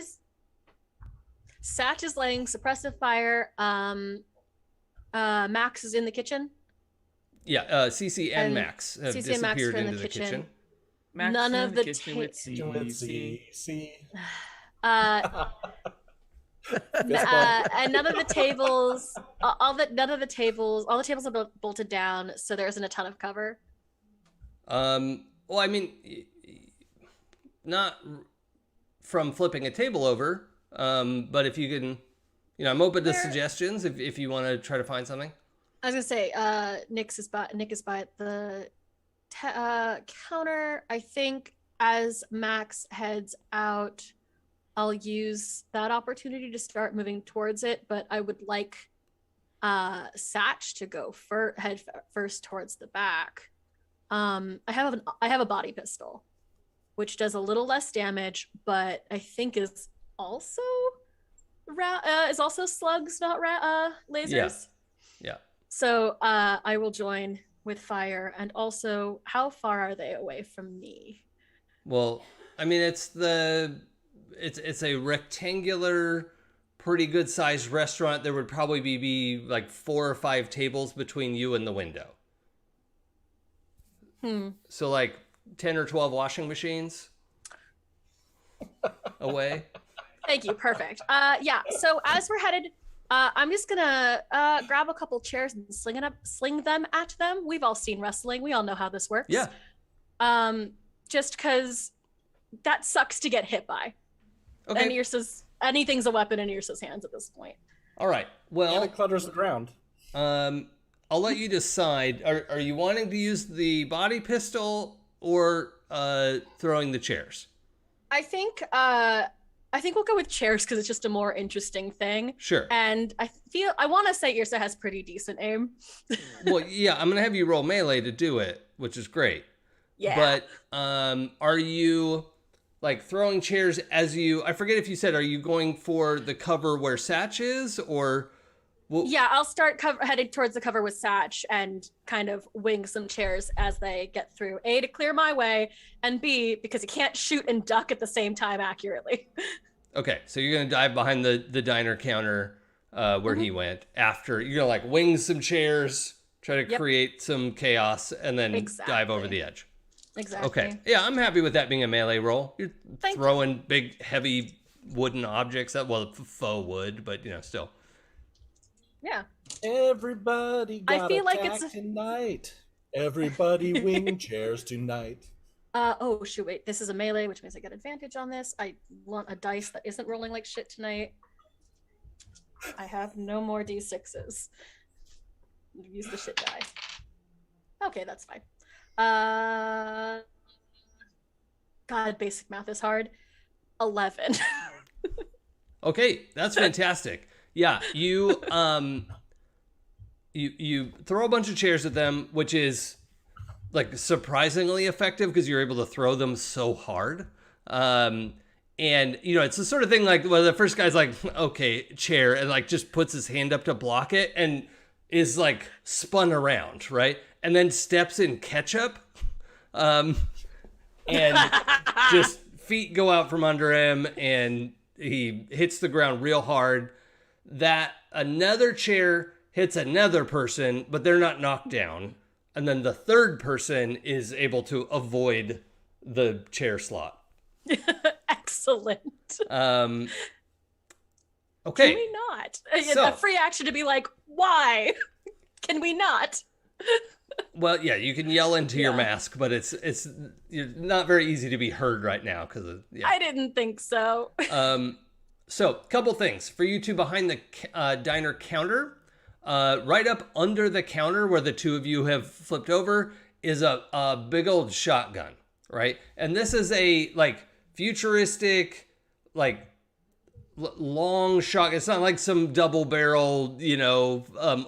is laying suppressive fire. Max is in the kitchen. Yeah, CC and Max have CC and Max disappeared are in into the the kitchen. kitchen. Max None in of the the kitchen ta- with C. See. And none of the tables, all the tables are bolted down, so there isn't a ton of cover. Well, I mean, not from flipping a table over, but if you can, I'm open to suggestions if you want to try to find something. I was gonna say, Nick is by the counter. I think as Max heads out, I'll use that opportunity to start moving towards it, but I would like Satch to go head first towards the back. I have a body pistol, which does a little less damage, but I think is also slugs, not lasers. Yeah. So I will join with fire, and also, how far are they away from me? Well, I mean, it's a rectangular, pretty good sized restaurant. There would probably be like 4 or 5 tables between you and the window. So like 10 or 12 washing machines away. Thank you. Perfect. Yeah. So as we're headed, I'm just gonna grab a couple chairs and sling them at them. We've all seen wrestling. We all know how this works. Yeah. Just because that sucks to get hit by. Okay. And Yrsa's anything's a weapon in Yrsa's hands at this point. All right. Well, And it clutters the ground. I'll let you decide. Are you wanting to use the body pistol or throwing the chairs? I think we'll go with chairs because it's just a more interesting thing. Sure. And I want to say Yrsa has pretty decent aim. Well, yeah, I'm gonna have you roll melee to do it, which is great. Yeah. But are you like throwing chairs as you? I forget if you said. Are you going for the cover where Satch is, or? Well, yeah, I'll start heading towards the cover with Satch and kind of wing some chairs as they get through. A, to clear my way, and B, because you can't shoot and duck at the same time accurately. Okay, so you're gonna dive behind the diner counter where he went. After you're gonna like wing some chairs, try to create some chaos, and then dive over the edge. Exactly. Okay, yeah, I'm happy with that being a melee roll. You're Thank throwing big, heavy wooden objects. Faux wood, but still. Yeah. Everybody got feel like attacked it's tonight. Everybody wing chairs tonight. Oh shoot, wait, this is a melee, which means I get advantage on this. I want a dice that isn't rolling like shit tonight. I have no more d6s. Use the shit die. Okay, that's fine. God, basic math is hard. 11. Okay, that's fantastic. Yeah, you you throw a bunch of chairs at them, which is like surprisingly effective because you're able to throw them so hard. And it's the sort of thing like where the first guy's like, okay, chair, and like just puts his hand up to block it and is like spun around, right? And then steps in ketchup. And just feet go out from under him and he hits the ground real hard. That another chair hits another person, but they're not knocked down. And then the third person is able to avoid the chair slot. Excellent. Okay. Can we not? So, a free action to be like, why? Can we not? Well, yeah, you can yell into your Yeah. mask, but it's you're not very easy to be heard right now because yeah. I didn't think so. So, couple things for you two behind the diner counter. Right up under the counter where the two of you have flipped over is a big old shotgun, right? And this is a like futuristic, like long shotgun. It's not like some double barrel,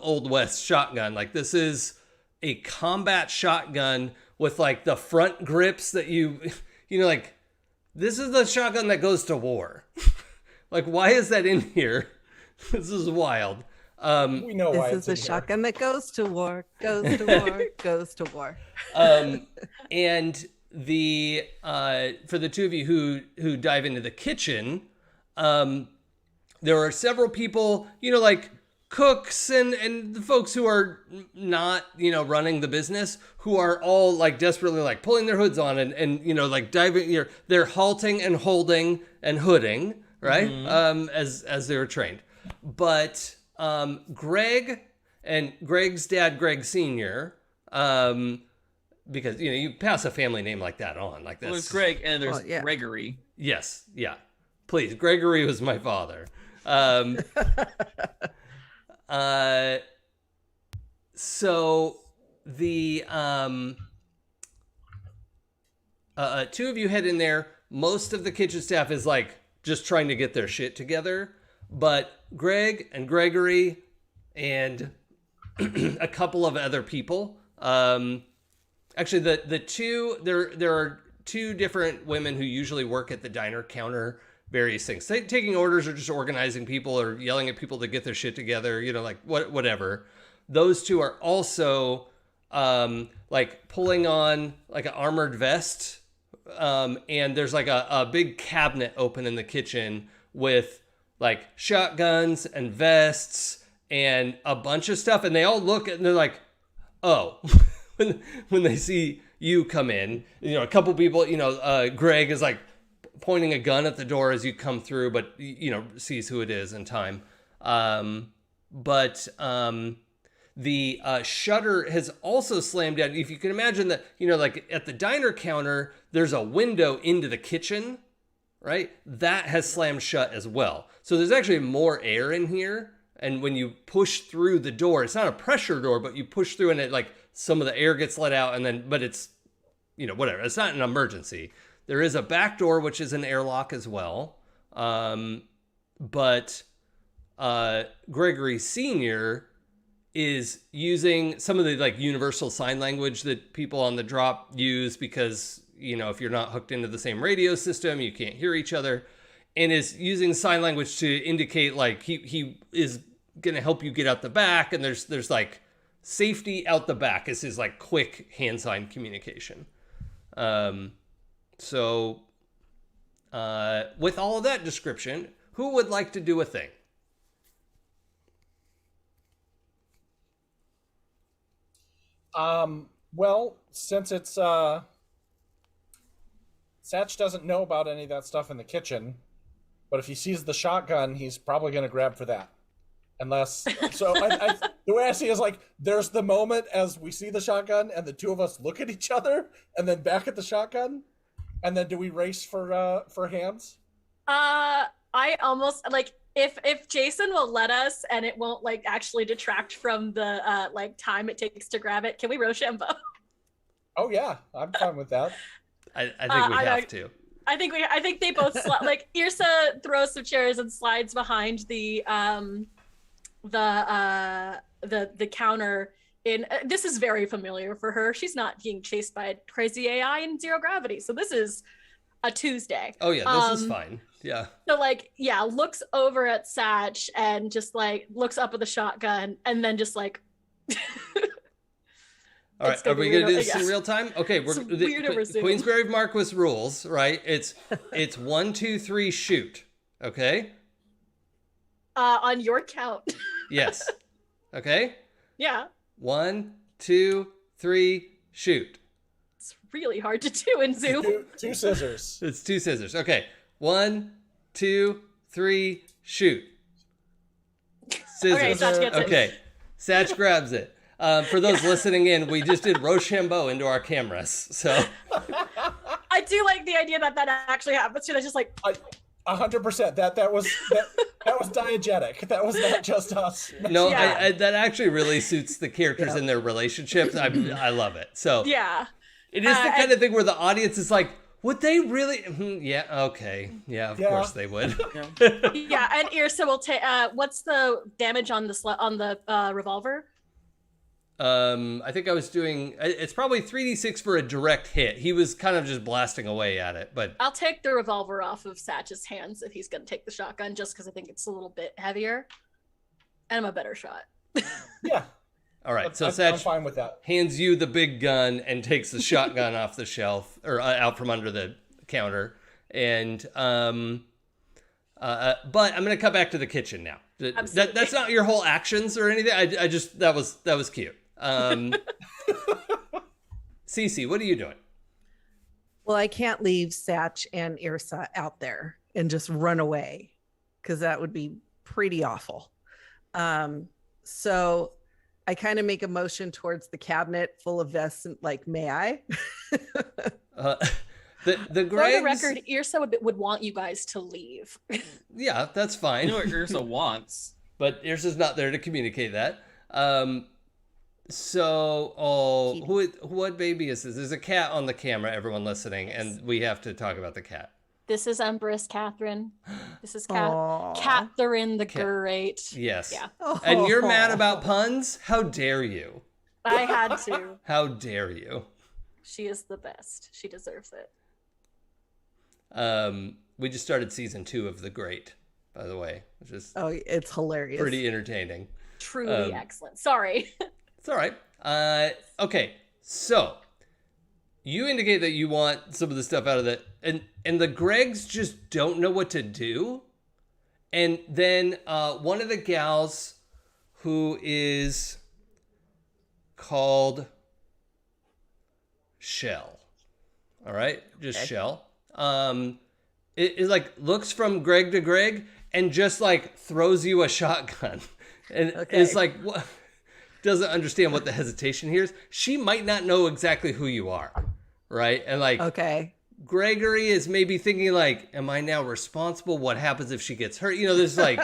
Old West shotgun. Like this is a combat shotgun with like the front grips that like this is the shotgun that goes to war. Like, why is that in here? This is wild. We know why This it's is a in here. shotgun that goes to war, goes to war, goes to war. And the for the two of you who dive into the kitchen, there are several people, like cooks and the folks who are not, running the business, who are all like desperately like pulling their hoods on and like diving. They're halting and holding and hooding, right? As they were trained. But Greg and Greg's dad, Greg Senior, because you pass a family name like that on, like this. Well, there's Greg and there's Well, yeah. Gregory. Yes, yeah. Please, Gregory was my father. So the two of you head in there. Most of the kitchen staff is like just trying to get their shit together, but Greg and Gregory and a couple of other people. Actually, the two there are two different women who usually work at the diner counter. Various things, taking orders or just organizing people or yelling at people to get their shit together. Like whatever. Those two are also like pulling on like an armored vest. And there's like a big cabinet open in the kitchen with like shotguns and vests and a bunch of stuff. And they all look and they're like, oh, when they see you come in, a couple people, Greg is like pointing a gun at the door as you come through, but, sees who it is in time. But the shutter has also slammed down. If you can imagine that, like at the diner counter, there's a window into the kitchen, right? That has slammed shut as well. So there's actually more air in here. And when you push through the door, it's not a pressure door, but you push through and it like some of the air gets let out but it's, whatever. It's not an emergency. There is a back door, which is an airlock as well. But Gregory Sr. is using some of the like universal sign language that people on the drop use because, if you're not hooked into the same radio system, you can't hear each other, and is using sign language to indicate like he is going to help you get out the back. And there's like safety out the back is his like quick hand sign communication. So with all of that description, who would like to do a thing? Well, since it's Satch doesn't know about any of that stuff in the kitchen, but if he sees the shotgun, he's probably going to grab for that. Unless, so the way I see it is like, there's the moment as we see the shotgun and the two of us look at each other and then back at the shotgun. And then do we race for hands? I almost like if Jason will let us and it won't like actually detract from the like time it takes to grab it, can we Rochambeau? Oh yeah, I'm fine with that. I think we have to. I think they both like Yrsa throws some chairs and slides behind the counter. This is very familiar for her. She's not being chased by a crazy AI in zero gravity. So this is a Tuesday. Oh yeah, this is fine. Yeah. So like, yeah, looks over at Satch and just like looks up at the shotgun and then just like. All right, are we gonna do this in real time? Okay, Queensgrave Marquis rules, right? It's 1, 2, 3, shoot. Okay. On your count. Yes. Okay. Yeah. 1, 2, 3, shoot. It's really hard to do in Zoom. Two scissors. It's 2 scissors. Okay. 1, 2, 3, shoot. Scissors. Okay, Satch gets it. Okay. Satch grabs it. For those listening in, we just did Rochambeau into our cameras. So I do like the idea that actually happens too. That's just like 100%. That was diegetic. That was not just us. no, Yeah. that actually really suits the characters and their relationships. I love it. So yeah. it is the kind of thing where the audience is like, would they really? Yeah, okay. Yeah, of course they would. Yeah, and Irsa will take. What's the damage on the revolver? I think I was doing. It's probably 3d6 for a direct hit. He was kind of just blasting away at it, but I'll take the revolver off of Satch's hands if he's gonna take the shotgun, just because I think it's a little bit heavier, and I'm a better shot. Yeah. all right. So I'm Satch fine with that. hands you the big gun and takes the shotgun off the shelf or out from under the counter, and but I'm gonna cut back to the kitchen now. That's not your whole actions or anything. I just that was cute. Cece, what are you doing? Well, I can't leave Satch and Irsa out there and just run away because that would be pretty awful. So I kind of make a motion towards the cabinet full of vests and like, may I? The For the Gregs, record, Irsa would want you guys to leave. yeah, that's fine. You know what Ursa wants. But Irsa's not there to communicate that. So, what baby is this? There's a cat on the camera, everyone listening, and we have to talk about the cat. This is Empress Catherine. This is Aw. Catherine the Great. Yes. Yeah. And you're mad about puns? How dare you? I had to. How dare you? She is the best. She deserves it. We just started season 2 of The Great, by the way, which is Oh, it's hilarious. pretty entertaining. Truly excellent. Sorry. It's all right. Okay, so you indicate that you want some of the stuff out of it, and the Gregs just don't know what to do. And then one of the gals who is called Shell. All right, just Shell. It like looks from Greg to Greg and just like throws you a shotgun, and it's like what? Doesn't understand what the hesitation here is. She might not know exactly who you are, right? And like, Okay. Gregory is maybe thinking like, am I now responsible? What happens if she gets hurt? You know, there's like,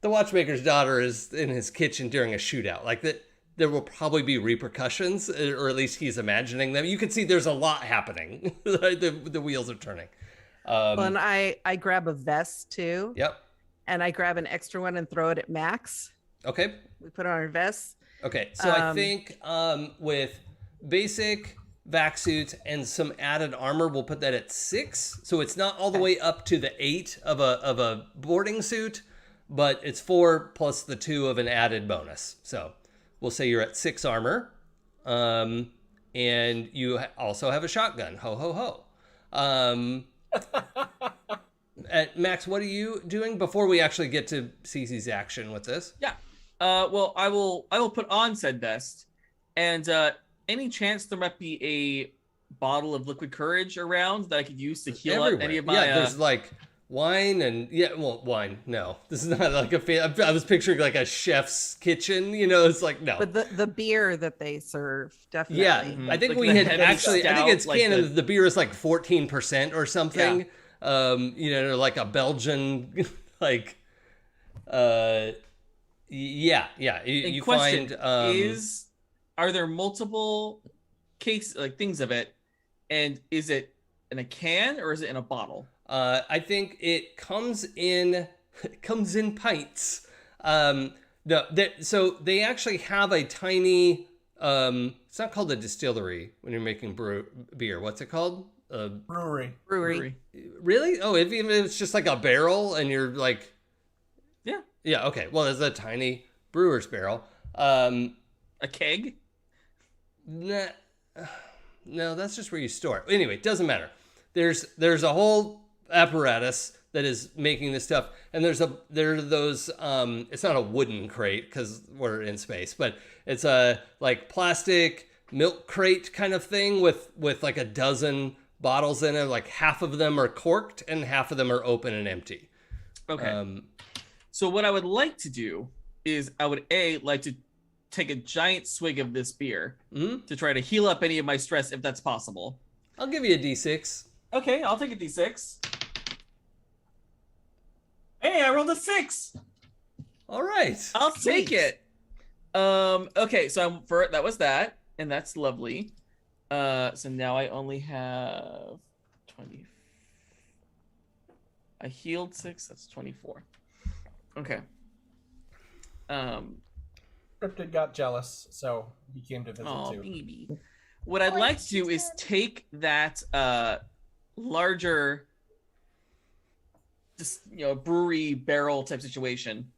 the watchmaker's daughter is in his kitchen during a shootout. Like that, there will probably be repercussions, or at least he's imagining them. You can see there's a lot happening. The wheels are turning. Well, and I grab a vest too. Yep. And I grab an extra one and throw it at Max. Okay. We put on our vests. Okay, so I think with basic vac suits and some added armor, we'll put that at 6. So it's not all the way up to the 8 of a boarding suit, but it's 4 plus the 2 of an added bonus. So we'll say you're at 6 armor, and you also have a shotgun. Ho ho ho. Max, what are you doing before we actually get to Cece's action with this? Yeah. Well, I will put on said vest, and any chance there might be a bottle of liquid courage around that I could use to heal up any of my. Yeah, there's like wine and wine. No, this is not like I was picturing like a chef's kitchen. You know, it's like no. But the beer that they serve, definitely. Yeah, I think Like we the had heavy actually. I think it's stout, like canon. The beer is like 14% or something. Yeah. You know, like a Belgian, like, yeah. You question find are there multiple things of it, and is it in a can or is it in a bottle? I think it comes in pints. So they actually have a tiny. It's not called a distillery when you're making beer. What's it called? Brewery. Really? Oh, if it's just like a barrel and you're like, yeah. Okay. Well, there's a tiny brewer's barrel. A keg? No, that's just where you store it. Anyway, it doesn't matter. There's a whole apparatus that is making this stuff, and there are those. It's not a wooden crate because we're in space, but it's a like plastic milk crate kind of thing with like a dozen bottles in it. Like half of them are corked and half of them are open and empty. Okay. So what I would like to do is I would like to take a giant swig of this beer Mm-hmm. to try to heal up any of my stress if that's possible. I'll give you a D6. Okay, I'll take a D6. Hey, I rolled a 6. All right. I'll take it. Okay, so that was that, and that's lovely. So now I only have 20. I healed 6. That's 24. Okay. Cryptid got jealous, so he came to visit Oh, too. baby. What I'd like to do is take that larger, just brewery barrel type situation,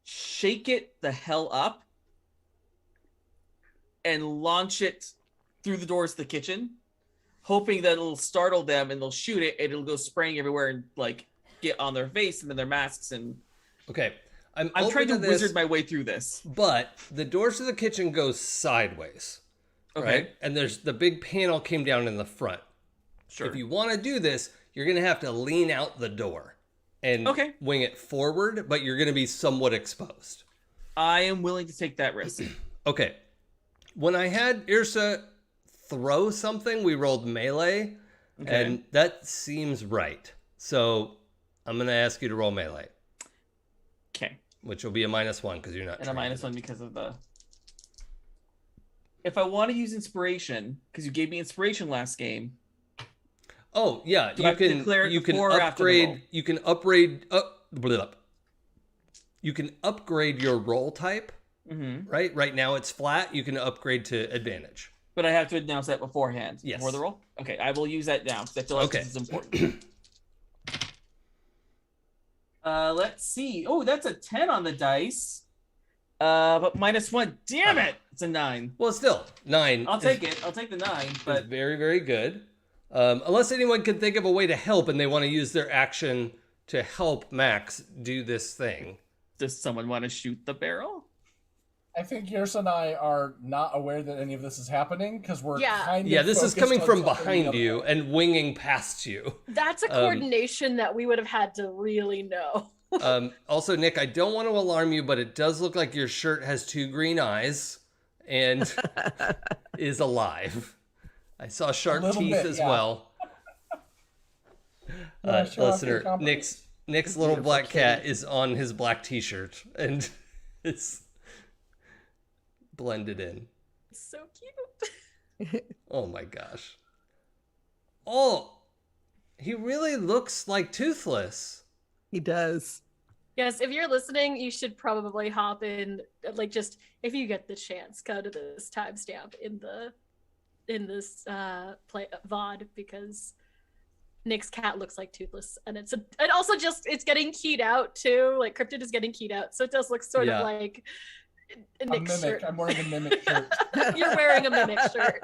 shake it the hell up, and launch it through the doors to the kitchen, hoping that it'll startle them and they'll shoot it and it'll go spraying everywhere and like get on their face and then their masks. And Okay. I'm trying to this, wizard my way through this. But the doors to the kitchen go sideways. Okay. Right? And there's the big panel came down in the front. Sure. If you want to do this, you're going to have to lean out the door and wing it forward, but you're going to be somewhat exposed. I am willing to take that risk. Okay. When I had Irsa throw something, we rolled melee, and that seems right. So I'm going to ask you to roll melee. Okay. Which will be a -1 because you're not. And a -1 because of the. If I want to use inspiration, because you gave me inspiration last game. Oh yeah, Do I have to declare it before or after the roll? You can upgrade. You can upgrade your roll type. Mm-hmm. Right. Right now it's flat. You can upgrade to advantage. But I have to announce that beforehand. Yes. Before the roll. Okay, I will use that now because I feel like this is important. Let's see. Oh, that's a 10 on the dice. But -1. Damn it! It's a 9. Well, still 9. I'll take it. I'll take the 9. But very, very good. Unless anyone can think of a way to help and they want to use their action to help Max do this thing. Does someone want to shoot the barrel? I think Yurs and I are not aware that any of this is happening because we're kind of this is focused coming on from something behind the you other. and winging past you. That's a coordination that we would have had to really know. Also, Nick, I don't want to alarm you, but it does look like your shirt has 2 green eyes and is alive. I saw sharp teeth as well. Listener, Nick's little black cat is on his black t-shirt and it's blended in. It's so cute. Oh my gosh. Oh, he really looks like Toothless. He does. Yes, if you're listening, you should probably hop in, like, just if you get the chance, go to this timestamp in this play VOD because Nick's cat looks like Toothless, and it's getting keyed out too. Like Cryptid is getting keyed out, so it does look sort of like a Nick's shirt. I'm wearing a mimic shirt. You're wearing a mimic shirt.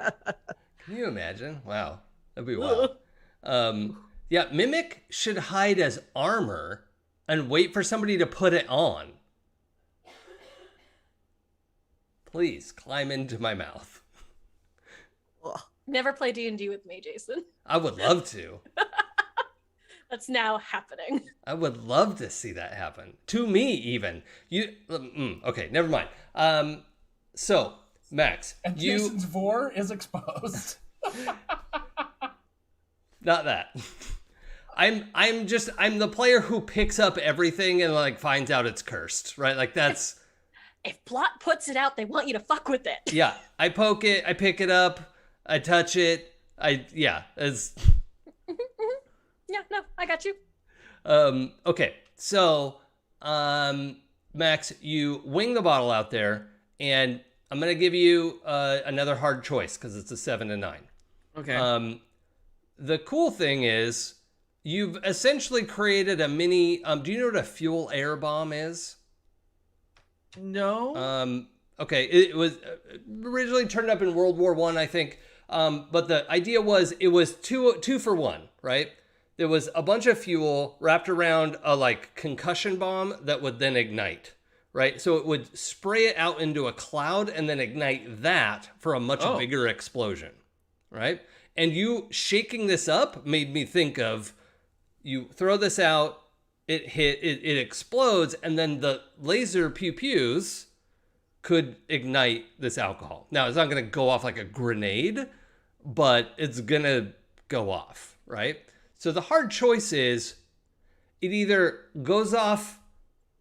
Can you imagine? Wow, that'd be wild. Yeah, Mimic should hide as armor and wait for somebody to put it on. Please climb into my mouth. Never play D&D with me, Jason. I would love to. That's now happening. I would love to see that happen. To me, even. Okay, never mind. So, Max, And Jason's vor is exposed. Not that. I'm the player who picks up everything and like finds out it's cursed, right? Like that's If plot puts it out, they want you to fuck with it. yeah. I poke it, I pick it up, I touch it. It's Yeah, no, I got you. okay. So, Max, you wing the bottle out there, and I'm gonna give you another hard choice because it's a 7 to 9. Okay. The cool thing is you've essentially created a mini. Do you know what a fuel air bomb is? No. Okay, it was originally turned up in World War I, I think. But the idea was it was two for one, right? There was a bunch of fuel wrapped around a like concussion bomb that would then ignite, right? So it would spray it out into a cloud and then ignite that for a much bigger explosion, right? And you shaking this up made me think of you throw this out, it explodes, and then the laser pew-pews could ignite this alcohol. Now, it's not going to go off like a grenade, but it's going to go off, right? So the hard choice is it either goes off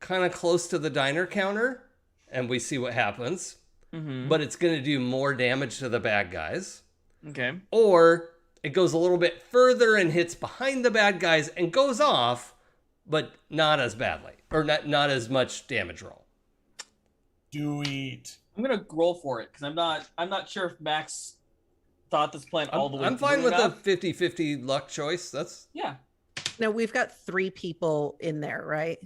kind of close to the diner counter, and we see what happens, but it's going to do more damage to the bad guys. Okay. Or it goes a little bit further and hits behind the bad guys and goes off, but not as badly, or not as much damage roll. Do it. I'm gonna roll for it because I'm not sure if Max thought this plan all the way. I'm fine through with enough. the 50-50 luck choice. That's Yeah. No, we've got 3 people in there, right?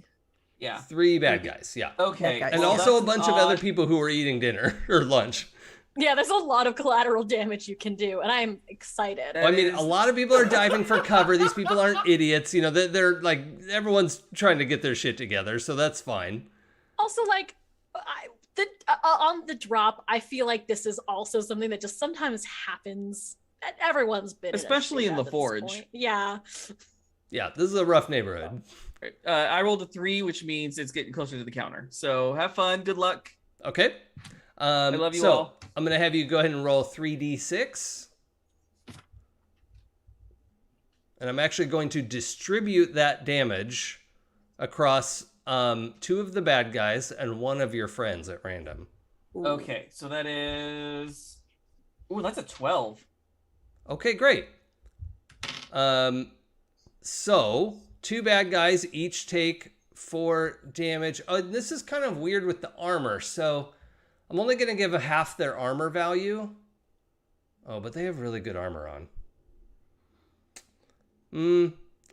Yeah. 3 bad guys, yeah. Okay. Bad guys. And Well, also a that's bunch of other people who are eating dinner or lunch. Yeah, there's a lot of collateral damage you can do, and I'm excited. I mean, a lot of people are diving for cover. These people aren't idiots. You know, they're like, everyone's trying to get their shit together, so that's fine. Also, like, on the drop, I feel like this is also something that just sometimes happens. Everyone's been, Especially in the this forge. point. Yeah. Yeah, this is a rough neighborhood. I rolled a 3, which means it's getting closer to the counter. So have fun. Good luck. Okay. I love you so all. I'm going to have you go ahead and roll 3d6. And I'm actually going to distribute that damage across 2 of the bad guys and 1 of your friends at random. Okay, so that is. Ooh, that's a 12. Okay, great. So 2 bad guys each take 4 damage. Oh, this is kind of weird with the armor. So I'm only going to give a half their armor value. Oh, but they have really good armor on.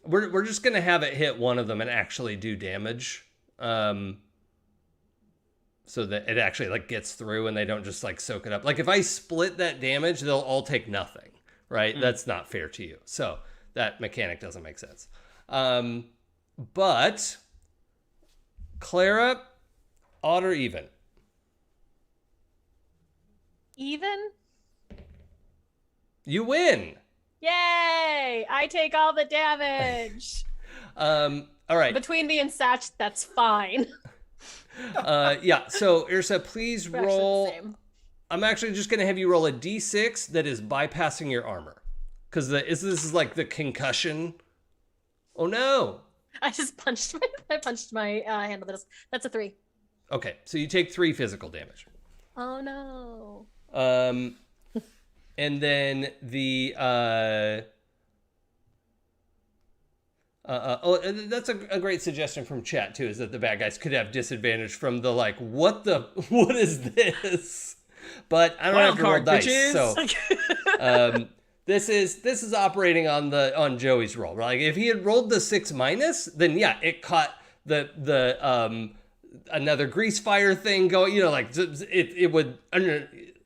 We're just going to have it hit one of them and actually do damage. So that it actually like gets through and they don't just like soak it up. Like if I split that damage, they'll all take nothing, right? That's not fair to you. So that mechanic doesn't make sense. But Clara, odd or even? Even? You win. Yay! I take all the damage. All right. Between me and Satch, that's fine. Yeah. So Ursa, please We're actually the roll. same. I'm actually just going to have you roll a d6 that is bypassing your armor. Because this is like the concussion. Oh, no. I just punched my handle. That's a 3. Okay. So you take 3 physical damage. Oh no. And then the that's a great suggestion from chat too, is that the bad guys could have disadvantage from the like what is this? But I don't have to roll dice, so this is operating on Joey's roll. Like if he had rolled the 6-, then yeah, it caught the another grease fire thing going. You know, like it would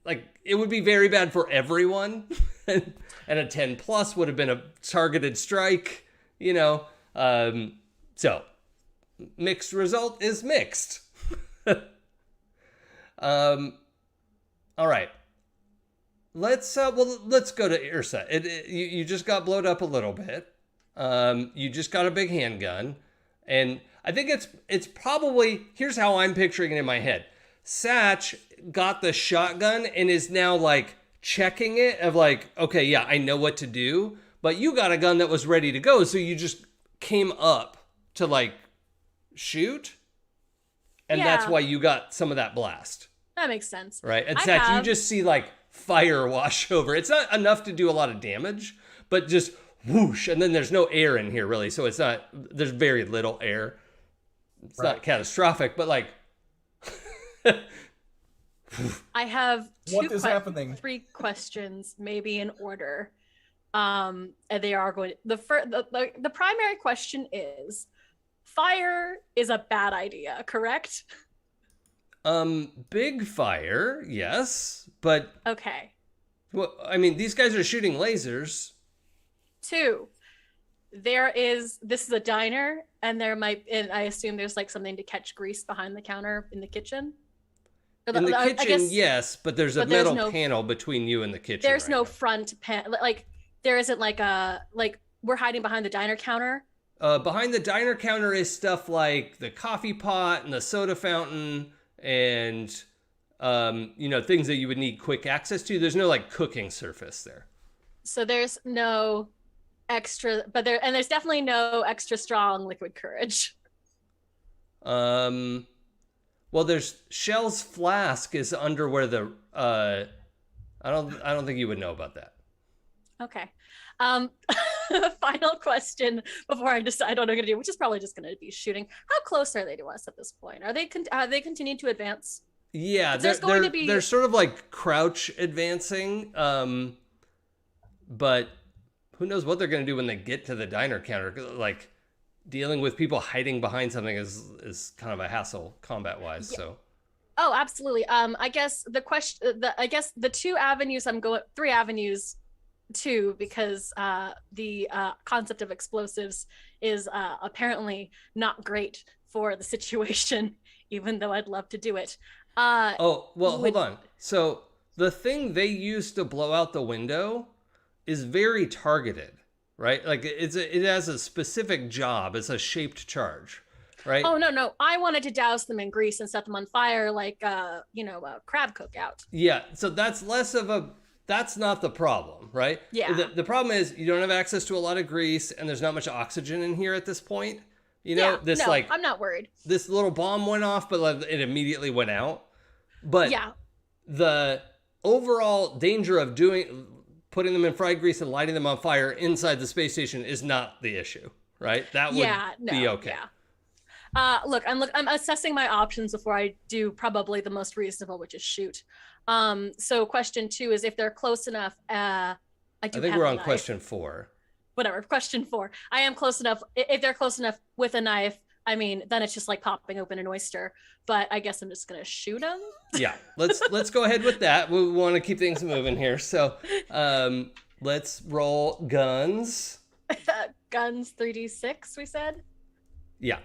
like it would be very bad for everyone, and a 10+ would have been a targeted strike. You know, so mixed result is mixed. All right. Let's go to Ursa. You just got blowed up a little bit. You just got a big handgun, and I think it's probably, here's how I'm picturing it in my head. Satch got the shotgun and is now like checking it of like, okay, yeah, I know what to do. But you got a gun that was ready to go, so you just came up to like shoot, and that's Yeah. why you got some of that blast. That makes sense. Right? And I Satch, you have- just see like fire wash over. It's not enough to do a lot of damage, but just whoosh, and then there's no air in here really, so there's very little air. It's not catastrophic, but like I have What is happening? 3 questions, maybe in order. And they are going. The primary question is: fire is a bad idea, correct? big fire, yes, but Okay. well, I mean, these guys are shooting lasers. 2, this is a diner, and I assume there's like something to catch grease behind the counter in the kitchen. Or In the I kitchen, guess yes, but there's a but there's metal no- panel between you and the kitchen. there's right no now. front pan. Like there isn't like we're hiding behind the diner counter. behind the diner counter is stuff like the coffee pot and the soda fountain and, things that you would need quick access to. There's no like cooking surface there. So there's no extra, there's definitely no extra strong liquid courage. Well, there's Shell's flask is under where the, I don't think you would know about that. Okay. Final question before I decide what I'm going to do, which is probably just going to be shooting. How close are they to us at this point? Are they continuing to advance? Yeah, they're sort of like crouch advancing. But who knows what they're going to do when they get to the diner counter? Like dealing with people hiding behind something is kind of a hassle combat wise. Yeah. So. Oh, absolutely. I guess the three avenues too, because the concept of explosives is apparently not great for the situation, even though I'd love to do it. Hold on. So the thing they use to blow out the window is very targeted, right? Like it has a specific job. It's a shaped charge, right? Oh, no. I wanted to douse them in grease and set them on fire like, a crab cookout. Yeah. So that's that's not the problem, right? Yeah. The problem is you don't have access to a lot of grease and there's not much oxygen in here at this point. I'm not worried. This little bomb went off, but it immediately went out. But yeah, the overall danger of putting them in fried grease and lighting them on fire inside the space station is not the issue, right? That would be okay. Yeah. Look, I'm assessing my options before I do probably the most reasonable, which is shoot. So question 2 is if they're close enough. I think we're on question 4. Whatever, question 4. I am close enough. If they're close enough with a knife, I mean, then it's just like popping open an oyster. But I guess I'm just gonna shoot them. Yeah, let's go ahead with that. We want to keep things moving here. So, let's roll guns. Guns 3d6. We said. Yeah.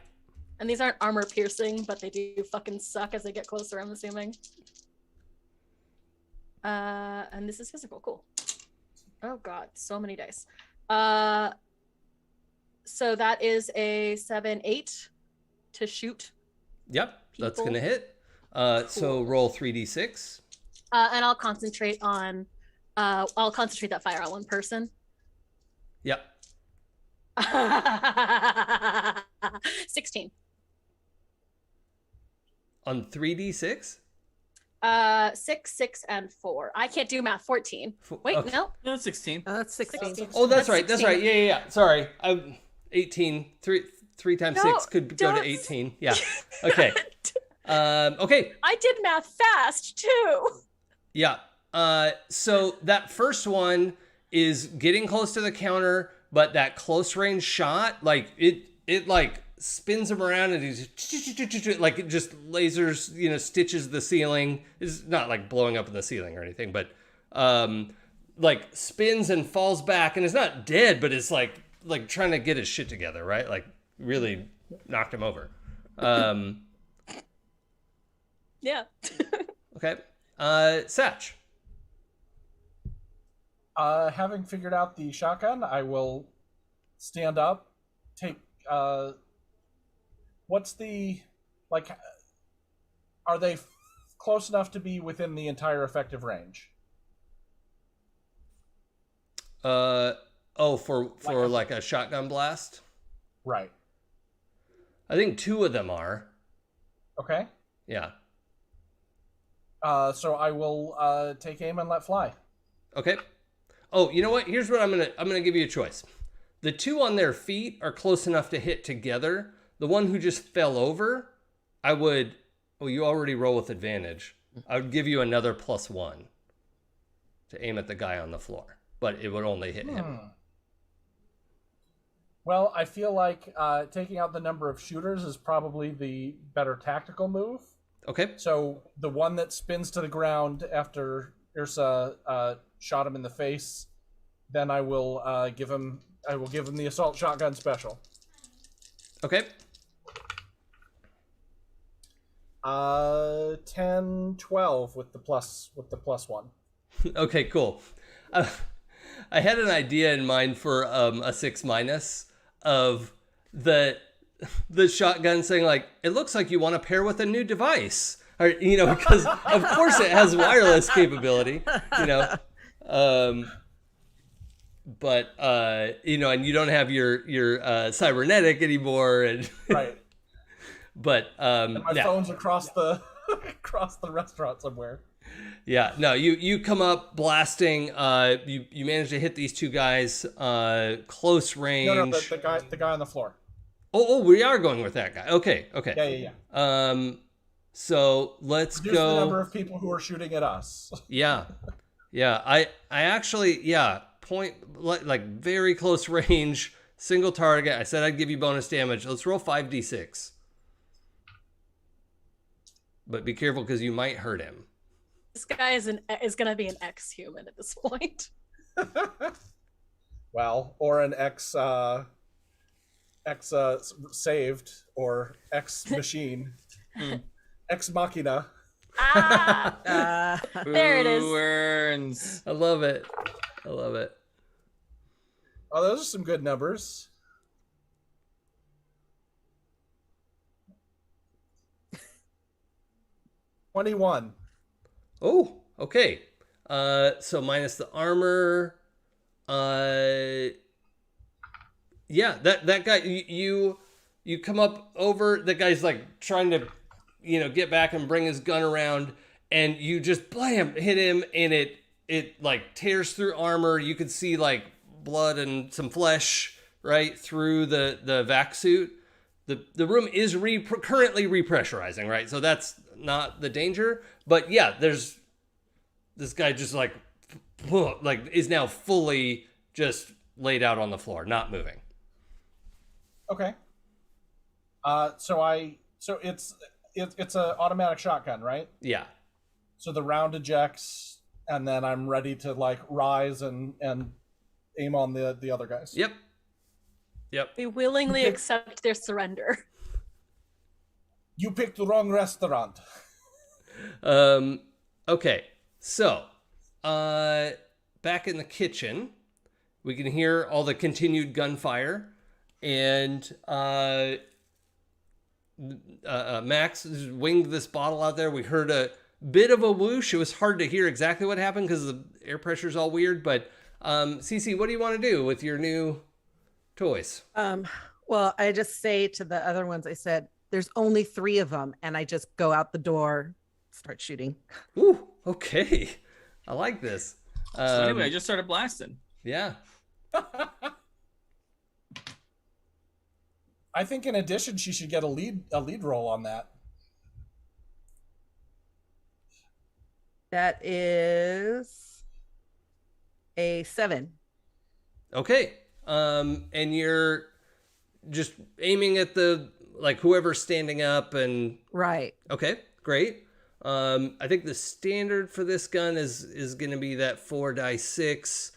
And these aren't armor piercing, but they do fucking suck as they get closer, I'm assuming. And this is physical. Cool. Oh god, so many dice. So that is a 7-8 to shoot. Yep, that's gonna hit. Cool. So roll 3d6. And I'll concentrate that fire on one person. Yep. 16. On 3d6? 6, 6, and 4. I can't do math. 14. Wait, okay. no. No, 16. Oh, that's 16. Oh, that's right. 16. That's right. Yeah. Sorry. 18. 3 times 6 could go to 18. Yeah. Okay. Okay. I did math fast too. Yeah. So that first one is getting close to the counter, but that close range shot, like it like spins him around and he's like it just lasers, stitches the ceiling. It's not like blowing up in the ceiling or anything, but like spins and falls back and it's not dead, but it's like trying to get his shit together, right? Like really knocked him over. Yeah. Okay. Satch. Having figured out the shotgun, I will stand up, take, what's the, like, are they close enough to be within the entire effective range? For like a shotgun blast? Right. I think 2 of them are. Okay. Yeah. So I will take aim and let fly. Okay. Oh, you know what? Here's what I'm gonna give you a choice. The 2 on their feet are close enough to hit together. The one who just fell over, I would. Oh, you already roll with advantage. I would give you another +1 to aim at the guy on the floor, but it would only hit him. Well, I feel like taking out the number of shooters is probably the better tactical move. Okay. So the one that spins to the ground after Ursa shot him in the face, then I will give him the assault shotgun special. Okay. 10, 12 with the +1. Okay, cool. I had an idea in mind for a 6- of the shotgun saying like, it looks like you want to pair with a new device, or because of course it has wireless capability, but and you don't have your cybernetic anymore, and Right. but And my phone's across the across the restaurant somewhere. Yeah, no, you come up blasting. You manage to hit these two guys close range. No, the guy on the floor. Oh, we are going with that guy. Okay. Yeah. So let's Reduce go. the number of people who are shooting at us. Yeah. I actually point like very close range, single target. I said I'd give you bonus damage. Let's roll 5d6. But be careful because you might hurt him. This guy is gonna be an ex-human at this point. Well, or an ex saved, or ex machine, ex machina. There it is. Burns. I love it. Oh, those are some good numbers. $21. Oh, okay. So minus the armor. Yeah, that guy, you come up over, the guy's like trying to, get back and bring his gun around, and you just blam, hit him, and it like tears through armor. You could see like blood and some flesh right through the vac suit. The room is currently repressurizing, right? So that's not the danger. But yeah, there's this guy just like is now fully just laid out on the floor, not moving. Okay. So it's a automatic shotgun, right? Yeah. So the round ejects, and then I'm ready to like rise and aim on the other guys. Yep. We willingly accept their surrender. You picked the wrong restaurant. Okay. So, back in the kitchen, we can hear all the continued gunfire, and Max just winged this bottle out there. We heard a bit of a whoosh. It was hard to hear exactly what happened because the air pressure's all weird. But Cece, what do you want to do with your new toys? Well, I just say to the other ones, I said, there's only 3 of them. And I just go out the door, start shooting. Ooh, okay. I like this. So anyway, I just started blasting. Yeah. I think in addition, she should get a lead roll on that. That is a 7. Okay. And you're just aiming at whoever's standing up and... Right. Okay, great. I think the standard for this gun is going to be that 4d6.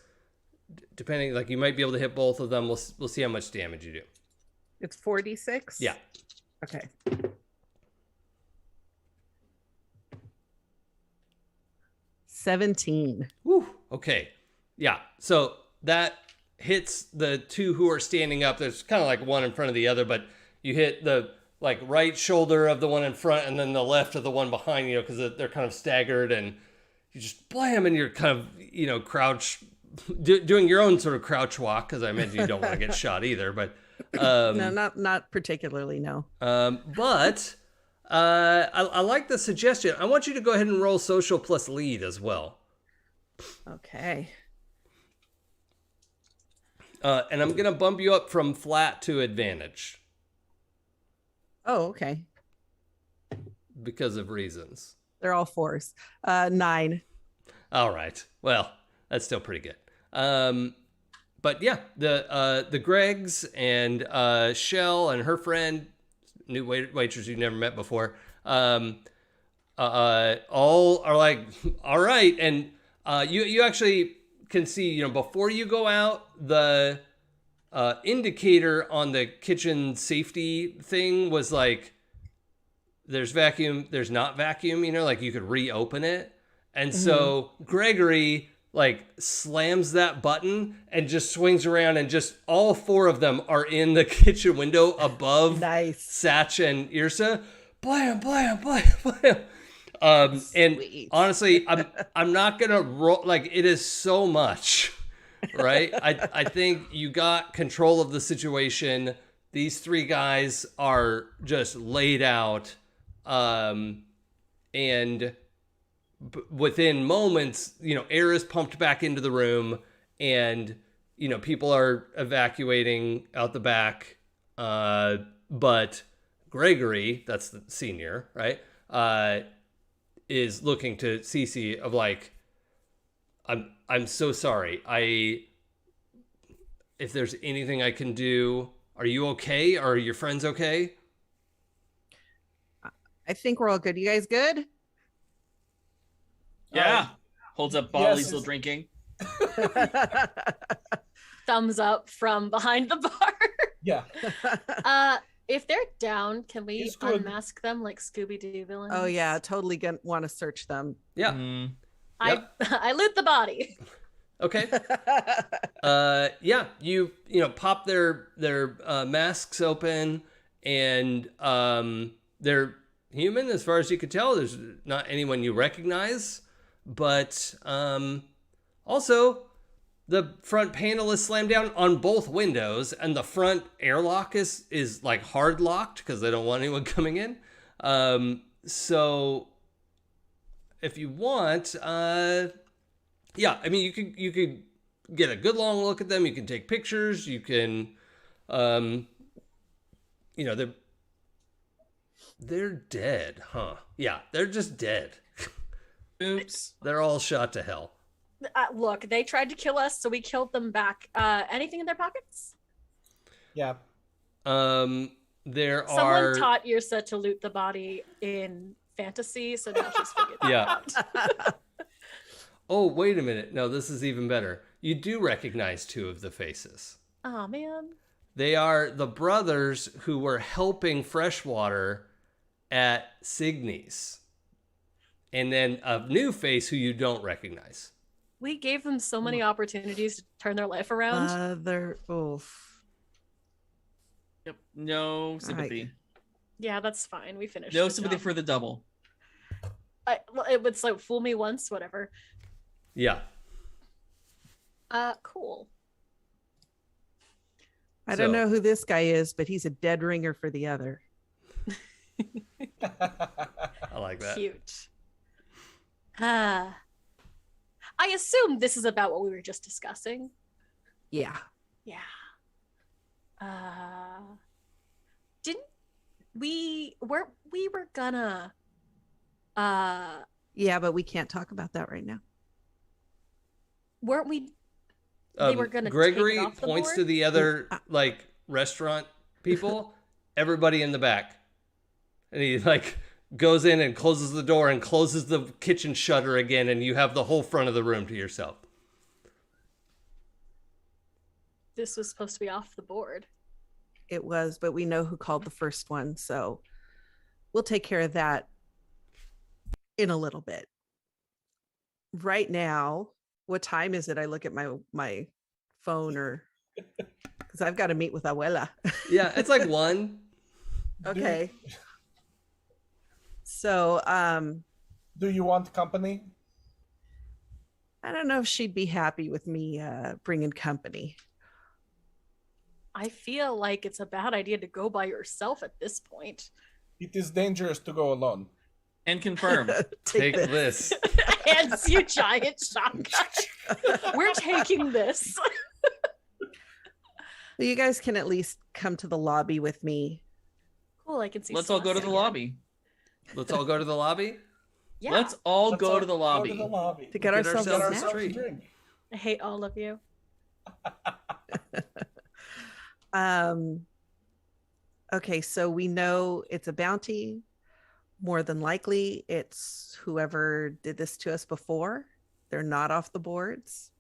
Depending, you might be able to hit both of them. We'll see how much damage you do. It's 4d6? Yeah. Okay. 17. Woo. Okay. Yeah. So that hits the 2 who are standing up. There's kind of like one in front of the other, but you hit the right shoulder of the one in front and then the left of the one behind you, because they're kind of staggered, and you just blam, and you're kind of, crouch, doing your own sort of crouch walk, because I imagine you don't want to get shot either, but no, not particularly, no. But I like the suggestion. I want you to go ahead and roll social plus lead as well. Okay. And I'm going to bump you up from flat to advantage. Oh, okay. Because of reasons. They're all 4s. 9. All right. Well, that's still pretty good. But yeah, the Gregs and Shell and her friend, new waitress you've never met before, all are like, all right. And you actually can see, before you go out, the indicator on the kitchen safety thing was like, there's vacuum, there's not vacuum, you could reopen it. And so Gregory like slams that button and just swings around, and just all 4 of them are in the kitchen window above Nice. Satch and Yrsa. Blam, blam, blam, blam. And Sweet. honestly, I'm not gonna roll, like, it is so much, right? I think you got control of the situation. These 3 guys are just laid out, and within moments, air is pumped back into the room, and people are evacuating out the back. But Gregory, that's the senior, right? Is looking to Cece of like, I'm so sorry. If there's anything I can do, are you okay? Are your friends okay? I think we're all good. You guys good? Yeah. Holds up bottle he's yes. still drinking. Thumbs up from behind the bar. Yeah. If they're down, can we He's good. unmask them like Scooby-Doo villains? Oh yeah, totally gonna want to search them. Yeah. Mm. I loot the body. Okay. Yeah, you pop their masks open, and they're human as far as you could tell. There's not anyone you recognize, but also the front panel is slammed down on both windows, and the front airlock is like hard locked because they don't want anyone coming in. So if you want, yeah, I mean, you could get a good long look at them. You can take pictures. You can, they're dead, huh? Yeah, they're just dead. Oops. They're all shot to hell. Look, they tried to kill us, so we killed them back. Anything in their pockets? Yeah. There Someone are. taught Yrsa to loot the body in fantasy, so now she's figured that Yeah. out. Oh, wait a minute. No, this is even better. You do recognize 2 of the faces. Oh man. They are the brothers who were helping Freshwater at Signy's. And then a new face who you don't recognize. We gave them so many opportunities to turn their life around. They're oof. Yep. No sympathy. Yeah, that's fine. We finished. No the sympathy job. for the double. It was like fool me once, whatever. Yeah. Cool. I don't So- know who this guy is, but he's a dead ringer for the other. I like that. Cute. I assume this is about what we were just discussing. Yeah. Yeah. Didn't we were gonna Yeah, but we can't talk about that right now. weren't we they were gonna take Gregory it off the points board? to the other like restaurant people, everybody in the back. And he like goes in and closes the door and closes the kitchen shutter again, and you have the whole front of the room to yourself. This was supposed to be off the board. It was, but we know who called the first one, so we'll take care of that in a little bit. Right now, what time is it? I look at my phone, or because I've got to meet with Abuela. Yeah, it's like 1. Okay. So, Do you want company? I don't know if she'd be happy with me bringing company. I feel like it's a bad idea to go by yourself at this point. It is dangerous to go alone. And confirm. Take this. Hands you giant shotgun. We're taking this. Well, you guys can at least come to the lobby with me. Cool, I can see. Let's all go to Celeste the again. lobby. Let's all go to the lobby. Yeah. Let's all Let's go all to the lobby. Go to the lobby. To get ourselves ourselves a a snack. treat. drink. I hate all of you. Okay, so we know it's a bounty. More than likely, it's whoever did this to us before. They're not off the boards,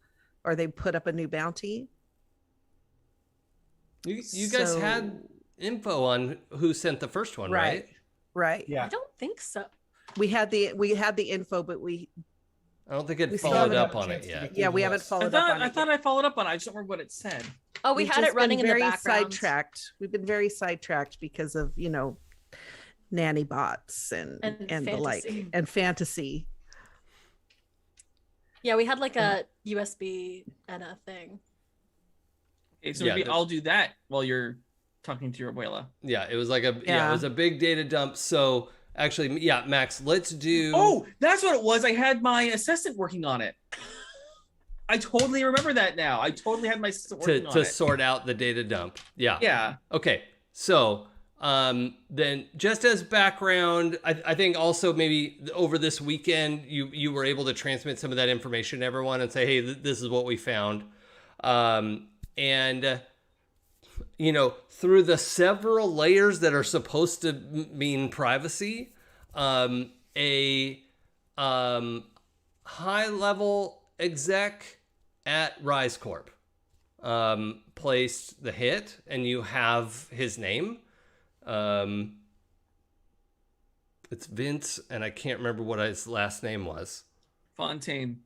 or they put up a new bounty. You guys So- had info on who sent the first one, right? Right. I Yeah. don't think so. We had the info, but we I don't think it We still followed haven't up had a on it chance to yet. get Yeah, we haven't Yes. followed up on it. I thought I followed up on it. I just don't remember what it said. Oh, we We've had it just running been in the very background. sidetracked. We've been very sidetracked because of, nanny bots and the like, fantasy. and fantasy. Yeah, we had like a USB and a thing. Okay, so Yeah, maybe the- I'll do that while you're talking to your abuela. Yeah, it was like it Yeah. was a big data dump. So actually, yeah, Max, let's do. Oh, that's what it was. I had my assistant working on it. I totally remember that now. I totally had my assistant working on to it. sort out the data dump. Yeah. Yeah. Okay. So then just as background, I think also maybe over this weekend you were able to transmit some of that information to everyone and say, hey, this is what we found. And through the several layers that are supposed to mean privacy, a high-level exec at Rise Corp placed the hit, and you have his name. It's Vince, and I can't remember what his last name was. Fontaine.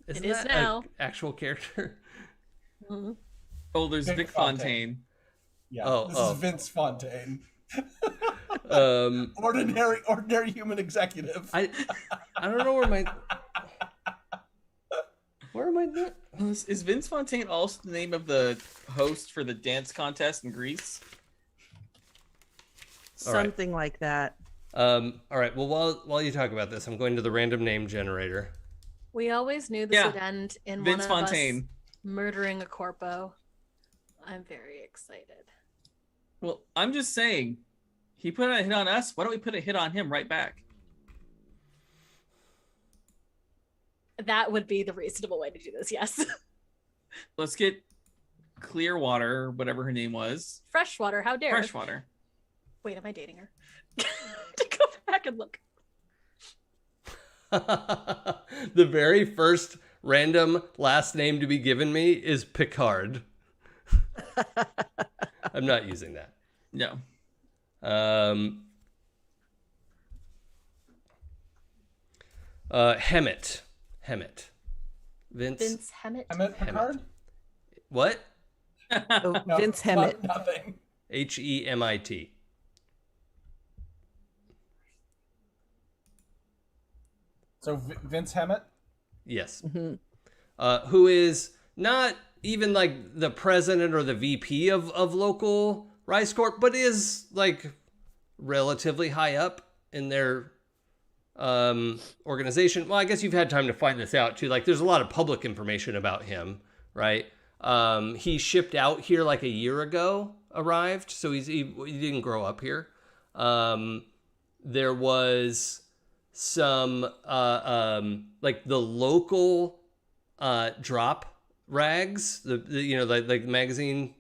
Isn't It is that now. an actual character? Mhm. Oh, there's Vic Vic Fontaine. Fontaine. Yeah, Oh, this oh. is Vince Fontaine. Um, Ordinary human executive. I don't know where my Is Vince Fontaine also the name of the host for the dance contest in Greece? All right. Something like that. all right. Well, while you talk about this, I'm going to the random name generator. We always knew this Yeah. would end in Vince one of Fontaine. us murdering a corpo. I'm very excited. Well, I'm just saying, he put a hit on us. Why don't we put a hit on him right back? That would be the reasonable way to do this, yes. Let's get Clearwater, or whatever her name was. Freshwater, how dare. Freshwater. Wait, am I dating her? To go back and look. The very first random last name to be given me is Picard. I'm not using that. No. Hemet. Vince Hammett. Emmett Picard? What? Oh, No, Vince Hammett. Nothing. Hemit. So Vince Hammett? Yes. Mhm. Who is not even like the president or the VP of local Rise Corp, but is like relatively high up in their organization. Well, I guess you've had time to find this out too. Like, there's a lot of public information about him, right? He shipped out here like a year ago, arrived, so he didn't grow up here. There was some like the local drop rags, the magazine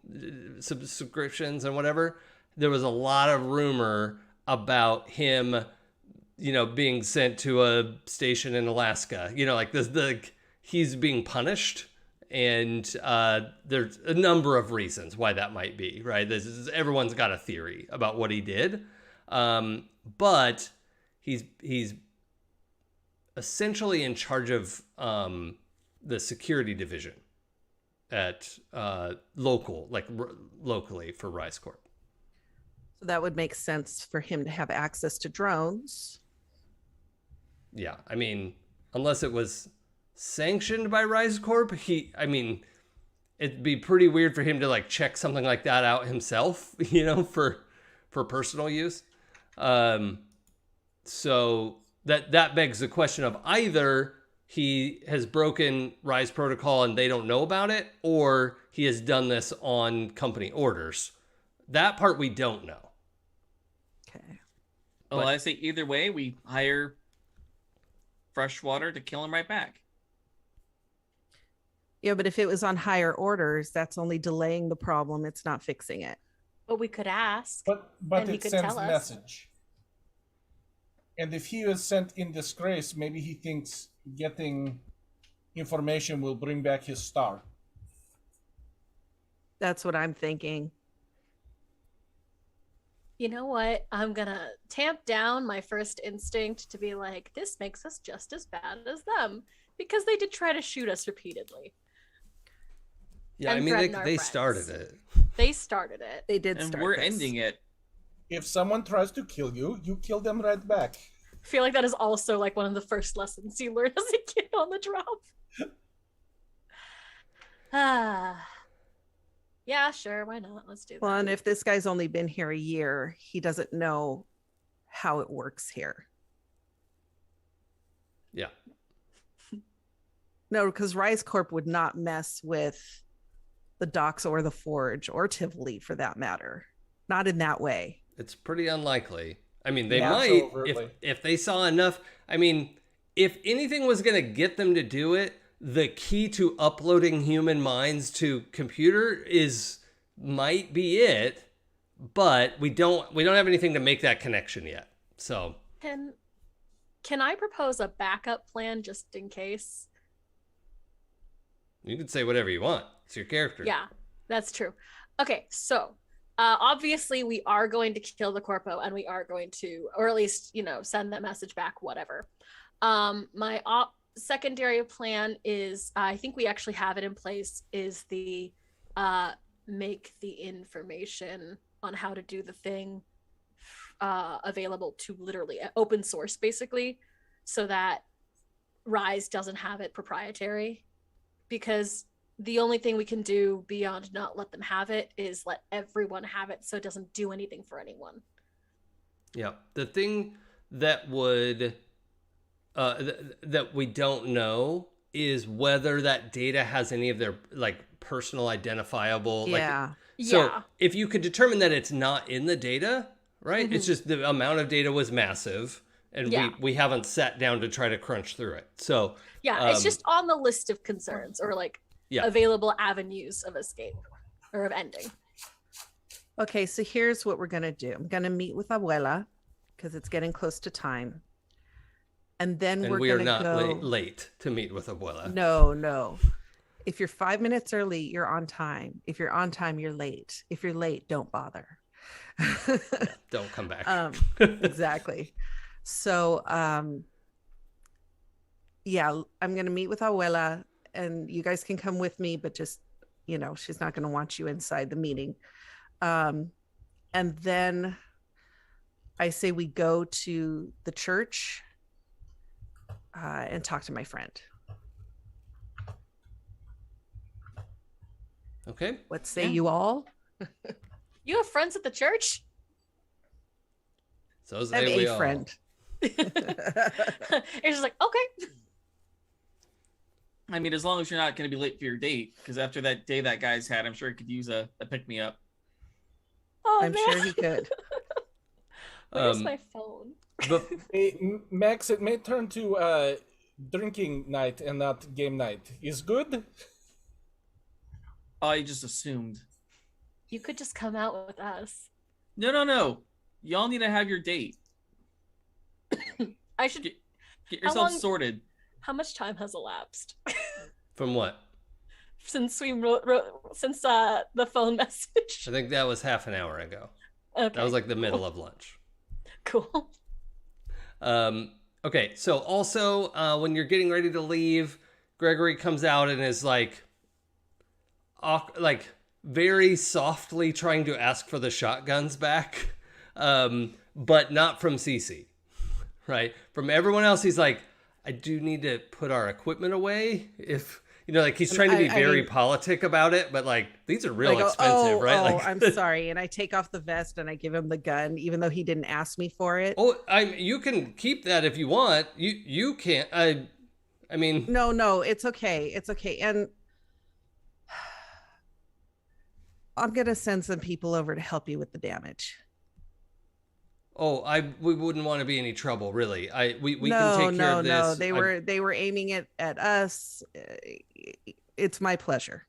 subscriptions and whatever. There was a lot of rumor about him, being sent to a station in Alaska. Like he's being punished, and there's a number of reasons why that might be, right? Everyone's got a theory about what he did, but he's essentially in charge of the security division at locally for Rise Corp. So that would make sense for him to have access to drones. Yeah, I mean, unless it was sanctioned by Rise Corp, it'd be pretty weird for him to like check something like that out himself, for personal use. So that begs the question of either he has broken Rise protocol and they don't know about it, or he has done this on company orders. That part we don't know. Okay. Well, I say either way, we hire Freshwater to kill him right back. Yeah, but if it was on higher orders, that's only delaying the problem. It's not fixing it. But we could ask. But And he it could sends tell us. message. And if he is sent in disgrace, maybe he thinks getting information will bring back his star. That's what I'm thinking. You know what? I'm gonna tamp down my first instinct to be like, this makes us just as bad as them because they did try to shoot us repeatedly. Yeah, And I mean, threaten our they friends. started it. They started it. They did And start we're this. ending it. If someone tries to kill you, you kill them right back. I feel like that is also like one of the first lessons you learn as a kid on the drop. Yeah, sure, why not? Let's do that. Well, and if this guy's only been here a year, he doesn't know how it works here. Yeah. No, because Rise Corp would not mess with the docks or the forge or Tivoli for that matter. Not in that way. It's pretty unlikely. I mean, they Yeah. might So overtly. if they saw enough. I mean, if anything was going to get them to do it, the key to uploading human minds to computer might be it, but we don't have anything to make that connection yet. So Can I propose a backup plan just in case? you can say whatever you want. It's your character. Yeah, that's true. Okay, so obviously we are going to kill the corpo and we are going to, or at least, send that message back, whatever. My secondary plan is, I think we actually have it in place, is the make the information on how to do the thing available to literally open source, basically, so that Rise doesn't have it proprietary, because the only thing we can do beyond not let them have it is let everyone have it so it doesn't do anything for anyone. Yeah. The thing that would that we don't know is whether that data has any of their personal identifiable So if you could determine that it's not in the data, right? Mm-hmm. It's just the amount of data was massive and we haven't sat down to try to crunch through it. So it's just on the list of concerns or available avenues of escape or of ending. Okay, so here's what we're going to do. I'm going to meet with Abuela because it's getting close to time. And then we're going to go... we are not late to meet with Abuela. No. If you're 5 minutes early, you're on time. If you're on time, you're late. If you're late, don't bother. Don't come back. Exactly. So, I'm going to meet with Abuela, and you guys can come with me, but just, she's not going to want you inside the meeting. And then I say we go to the church and talk to my friend. Okay. What say you all? You have friends at the church? So I have a friend. It's just like, okay. I mean, as long as you're not going to be late for your date, because after that day that guy's had, I'm sure he could use a pick-me-up. Oh, I'm sure he could. Where's my phone? But Hey, Max, it may turn to drinking night and not game night. Is good? I just assumed. You could just come out with us. No. Y'all need to have your date. I should get yourself sorted. How much time has elapsed? From what? Since we wrote since the phone message. I think that was half an hour ago. Okay. That was the middle of lunch. Cool. Okay, so also when you're getting ready to leave, Gregory comes out and is very softly trying to ask for the shotguns back, but not from Cece, right? From everyone else, he's like, I do need to put our equipment away. If he's trying to be very politic about it, but these are real expensive, right? I'm sorry, and I take off the vest and I give him the gun, even though he didn't ask me for it. Oh, you can keep that if you want. You can't. I mean, no, it's okay, and I'm gonna send some people over to help you with the damage. Oh, we wouldn't want to be any trouble, really. We can take care of this. No, they were aiming it at us. It's my pleasure.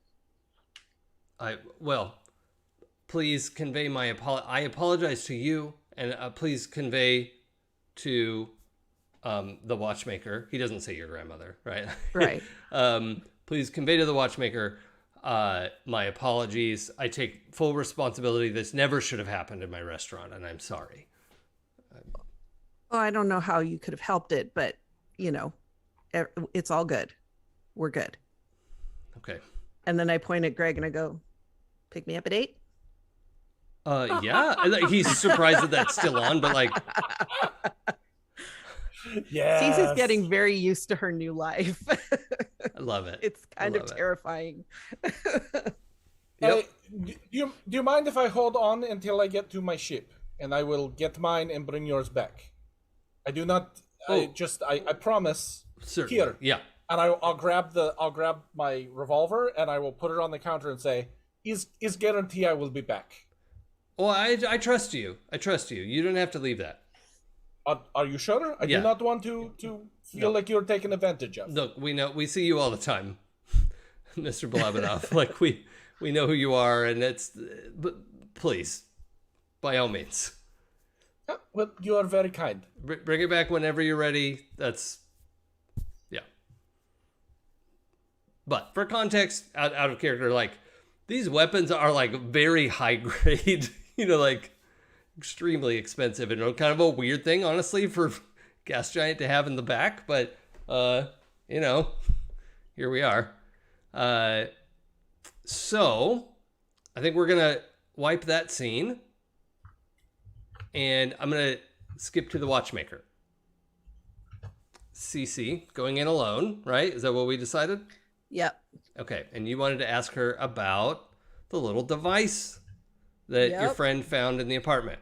Please convey my I apologize to you, and please convey to the watchmaker. He doesn't say your grandmother, right? Right. Please convey to the watchmaker My apologies. I take full responsibility. This never should have happened in my restaurant, and I'm sorry. Well, I don't know how you could have helped it, but it's all good. We're good. Okay. And then I point at Greg and I go, pick me up at 8. Yeah. He's surprised that that's still on, but like, Yeah. Cece's getting very used to her new life. I love it. It's kind of love it. terrifying. Yep. Do you mind if I hold on until I get to my ship, and I will get mine and bring yours back? I do not. I promise. Certainly. Here. Yeah. And I'll grab my revolver and I will put it on the counter and say, "Is guarantee I will be back." Well, I trust you. I trust you. You don't have to leave that. Are you sure? I Yeah. do not want to feel like you're taken advantage of. Look, we see you all the time, Mr. Blabinoff. Like we know who you are, and but please, by all means, Well, you are very kind. bring it back whenever you're ready. Yeah. But for context, out of character, like these weapons are like very high grade, like extremely expensive, and kind of a weird thing, honestly, for Gas Giant to have in the back. But here we are. So I think we're gonna wipe that scene, and I'm gonna skip to the watchmaker. Cece going in alone, right? Is that what we decided? Yep. Okay, and you wanted to ask her about the little device that your Yep. friend found in the apartment.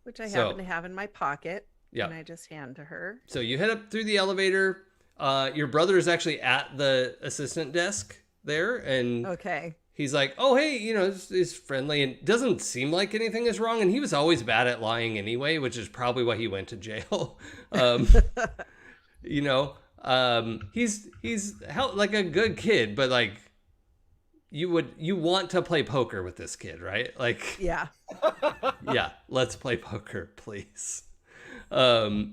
Which I So- happen to have in my pocket. Yeah. And I just hand to her. So you head up through the elevator. Your brother is actually at the assistant desk there, and Okay. he's like, "Oh, hey, he's friendly and doesn't seem like anything is wrong." And he was always bad at lying anyway, which is probably why he went to jail. He's like a good kid, but like you want to play poker with this kid, right? Like, Yeah. yeah, let's play poker, please. But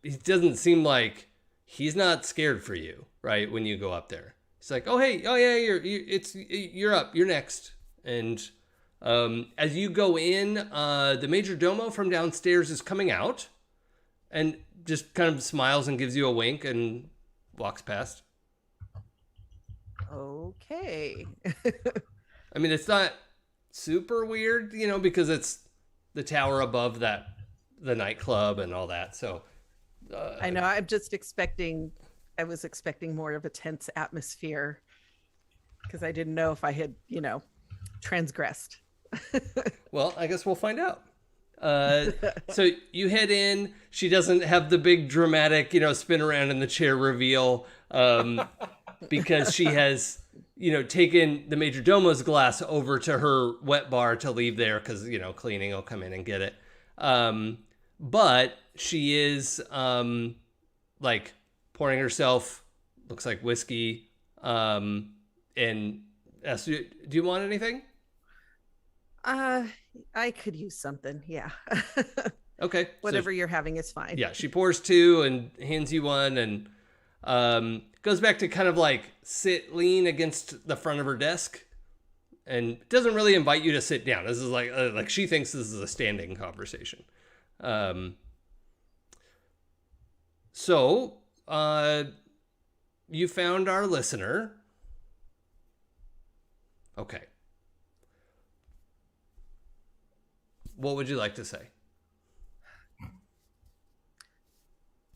he doesn't seem like he's not scared for you, right? When you go up there, he's like, "Oh hey, oh yeah, you're up, you're next." And as you go in, the major domo from downstairs is coming out, and just kind of smiles and gives you a wink and walks past. Okay. I mean, it's not super weird, because it's the tower above the nightclub and all that. So I know. I was expecting more of a tense atmosphere because I didn't know if I had, transgressed. well, I guess we'll find out. So you head in. She doesn't have the big dramatic, spin around in the chair reveal, because she has, taken the major domo's glass over to her wet bar to leave there because, cleaning will come in and get it. But she is like pouring herself, looks like whiskey, and asks, do you want anything? I could use something. Yeah. Okay. Whatever you're having is fine. Yeah, she pours 2 and hands you one, and goes back to kind of like lean against the front of her desk, and doesn't really invite you to sit down. This is like she thinks this is a standing conversation. So you found our listener. Okay. What would you like to say?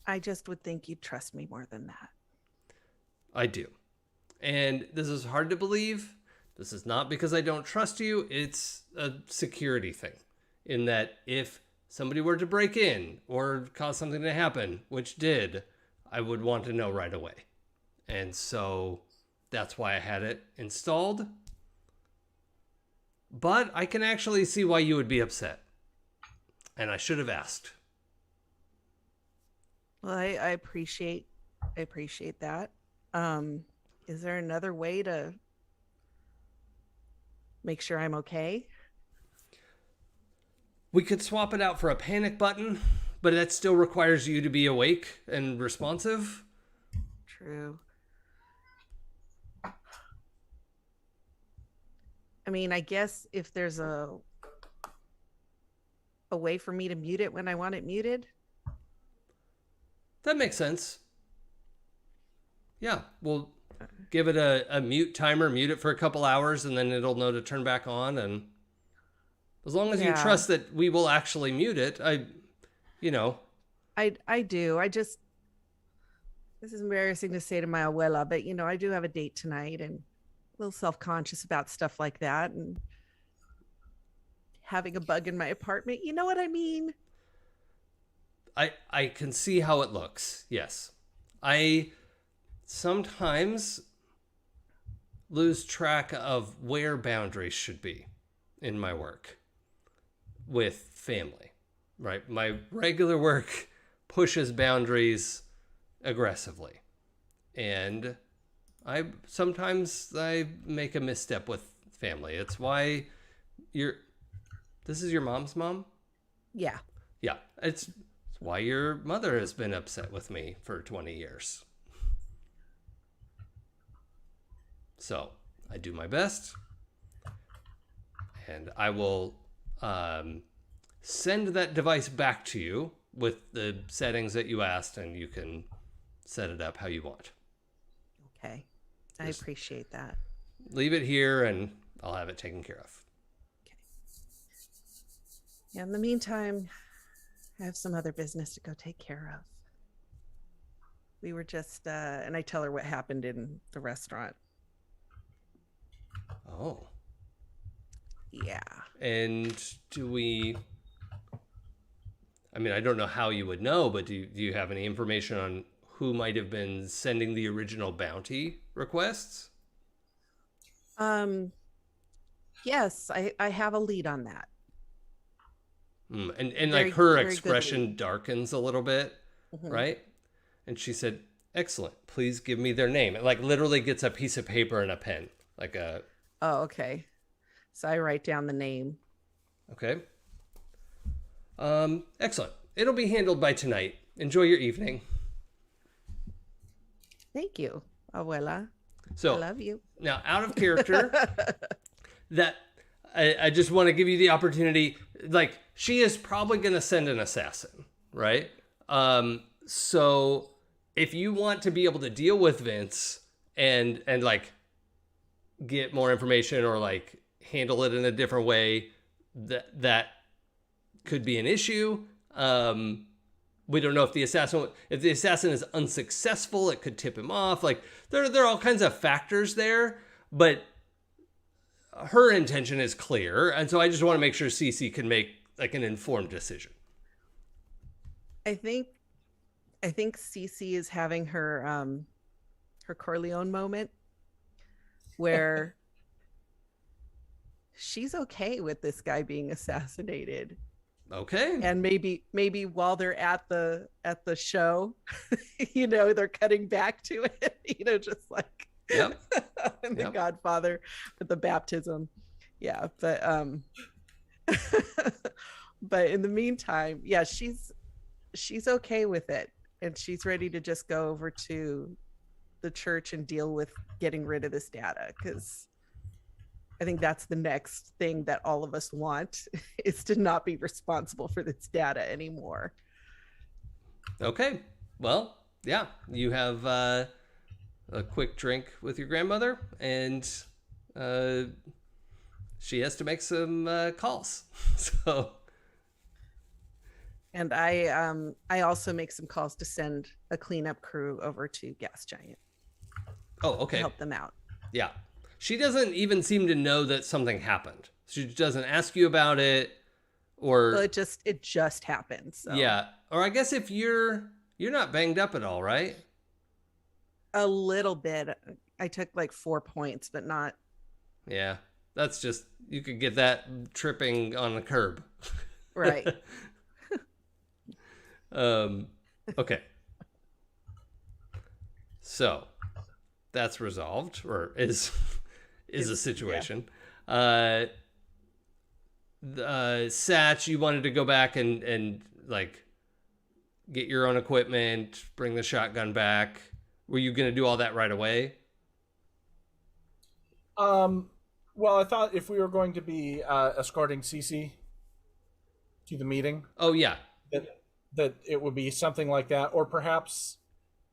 I just would think you'd trust me more than that. I do. And this is hard to believe. This is not because I don't trust you. It's a security thing. In that if somebody were to break in or cause something to happen, which did, I would want to know right away. And so that's why I had it installed. But I can actually see why you would be upset. And I should have asked. Well, I appreciate that. Is there another way to make sure I'm okay? We could swap it out for a panic button, but that still requires you to be awake and responsive. True. I mean, I guess if there's a way for me to mute it when I want it muted. That makes sense. Yeah, we'll give it a mute timer, mute it for a couple hours, and then it'll know to turn back on. And as long as you trust that we will actually mute it, I do. This is embarrassing to say to my abuela, but I do have a date tonight and a little self-conscious about stuff like that and having a bug in my apartment. You know what I mean? I can see how it looks. Yes. I sometimes lose track of where boundaries should be in my work with family, right? My regular work pushes boundaries aggressively. And sometimes I make a misstep with family. It's why this is your mom's mom? Yeah. Yeah. It's why your mother has been upset with me for 20 years. So I do my best, and I will send that device back to you with the settings that you asked, and you can set it up how you want. Okay. I appreciate that. Leave it here, and I'll have it taken care of. Okay. Yeah, in the meantime, I have some other business to go take care of. We were just, and I tell her what happened in the restaurant. Oh. Yeah. And I don't know how you would know, but do you have any information on who might have been sending the original bounty requests? Yes, I have a lead on that. And like her expression darkens a little bit, right? And she said, "Excellent. Please give me their name." It like literally gets a piece of paper and a pen, like a. Oh, okay. So I write down the name. Okay. Excellent. It'll be handled by tonight. Enjoy your evening. Thank you, abuela. So I love you. Now, out of character, that I just want to give you the opportunity. Like, she is probably going to send an assassin, right? So if you want to be able to deal with Vince and like get more information or like handle it in a different way, that could be an issue. We don't know if the assassin is unsuccessful, it could tip him off. Like there are all kinds of factors there, but her intention is clear. And so I just want to make sure Cece can make like an informed decision. I think Cece is having her Corleone moment where she's okay with this guy being assassinated. Okay. And maybe while they're at the show, they're cutting back to it, just like yep. in The Godfather with the baptism. Yeah, but but in the meantime, yeah, she's okay with it, and she's ready to just go over to the church and deal with getting rid of this data, because I think that's the next thing that all of us want, is to not be responsible for this data anymore. Okay. Well, yeah, you have a quick drink with your grandmother, and she has to make some calls. So. And I also make some calls to send a cleanup crew over to Gas Giant. Oh, okay. To help them out. Yeah. She doesn't even seem to know that something happened. She doesn't ask you about it, or well, it just happened. So. Yeah. Or I guess if you're not banged up at all, right? A little bit. I took like 4 points, but not. Yeah. That's just, you could get that tripping on the curb. Right. Okay. So that's resolved, or is a situation. Yeah. Satch, you wanted to go back and like get your own equipment, bring the shotgun back. Were you going to do all that right away? Well, I thought if we were going to be escorting Cece to the meeting, Oh yeah. that it would be something like that, or perhaps,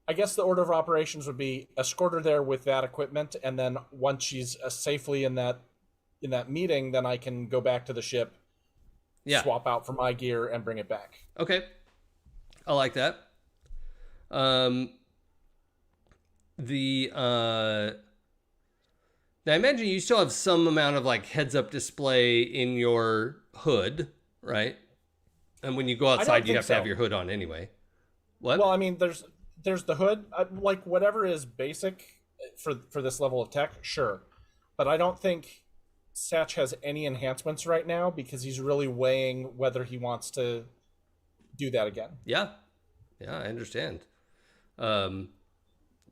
I guess the order of operations would be escort her there with that equipment, and then once she's safely in that meeting, then I can go back to the ship, swap out for my gear, and bring it back. Okay. I like that. Now I imagine you still have some amount of like heads-up display in your hood, right? And when you go outside, you have to have your hood on anyway. What? Well, I mean, there's the hood, like whatever is basic for this level of tech, sure. But I don't think Satch has any enhancements right now because he's really weighing whether he wants to do that again. Yeah, I understand.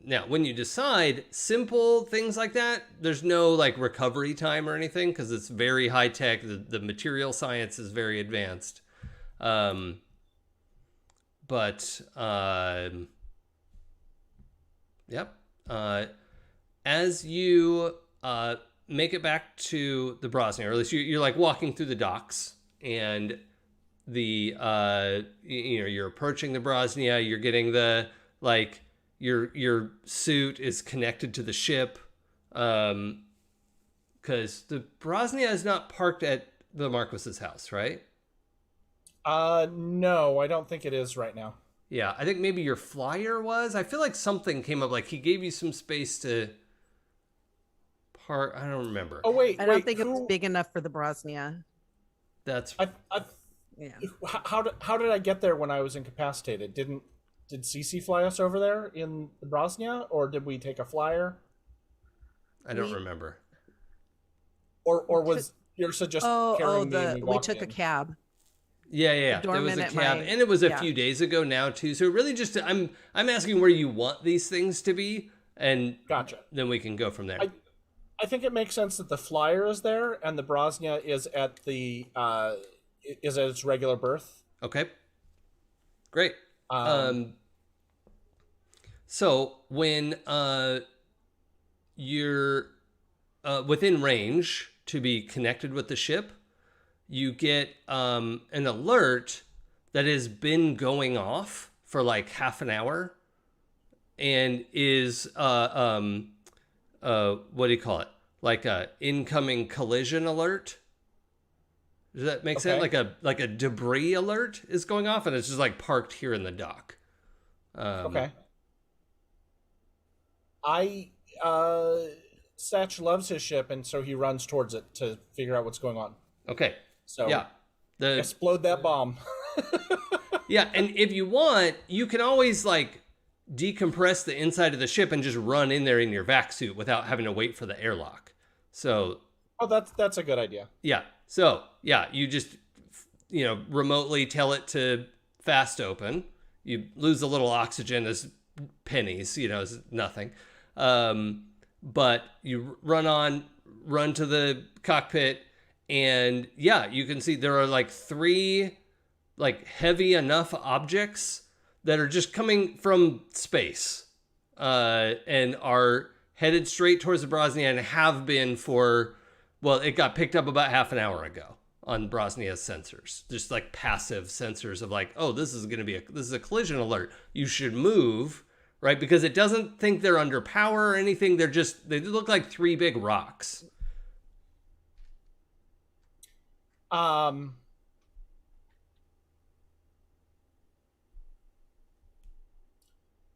Now, when you decide simple things like that, there's no like recovery time or anything because it's very high tech. The material science is very advanced. As you make it back to the Brosnia, or at least you're like walking through the docks, and the you're approaching the Brosnia. You're getting the like your suit is connected to the ship, because the Brosnia is not parked at the Marquis's house, right? No, I don't think it is right now. Yeah, I think maybe your flyer was. I feel like something came up, like he gave you some space to park. I don't remember. Oh wait, I don't think it's big enough for the Brosnia. That's Yeah. How did I get there when I was incapacitated? Did Cece fly us over there in the Brosnia, or did we take a flyer? I don't remember. Or was Yrsa just carrying me and we took a cab. Yeah. There was a cab, and it was a few days ago now too. So really, just I'm asking where you want these things to be, and gotcha. Then we can go from there. I think it makes sense that the flyer is there and the Brosnia is at its regular berth. Okay. Great. So when you're within range to be connected with the ship, you get an alert that has been going off for like half an hour and is what do you call it? Like a incoming collision alert. Does that make sense? Like a debris alert is going off, and it's just like parked here in the dock. Okay. Satch loves his ship, and so he runs towards it to figure out what's going on. Okay. So yeah, explode that bomb. Yeah, and if you want, you can always like decompress the inside of the ship and just run in there in your vac suit without having to wait for the airlock. So. Oh, that's a good idea. Yeah. So yeah, you just remotely tell it to fast open. You lose a little oxygen as pennies, as nothing. But you run to the cockpit, and yeah, you can see there are like 3 like heavy enough objects that are just coming from space, and are headed straight towards the Brosnia and have been for, well, it got picked up about half an hour ago on Brosnia's sensors. Just like passive sensors of like, oh, this is a collision alert. You should move, right? Because it doesn't think they're under power or anything. They look like 3 big rocks.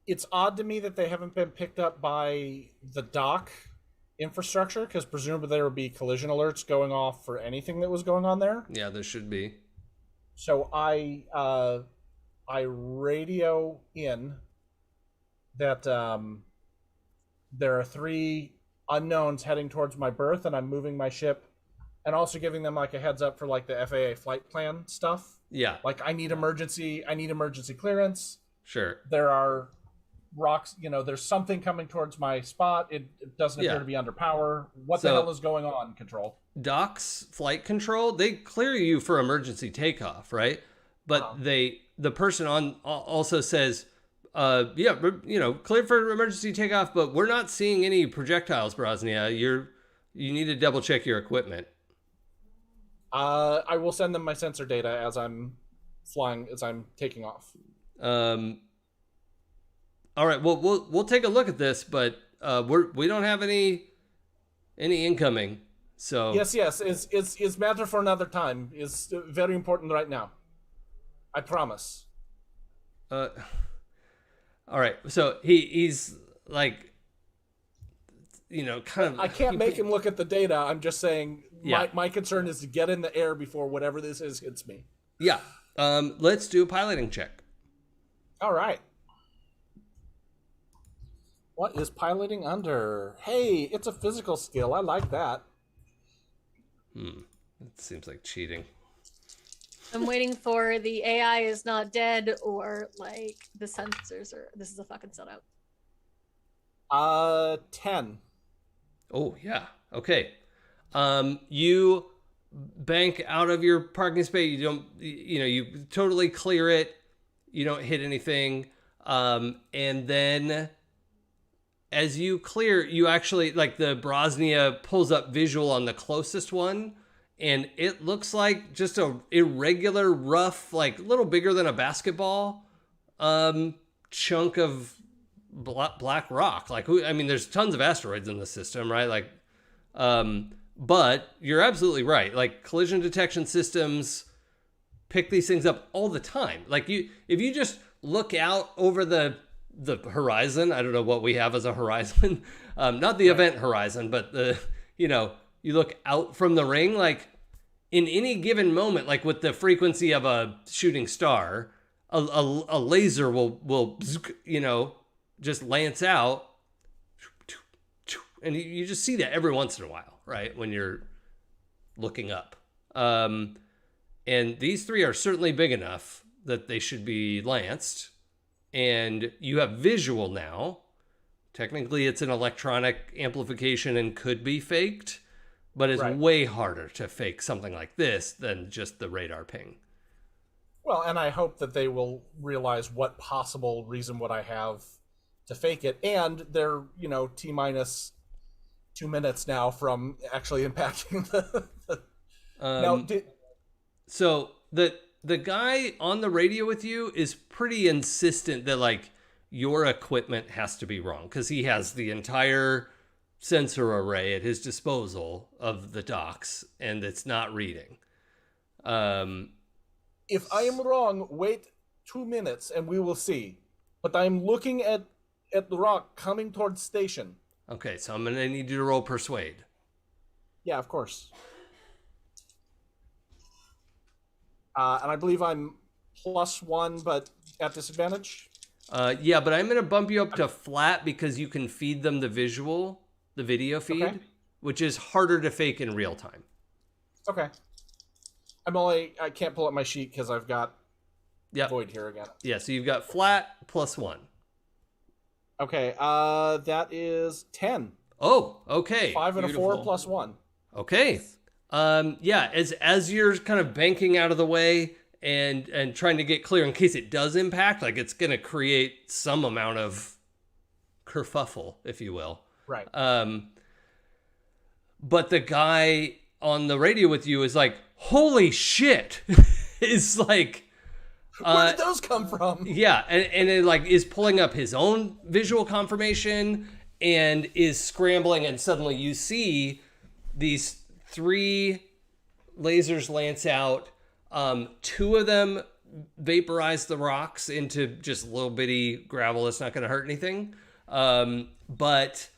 It's odd to me that they haven't been picked up by the dock infrastructure, because presumably there would be collision alerts going off for anything that was going on there. Yeah, there should be. So I radio in that there are 3 unknowns heading towards my berth, and I'm moving my ship, and also giving them like a heads up for like the FAA flight plan stuff. Yeah. Like I need emergency clearance. Sure. There are rocks, there's something coming towards my spot. It doesn't appear to be under power. What the hell is going on, Control? Doc's flight control, they clear you for emergency takeoff, right? But the person on also says, clear for emergency takeoff, but we're not seeing any projectiles, Brosnia. you need to double check your equipment. I will send them my sensor data as I'm taking off. All right. Well, we'll take a look at this, but we don't have any incoming. So Yes. It's matter for another time. It's very important right now. I promise. all right. So he's like, kind of. I can't make him look at the data. I'm just saying Yeah. my concern is to get in the air before whatever this is hits me. Yeah. Let's do a piloting check. All right. What is piloting under? Hey, it's a physical skill. I like that. It seems like cheating. I'm waiting for the AI is not dead or like the sensors are. This is a fucking setup. 10. Oh yeah. Okay. You bank out of your parking space. You don't. You totally clear it. You don't hit anything. And then as you clear, you actually, like, the Brosnia pulls up visual on the closest one, and it looks like just a irregular, rough, like, little bigger than a basketball chunk of black rock. Like, there's tons of asteroids in the system, right? Like, but you're absolutely right. Like, collision detection systems pick these things up all the time. Like, if you just look out over the horizon, I don't know what we have as a horizon, not the event horizon, but you look out from the ring, like, in any given moment, like with the frequency of a shooting star, a laser will just lance out, and you just see that every once in a while, right, when you're looking up. And these three are certainly big enough that they should be lanced. And you have visual now. Technically, it's an electronic amplification and could be faked, but it's way harder to fake something like this than just the radar ping. Well, and I hope that they will realize what possible reason would I have to fake it. And they're, T-minus 2 minutes now from actually impacting the... So the guy on the radio with you is pretty insistent that, like, your equipment has to be wrong, because he has the entire sensor array at his disposal of the docks, and it's not reading. If I am wrong, wait 2 minutes and we will see. But I'm looking at the rock coming towards station. Okay, so I'm going to need you to roll persuade. Yeah, of course. And I believe I'm +1, but at disadvantage? Yeah, but I'm going to bump you up to flat because you can feed them the video feed, which is harder to fake in real time. Okay. I can't pull up my sheet because I've got void here again. Yeah, so you've got flat +1. Okay, that is 10. Oh, okay. 5 and Beautiful. a 4 +1. Okay. Yeah, as you're kind of banking out of the way and trying to get clear in case it does impact, like, it's going to create some amount of kerfuffle, if you will. Right. But the guy on the radio with you is like, holy shit. It's like, where did those come from? yeah, and it, like, is pulling up his own visual confirmation and is scrambling, and suddenly you see these 3 lasers lance out. 2 of them vaporize the rocks into just little bitty gravel that's not going to hurt anything. But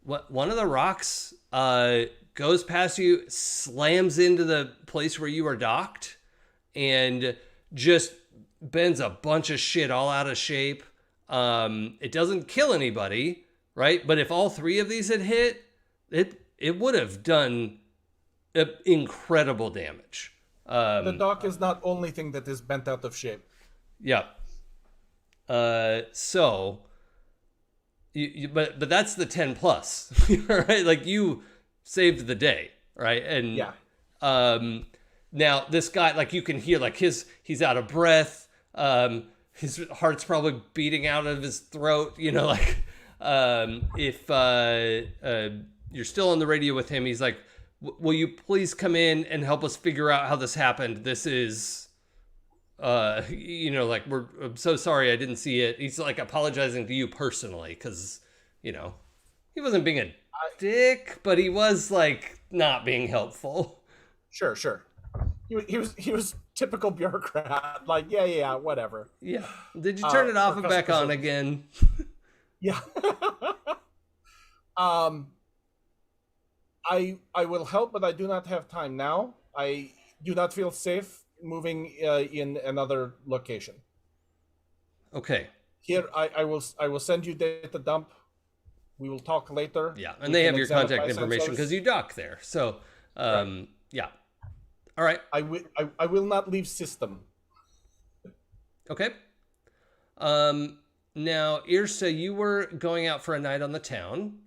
one of the rocks goes past you, slams into the place where you are docked, and just bends a bunch of shit all out of shape. It doesn't kill anybody, right? But if all 3 of these had hit, it would have done incredible damage. The dock is not only thing that is bent out of shape. Yeah. So, but that's the 10 plus, right? Like, you saved the day, right? And yeah. Now this guy, like, you can hear, like, he's out of breath. His heart's probably beating out of his throat. If you're still on the radio with him. He's like, will you please come in and help us figure out how this happened? This is, like, I'm so sorry I didn't see it. He's like apologizing to you personally because, he wasn't being a dick, but he was like not being helpful. Sure. He was typical bureaucrat. Like, yeah, whatever. Yeah. Did you turn it off and back on again? Yeah. I will help, but I do not have time now. I do not feel safe moving in another location. Okay. Here, I will send you data dump. We will talk later. Yeah, and they have your contact information because you dock there. So, Right. Yeah. All right. I will not leave system. Okay. Now, Irsa, you were going out for a night on the town,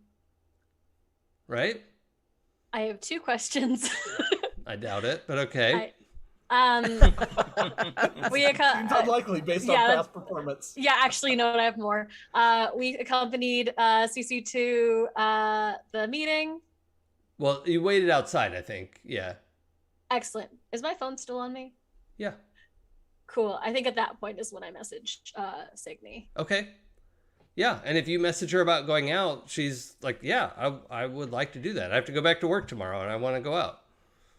right? I have 2 questions. I doubt it, but okay. We Seems unlikely based on past performance. Yeah, actually, you know what? I have more. We accompanied CC to the meeting. Well, you waited outside, I think. Yeah. Excellent. Is my phone still on me? Yeah. Cool. I think at that point is when I messaged Signy. Okay. Yeah, and if you message her about going out, she's like, yeah, I would like to do that. I have to go back to work tomorrow, and I want to go out.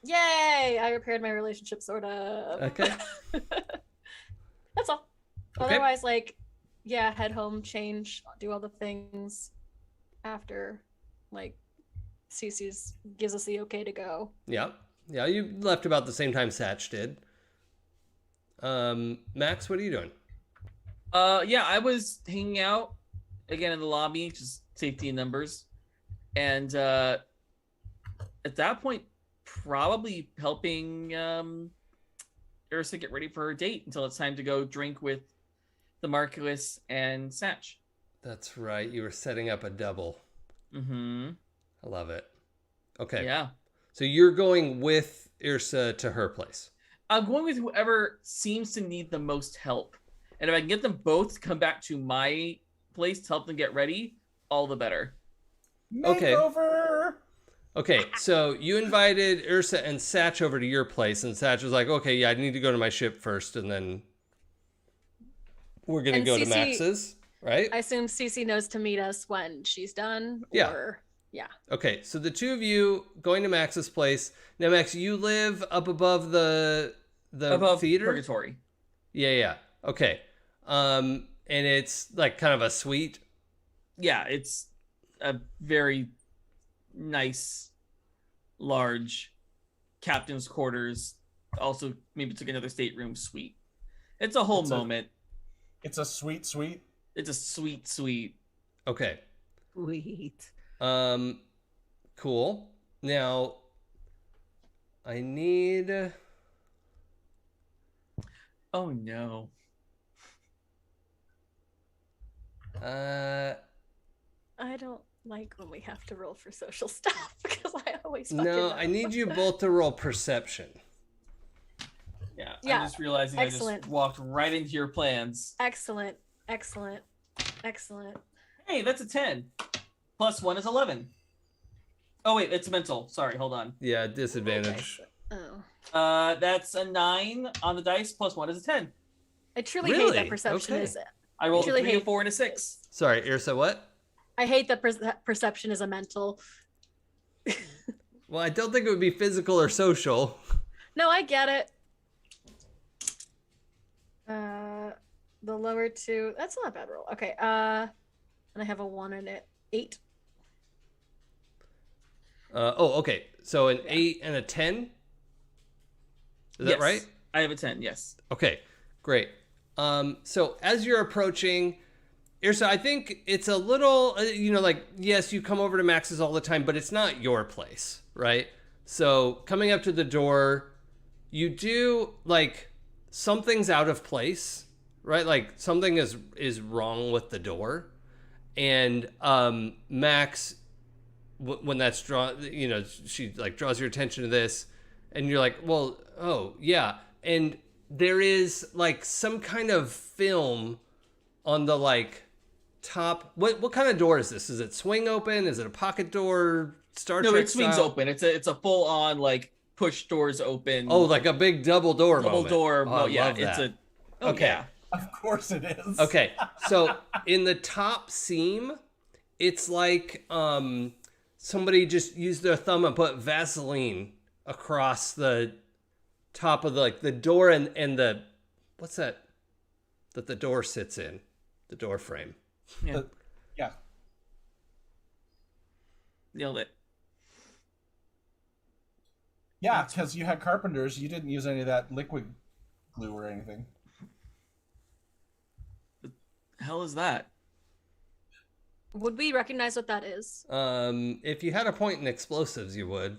Yay! I repaired my relationship, sort of. Okay. That's all. Okay. Otherwise, head home, change, do all the things after, Cece's gives us the okay to go. Yeah. Yeah, you left about the same time Satch did. Max, what are you doing? I was hanging out again in the lobby, just safety in numbers. And at that point, probably helping Ursa get ready for her date until it's time to go drink with the Marculus and Satch. That's right. You were setting up a double. Mm-hmm. I love it. Okay. Yeah. So you're going with Ursa to her place. I'm going with whoever seems to need the most help. And if I can get them both to come back to my place to help them get ready, all the better. Okay. Makeover! Okay, so you invited Ursa and Satch over to your place, and Satch was like, okay, yeah, I need to go to my ship first, and then we're going to go to Max's, right? I assume Cece knows to meet us when she's done. Yeah. Yeah. Okay, so the two of you going to Max's place. Now, Max, you live up above the Above theater? Purgatory. Yeah. Okay. And it's like kind of a suite. Yeah, it's a very nice, large captain's quarters. Also, maybe took another stateroom suite. It's a whole moment. It's a sweet. It's a sweet. Okay. Sweet. Cool. Now, I need... Oh, no. I don't like when we have to roll for social stuff because I always fucking No, up. I need you both to roll perception. Yeah, Yeah, I'm just realizing I excellent. just walked right into your plans. Excellent. Hey, that's a 10. Plus 1 is 11. Oh, wait, it's mental. Sorry, hold on. Yeah, disadvantage. Oh. That's a 9 on the dice. Plus 1 is a 10. I truly Really? hate that perception Okay. is I rolled Truly a 3, a hate- 4, and a 6. Sorry, Ursa, what? I hate that perception is a mental. Well, I don't think it would be physical or social. No, I get it. The lower two, that's not a bad roll. Okay, and I have a 1 and an 8. Okay. So an 8 and a 10? Is that Yes, right? I have a 10, yes. Okay, great. So as you're approaching, Ursa, I think it's a little, yes, you come over to Max's all the time, but it's not your place, right? So coming up to the door, you do, something's out of place, right? Like, something is wrong with the door. And Max, when that's drawn, she, draws your attention to this, and you're like, well, oh, yeah. And there is, some kind of film on the, top. What kind of door is this? Is it swing open? Is it a pocket door? Star Trek it swings style? open. It's a full on like push doors open. Oh, like a big double door double moment. door. Oh, I yeah, love it's that. a. Oh, Okay. Yeah. Of course it is. Okay, so in the top seam, it's like somebody just used their thumb and put Vaseline across the top of the door and the what's that the door sits in, the door frame. Yeah. Yeah. Nailed it. Yeah, because you had carpenters, you didn't use any of that liquid glue or anything. Hell is that? Would we recognize what that is? If you had a point in explosives, you would.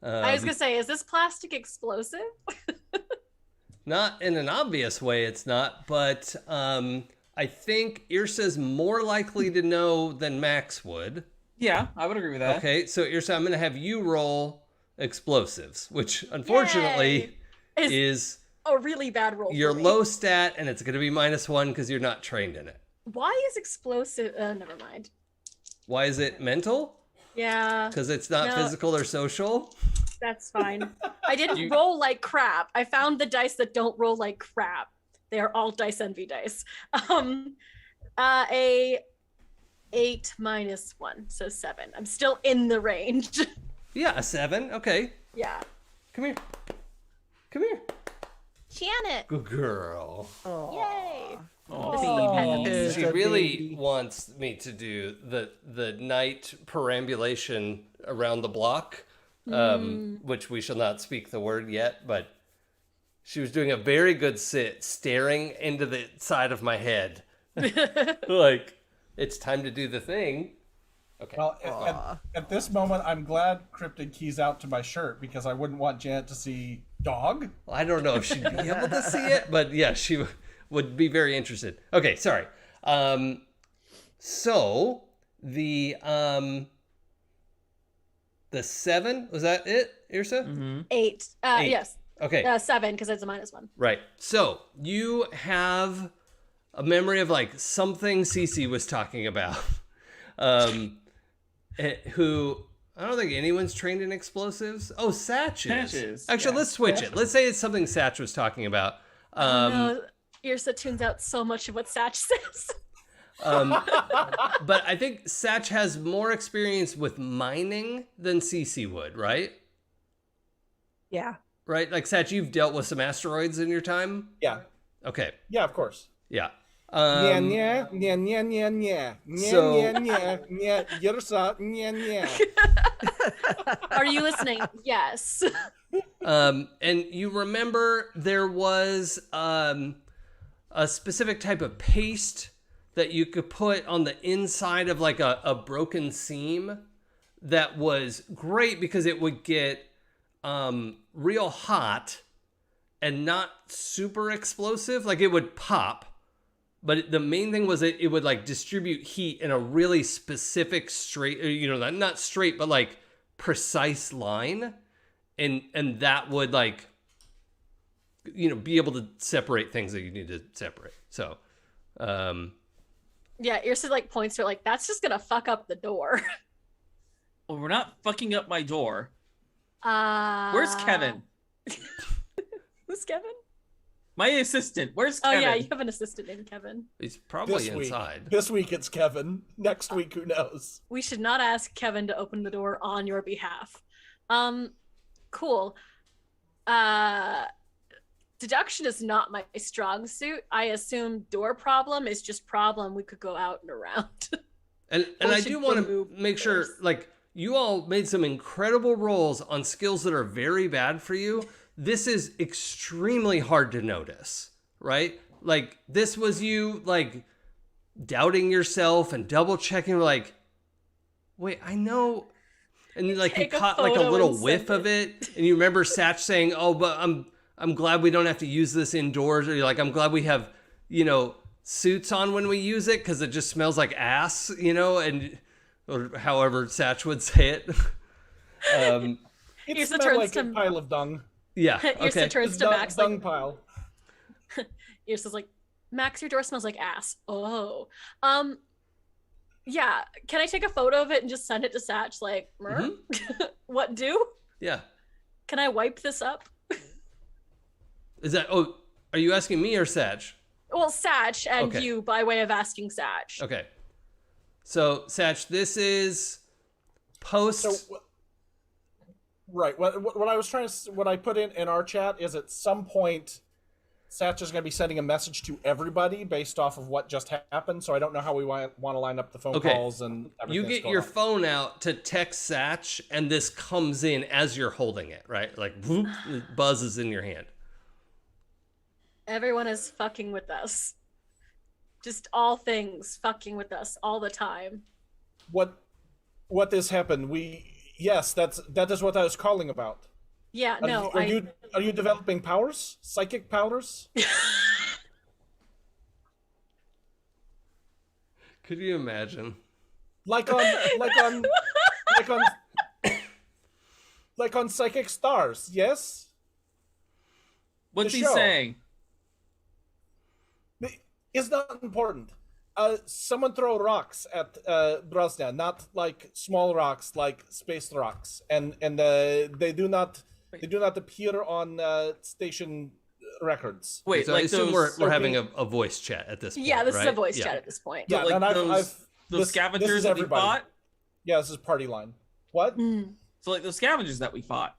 I was gonna say, is this plastic explosive? Not in an obvious way, it's not, but I think Irsa's more likely to know than Max would. Yeah, I would agree with that. Okay, so Irsa, I'm going to have you roll explosives, which unfortunately is a really bad roll. your for me. low stat, and it's going to be -1 because you're not trained in it. Why is explosive? Never mind. Why is it mental? Yeah, Because it's not No. physical or social? that's fine. I didn't roll like crap. I found the dice that don't roll like crap. They are all dice envy dice. A 8 minus 1, so 7. I'm still in the range. Yeah, a 7. Okay. Yeah. Come here. Come here. Janet. Good girl. Yay. Oh, baby. She really wants me to do the night perambulation around the block, which we shall not speak the word yet, but she was doing a very good sit, staring into the side of my head. Like, it's time to do the thing. Okay. Well, at this moment, I'm glad Cryptid keys out to my shirt because I wouldn't want Janet to see dog. Well, I don't know if she'd be able to see it, but yeah, she would be very interested. Okay, sorry. So the 7, was that it, Irsa? Mm-hmm. 8. 8. Yes. Okay. 7 because it's a -1. Right. So you have a memory of like something Cece was talking about, who I don't think anyone's trained in explosives. Oh, Satch is. Satch is, Actually, yeah. let's switch it. Let's say it's something Satch was talking about. No, Irsa tunes out so much of what Satch says. But I think Satch has more experience with mining than Cece would, right? Yeah. Right? Like Satch, you've dealt with some asteroids in your time? Yeah. Okay. Yeah, of course. Yeah. Yeah, yeah, yeah, yeah, yeah, yeah, So- yeah, yeah, yeah, Yersa, yeah, yeah. Are you listening? Yes. And you remember there was a specific type of paste that you could put on the inside of like a broken seam that was great because it would get real hot and not super explosive. Like it would pop, but the main thing was it would like distribute heat in a really specific straight, not straight, but like precise line. And that would like, be able to separate things that you need to separate. So, Yeah, Irsa like points to her like, that's just gonna fuck up the door. Well, we're not fucking up my door. Where's Where's Kevin? Who's Kevin? My assistant. Where's Oh Kevin? yeah, you have an assistant named Kevin. he's probably inside. This week it's Kevin. Next week, who knows? We should not ask Kevin to open the door on your behalf. Cool. Deduction is not my strong suit. I assume door problem is just problem. We could go out and around. And Or I should do we want to move make sure, first? like, you all made some incredible rolls on skills that are very bad for you. This is extremely hard to notice, right? Like, this was you, like, doubting yourself and double checking, like, wait, I know. And then, like, you Take a caught, like, a photo little and whiff send of it. And you remember Satch saying, oh, but I'm glad we don't have to use this indoors. Or you're like, I'm glad we have, suits on when we use it because it just smells like ass, and or however Satch would say it. It Irsa smelled turns like to- a pile of dung. Yeah. Irsa Okay. turns to Dung, Max dung like, pile. Irsa's like, Max, your door smells like ass. Oh. Yeah, can I take a photo of it and just send it to Satch? Like, what do? Yeah. Can I wipe this up? Is that? Oh, are you asking me or Satch? Well, Satch and Okay. you by way of asking Satch. Okay. So Satch, this is post. So, right. What I was trying to, what I put in our chat is at some point, Satch is going to be sending a message to everybody based off of what just happened. So I don't know how we want to line up the phone calls and everything. You get your phone out to text Satch, and this comes in as you're holding it, right? Like, whoop, it buzzes in your hand. Everyone is fucking with us. Just all things fucking with us all the time. What this happened? Yes, that is what I was calling about. Yeah, no, Are you developing powers? Psychic powers? Could you imagine? Like on Psychic Stars, yes? What's The he show. saying? It's not important. Someone throw rocks at Brosnan, not like small rocks, like space rocks, and they do not appear on station records. Wait, So I like assume those, we're having a voice chat at this point. yeah, this is a right? voice Yeah. chat at this point. Yeah, like and those this scavengers is that we everybody. fought? Yeah, this is party line. What? So like those scavengers that we fought.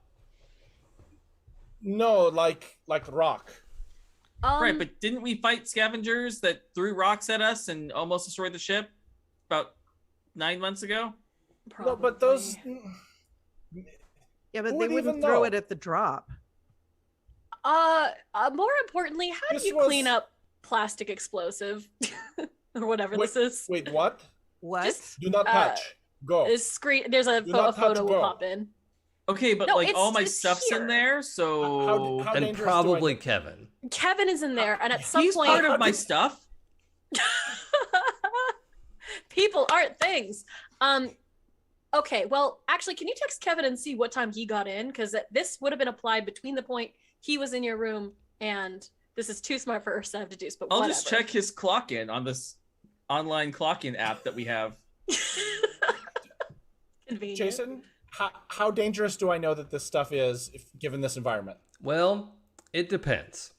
No, like rock. Right, but didn't we fight scavengers that threw rocks at us and almost destroyed the ship about 9 months ago? No, but those. Yeah, but Who they would wouldn't even throw know? it at the drop. More importantly, how This do you was- clean up plastic explosive or whatever this is? Wait, what? What? Just- Do not touch. Go. There's screen. There's a Do not touch, photo will go. pop in. Okay, but No, like all my it's stuff's here. in there, so How And dangerous do probably Kevin. Kevin is in there, and at some he's point, part of my stuff. people aren't things. Okay, well, actually, can you text Kevin and see what time he got in? Because this would have been applied between the point he was in your room and this is too smart for us to have to do. But I'll whatever. just check his clock in on this online clock in app that we have. Convenient. Jason, how dangerous do I know that this stuff is, given this environment? Well, it depends.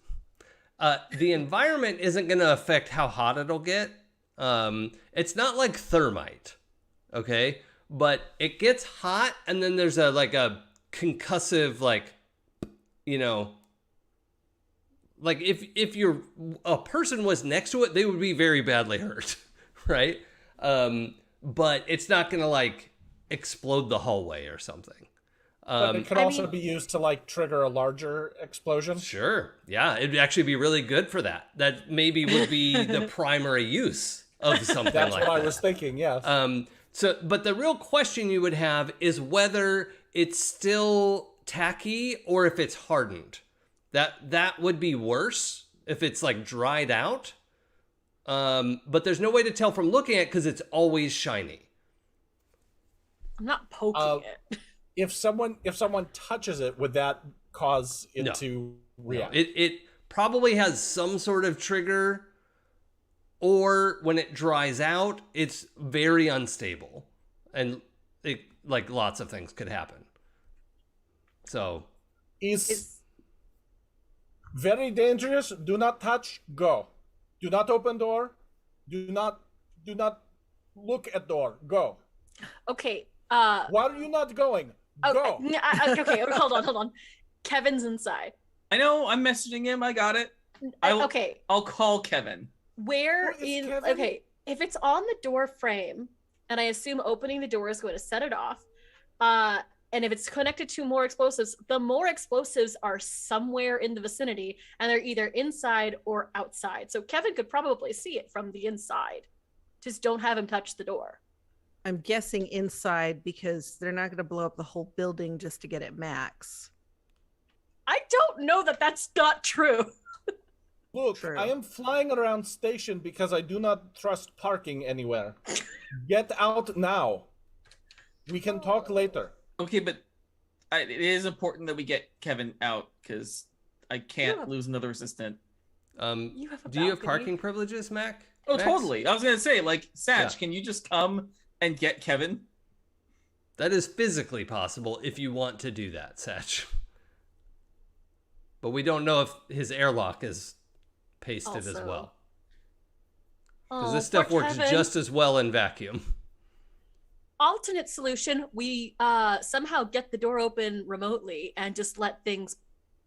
The environment isn't going to affect how hot it'll get. It's not like thermite, okay? But it gets hot, and then there's a concussive, like if a person was next to it, they would be very badly hurt, right? But it's not going to explode the hallway or something. But it could also be used to trigger a larger explosion. Sure. Yeah, it'd actually be really good for that. That maybe would be the primary use of something That's like what that. I was thinking. Yes. But the real question you would have is whether it's still tacky or if it's hardened. That would be worse if it's dried out. But there's no way to tell from looking at it because it's always shiny. I'm not poking it. If someone touches it, would that cause it to react? It probably has some sort of trigger, or when it dries out, it's very unstable, and lots of things could happen. So, Is very dangerous. Do not touch. Go. Do not open door. Do not look at door. Go. Okay. Why are you not going? Go. Okay. Hold on. Kevin's inside. I know, I'm messaging him. I got it. Okay. I'll call Kevin. Where Who is in? Kevin? Okay. If it's on the door frame, and I assume opening the door is going to set it off, and if it's connected to more explosives, the more explosives are somewhere in the vicinity, and they're either inside or outside. So Kevin could probably see it from the inside. Just don't have him touch the door. I'm guessing inside because they're not going to blow up the whole building just to get it max. I don't know that that's not true. Look, True. I am flying around station because I do not trust parking anywhere. Get out now. We can talk later. Okay, but it is important that we get Kevin out because I can't lose another assistant. You have a do you have balcony. parking privileges, Mac? Oh, Max? totally. I was gonna say, like, Satch, Yeah. can you just come and get Kevin? That is physically possible if you want to do that, Satch. But we don't know if his airlock is pasted as Also. well. Oh, Because this stuff poor works Kevin. just as well in vacuum. Alternate solution: we somehow get the door open remotely and just let things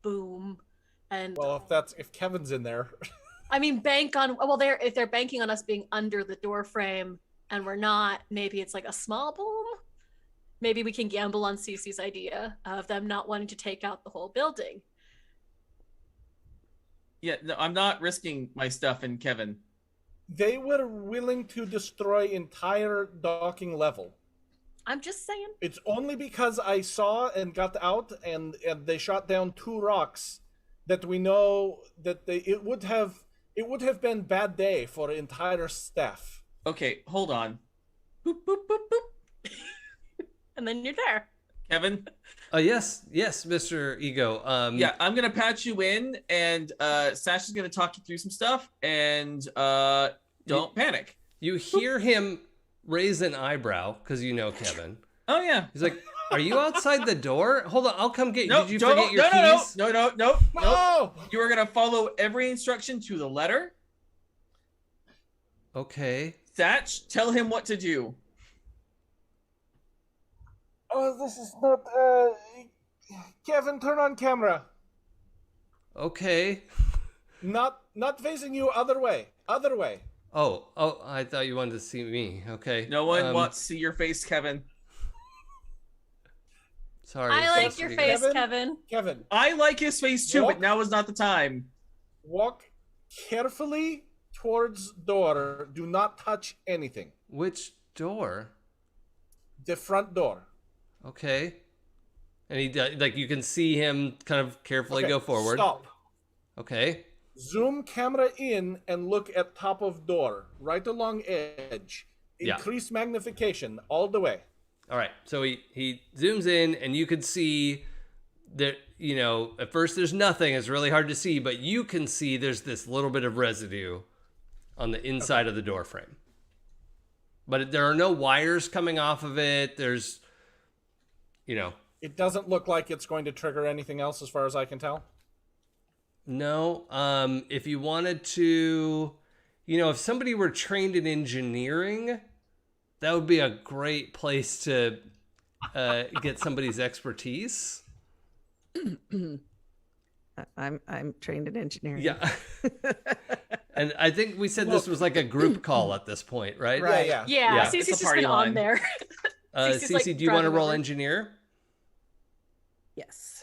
boom. And Well, if Kevin's in there, I mean, bank on if they're banking on us being under the door frame and we're not, maybe it's like a small boom. Maybe we can gamble on Cece's idea of them not wanting to take out the whole building. Yeah, no, I'm not risking my stuff in Kevin. they were willing to destroy entire docking level. I'm just saying. It's only because I saw and got out and they shot down 2 rocks that we know that it would have been bad day for entire staff. Okay, hold on. Boop, boop, boop, boop. And then you're there. Kevin? Yes, Mr. Ego. Yeah, I'm gonna patch you in, and Sasha's gonna talk you through some stuff, and don't panic. You hear him raise an eyebrow because you know Kevin. Oh yeah. He's like, "Are you outside the door? Hold on, I'll come get you. No, Did you forget your keys?" No. No! You are gonna follow every instruction to the letter. Okay. Satch, tell him what to do. Oh, this is not. Kevin, turn on camera. Okay. Not facing you. Other way. Other way. Oh, I thought you wanted to see me. Okay. No one wants to see your face, Kevin. Sorry. I like Mr. your Ego. face, Kevin? Kevin. Kevin, I like his face too, but Walk. now is not the time. walk carefully towards door. Do not touch anything. Which door? The front door. Okay. And he like you can see him kind of carefully Okay, go forward. Stop. Okay. Zoom camera in and look at top of door, right along edge. Yeah. Increase magnification all the way. All right. So he zooms in and you can see that, you know, at first there's nothing. It's really hard to see, but you can see there's this little bit of residue on the inside of the door frame. But there are no wires coming off of it. There's, you know. It doesn't look like it's going to trigger anything else as far as I can tell. No. If you wanted to, you know, if somebody were trained in engineering, that would be a great place to get somebody's expertise. I'm trained in engineering. Yeah. And I think we said this was like a group call at this point, right? Right. Yeah. Yeah, It's Cece's a just party been line. on there. Cece's, like, Cece, do you want to driving roll over. engineer? Yes.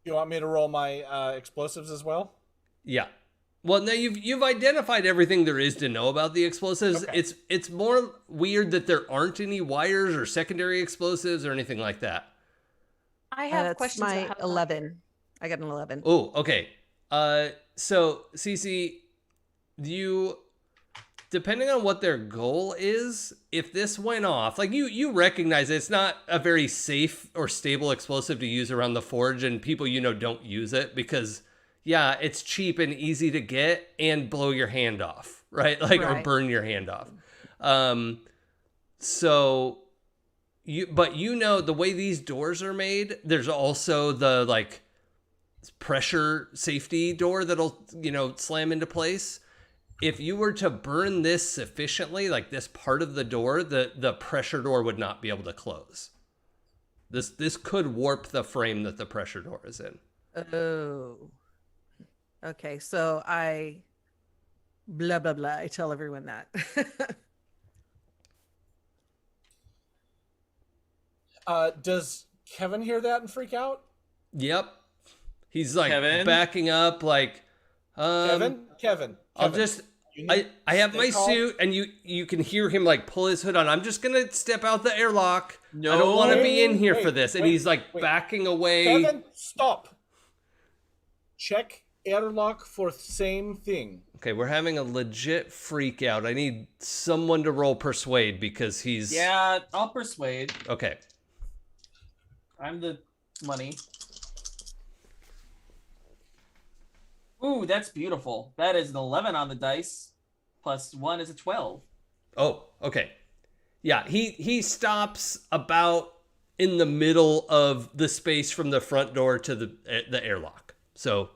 You want me to roll my explosives as well? Yeah. Well, no, you've identified everything there is to know about the explosives. Okay. It's more weird that there aren't any wires or secondary explosives or anything like that. I have That's questions. my about how to 11. I got an 11. Oh, okay. So Cece, you, depending on what their goal is, if this went off, like you recognize it's not a very safe or stable explosive to use around the forge, and people you know don't use it because, yeah, it's cheap and easy to get and blow your hand off, right? Like or Right. burn your hand off. So but you know the way these doors are made, there's also the like pressure safety door that'll, you know, slam into place. If you were to burn this sufficiently, like this part of the door, the pressure door would not be able to close. This could warp the frame that the pressure door is in. Oh. Okay, so I blah blah blah. I tell everyone that. Does Kevin hear that and freak out? Yep. He's like Kevin? backing up like Kevin. I'll just You need I have stay my calm. suit and you can hear him like pull his hood on. I'm just going to step out the airlock. I No. don't want to be in here Wait, for this. And wait, he's like wait. backing away. Kevin, stop. Check airlock for same thing. Okay, we're having a legit freak out. I need someone to roll persuade because he's Yeah, I'll persuade. Okay. I'm the money. Ooh, that's beautiful. That is an 11 on the dice. plus 1 is a 12. Oh, okay. Yeah, he stops about in the middle of the space from the front door to the airlock. So,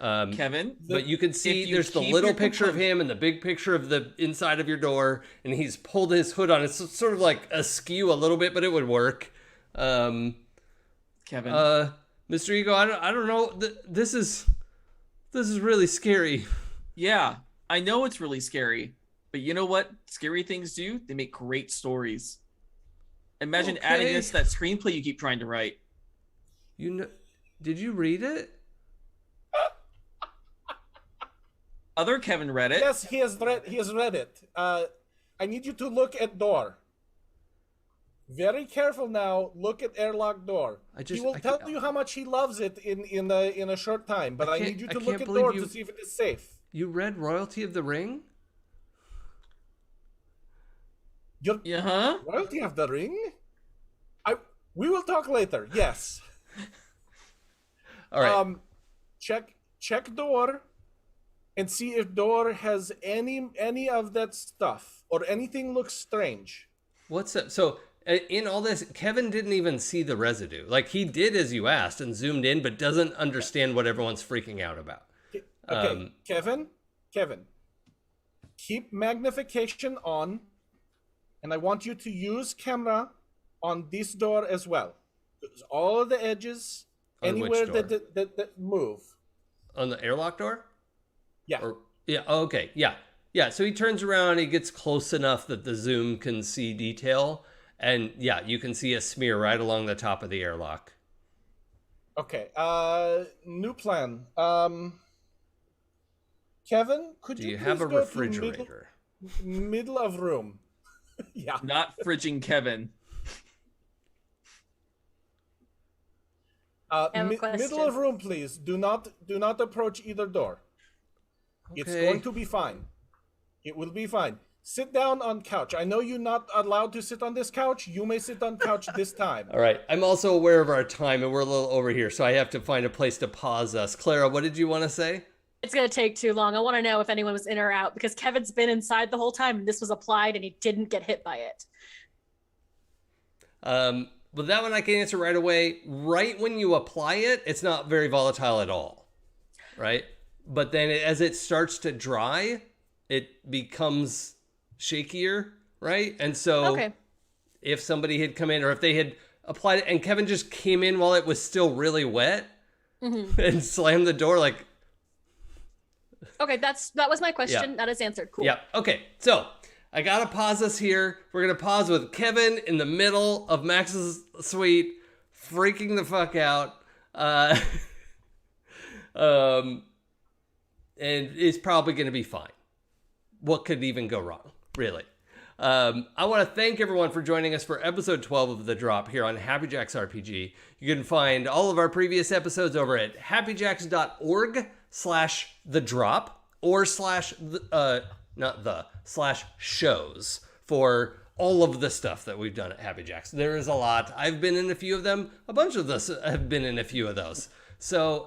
Kevin, but you can see you there's the keep little your picture of composure- him and the big picture of the inside of your door, and he's pulled his hood on. It's sort of like askew a little bit, but it would work. Kevin, Mr. Ego, I don't know. This is really scary. yeah, I know it's really scary, but you know what scary things do? They make great stories. Imagine adding Okay. this to that screenplay you keep trying to write. You know, did you read it? Other Kevin read it. Yes, he has read it. I need you to look at door. Very careful now. Look at airlock door. He will tell you how much he loves it in a short time. But I need you to look at door to see if it is safe. You read Royalty of the Ring? Royalty of the Ring? We will talk later. Yes. All right. Check door and see if door has any of that stuff or anything looks strange. What's up? So in all this, Kevin didn't even see the residue. Like he did as you asked and zoomed in, but doesn't understand what everyone's freaking out about. Okay, Kevin, keep magnification on, and I want you to use camera on this door as well. All of the edges, On anywhere which door? that move. On the airlock door? Yeah. Yeah. Oh, okay. Yeah. Yeah. So he turns around. He gets close enough that the zoom can see detail, and yeah, you can see a smear right along the top of the airlock. Okay. New plan. Kevin, could Do you please have a go to refrigerator? middle of room? Yeah. Not fridging Kevin. I have a question. Middle of room, please. Do not approach either door. It's Okay. going to be fine. It will be fine. Sit down on couch. I know you're not allowed to sit on this couch. You may sit on couch this time. All right. I'm also aware of our time, and we're a little over here, so I have to find a place to pause us. Clara, what did you want to say? It's gonna take too long. I want to know if anyone was in or out because Kevin's been inside the whole time and this was applied and he didn't get hit by it. Well, that one I can answer right away. Right when you apply it, it's not very volatile at all, right? But then as it starts to dry, it becomes shakier, right? And so Okay. if somebody had come in or if they had applied it and Kevin just came in while it was still really wet and slammed the door like... Okay, that was my question. Yeah. That is answered. Cool. Yeah. Okay. So I gotta pause us here. We're gonna pause with Kevin in the middle of Max's suite, freaking the fuck out. And it's probably gonna be fine. What could even go wrong, really? I want to thank everyone for joining us for episode 12 of The Drop here on Happy Jacks RPG. You can find all of our previous episodes over at happyjacks.org/The Drop or /shows for all of the stuff that we've done at Happy Jacks. There is a lot. I've been in a few of them. A bunch of us have been in a few of those. So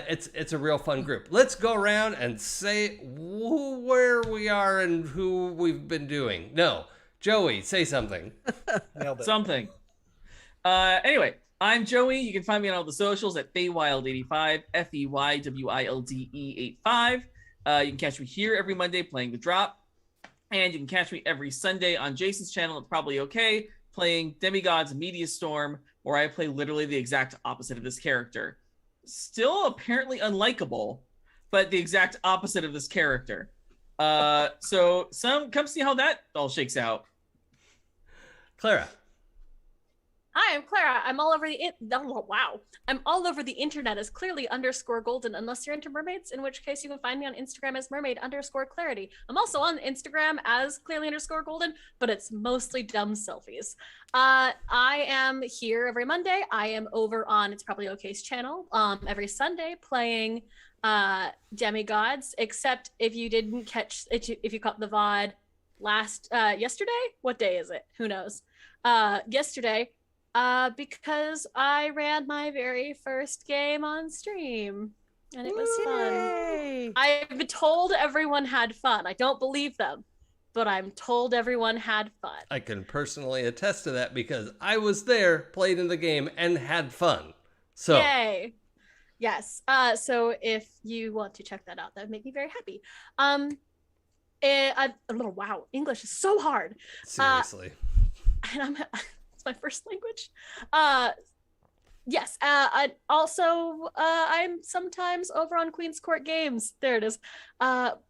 it's a real fun group. Let's go around and say where we are and who we've been doing. No, Joey, say something. Nailed it. Something. Anyway, I'm Joey. You can find me on all the socials at Feywild85, FEYWILDE85. You can catch me here every Monday playing The Drop. And you can catch me every Sunday on Jason's channel, It's Probably Okay, playing Demigod's Media Storm, where I play literally the exact opposite of this character. Still apparently unlikable, but the exact opposite of this character. So come see how that all shakes out. Clara. Hi, I'm Clara. I'm all over I'm all over the internet as clearly _golden, unless you're into mermaids, in which case you can find me on Instagram as mermaid_clarity. I'm also on Instagram as clearly _golden, but it's mostly dumb selfies. I am here every Monday. I am over on It's Probably Okay's channel every Sunday playing demigods, except if you didn't catch if you caught the VOD yesterday. What day is it? Who knows? Yesterday. Because I ran my very first game on stream. And it was fun. Yay! I've been told everyone had fun. I don't believe them, but I'm told everyone had fun. I can personally attest to that because I was there, played in the game, and had fun. So, Yay. Yes. So if you want to check that out, that would make me very happy. Wow, English is so hard. seriously. And it's my first language. Yes. And also, I'm sometimes over on Queen's Court Games. There it is.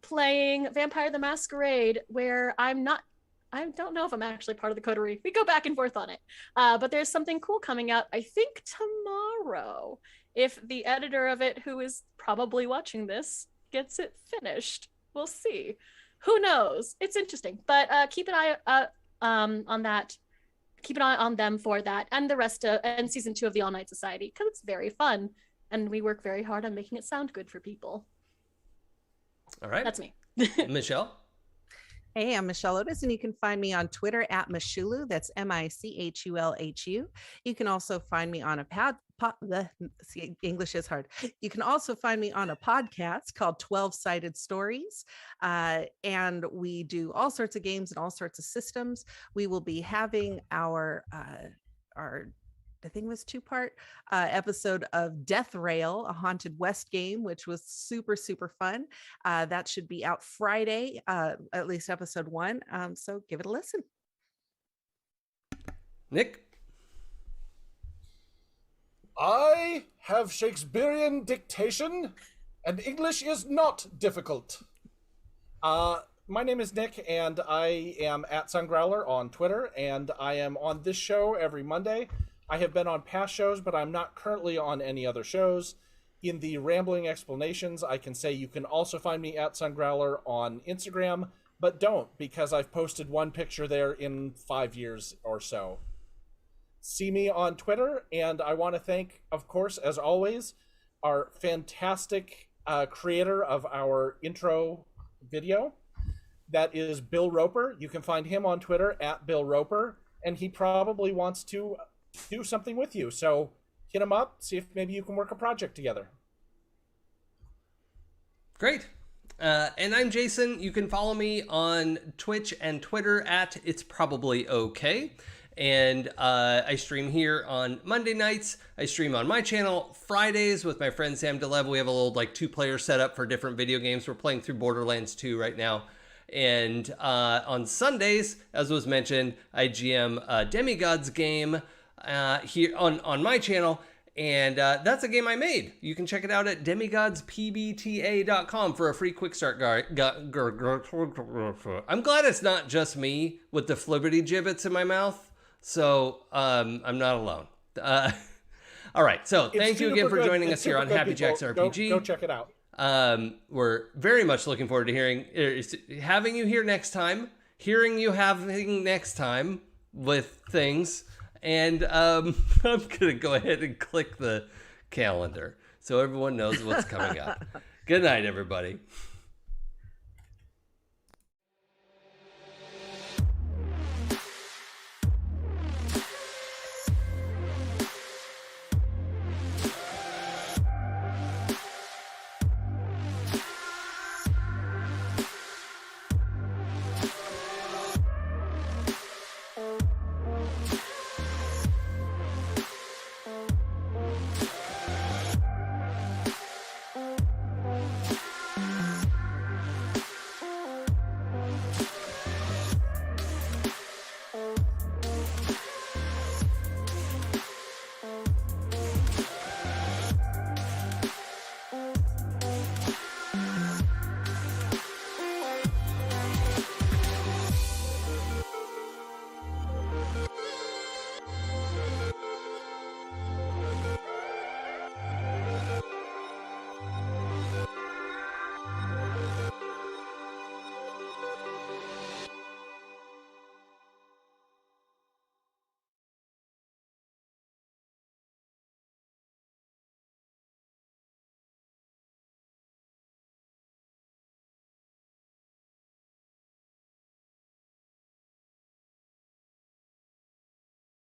Playing Vampire the Masquerade, where I don't know if I'm actually part of the coterie. We go back and forth on it. But there's something cool coming out, I think tomorrow, if the editor of it, who is probably watching this, gets it finished. We'll see. Who knows? It's interesting. But keep an eye on that. Keep an eye on them for that, and the rest of and season 2 of the All Night Society, because it's very fun, and we work very hard on making it sound good for people. All right. That's me. Michelle? Hey, I'm Michelle Otis, and you can find me on Twitter at Michulu. That's Michulhu. You can also find me on English is hard. You can also find me on a podcast called 12-Sided Stories. And we do all sorts of games and all sorts of systems. We will be having our I think it was 2-part episode of Death Rail, a Haunted West game, which was super, super fun. That should be out Friday, at least episode 1. So give it a listen. Nick? I have Shakespearean dictation, and English is not difficult. My name is Nick, and I am at Sungrowler on Twitter, and I am on this show every Monday. I have been on past shows, but I'm not currently on any other shows. In the rambling explanations, I can say you can also find me at Sungrowler on Instagram, but don't, because I've posted one picture there in 5 years or so. See me on Twitter, and I want to thank, of course, as always, our fantastic creator of our intro video. That is Bill Roper. You can find him on Twitter at Bill Roper, and he probably wants to do something with you. So hit him up, see if maybe you can work a project together. Great. And I'm Jason. You can follow me on Twitch and Twitter at It's Probably Okay. And I stream here on Monday nights. I stream on my channel Fridays with my friend Sam DeLev. We have a little 2-player setup for different video games. We're playing through Borderlands 2 right now. And on Sundays, as was mentioned, I GM Demigod's game here on my channel. And that's a game I made. You can check it out at demigodspbta.com for a free quick start guide. I'm glad it's not just me with the flibberty gibbets in my mouth. So I'm not alone. All right. So thank you again for joining us here on Happy Jack's RPG. Go check it out. We're very much looking forward to having you here next time, hearing you having next time with things. And I'm going to go ahead and click the calendar so everyone knows what's coming up. Good night, everybody.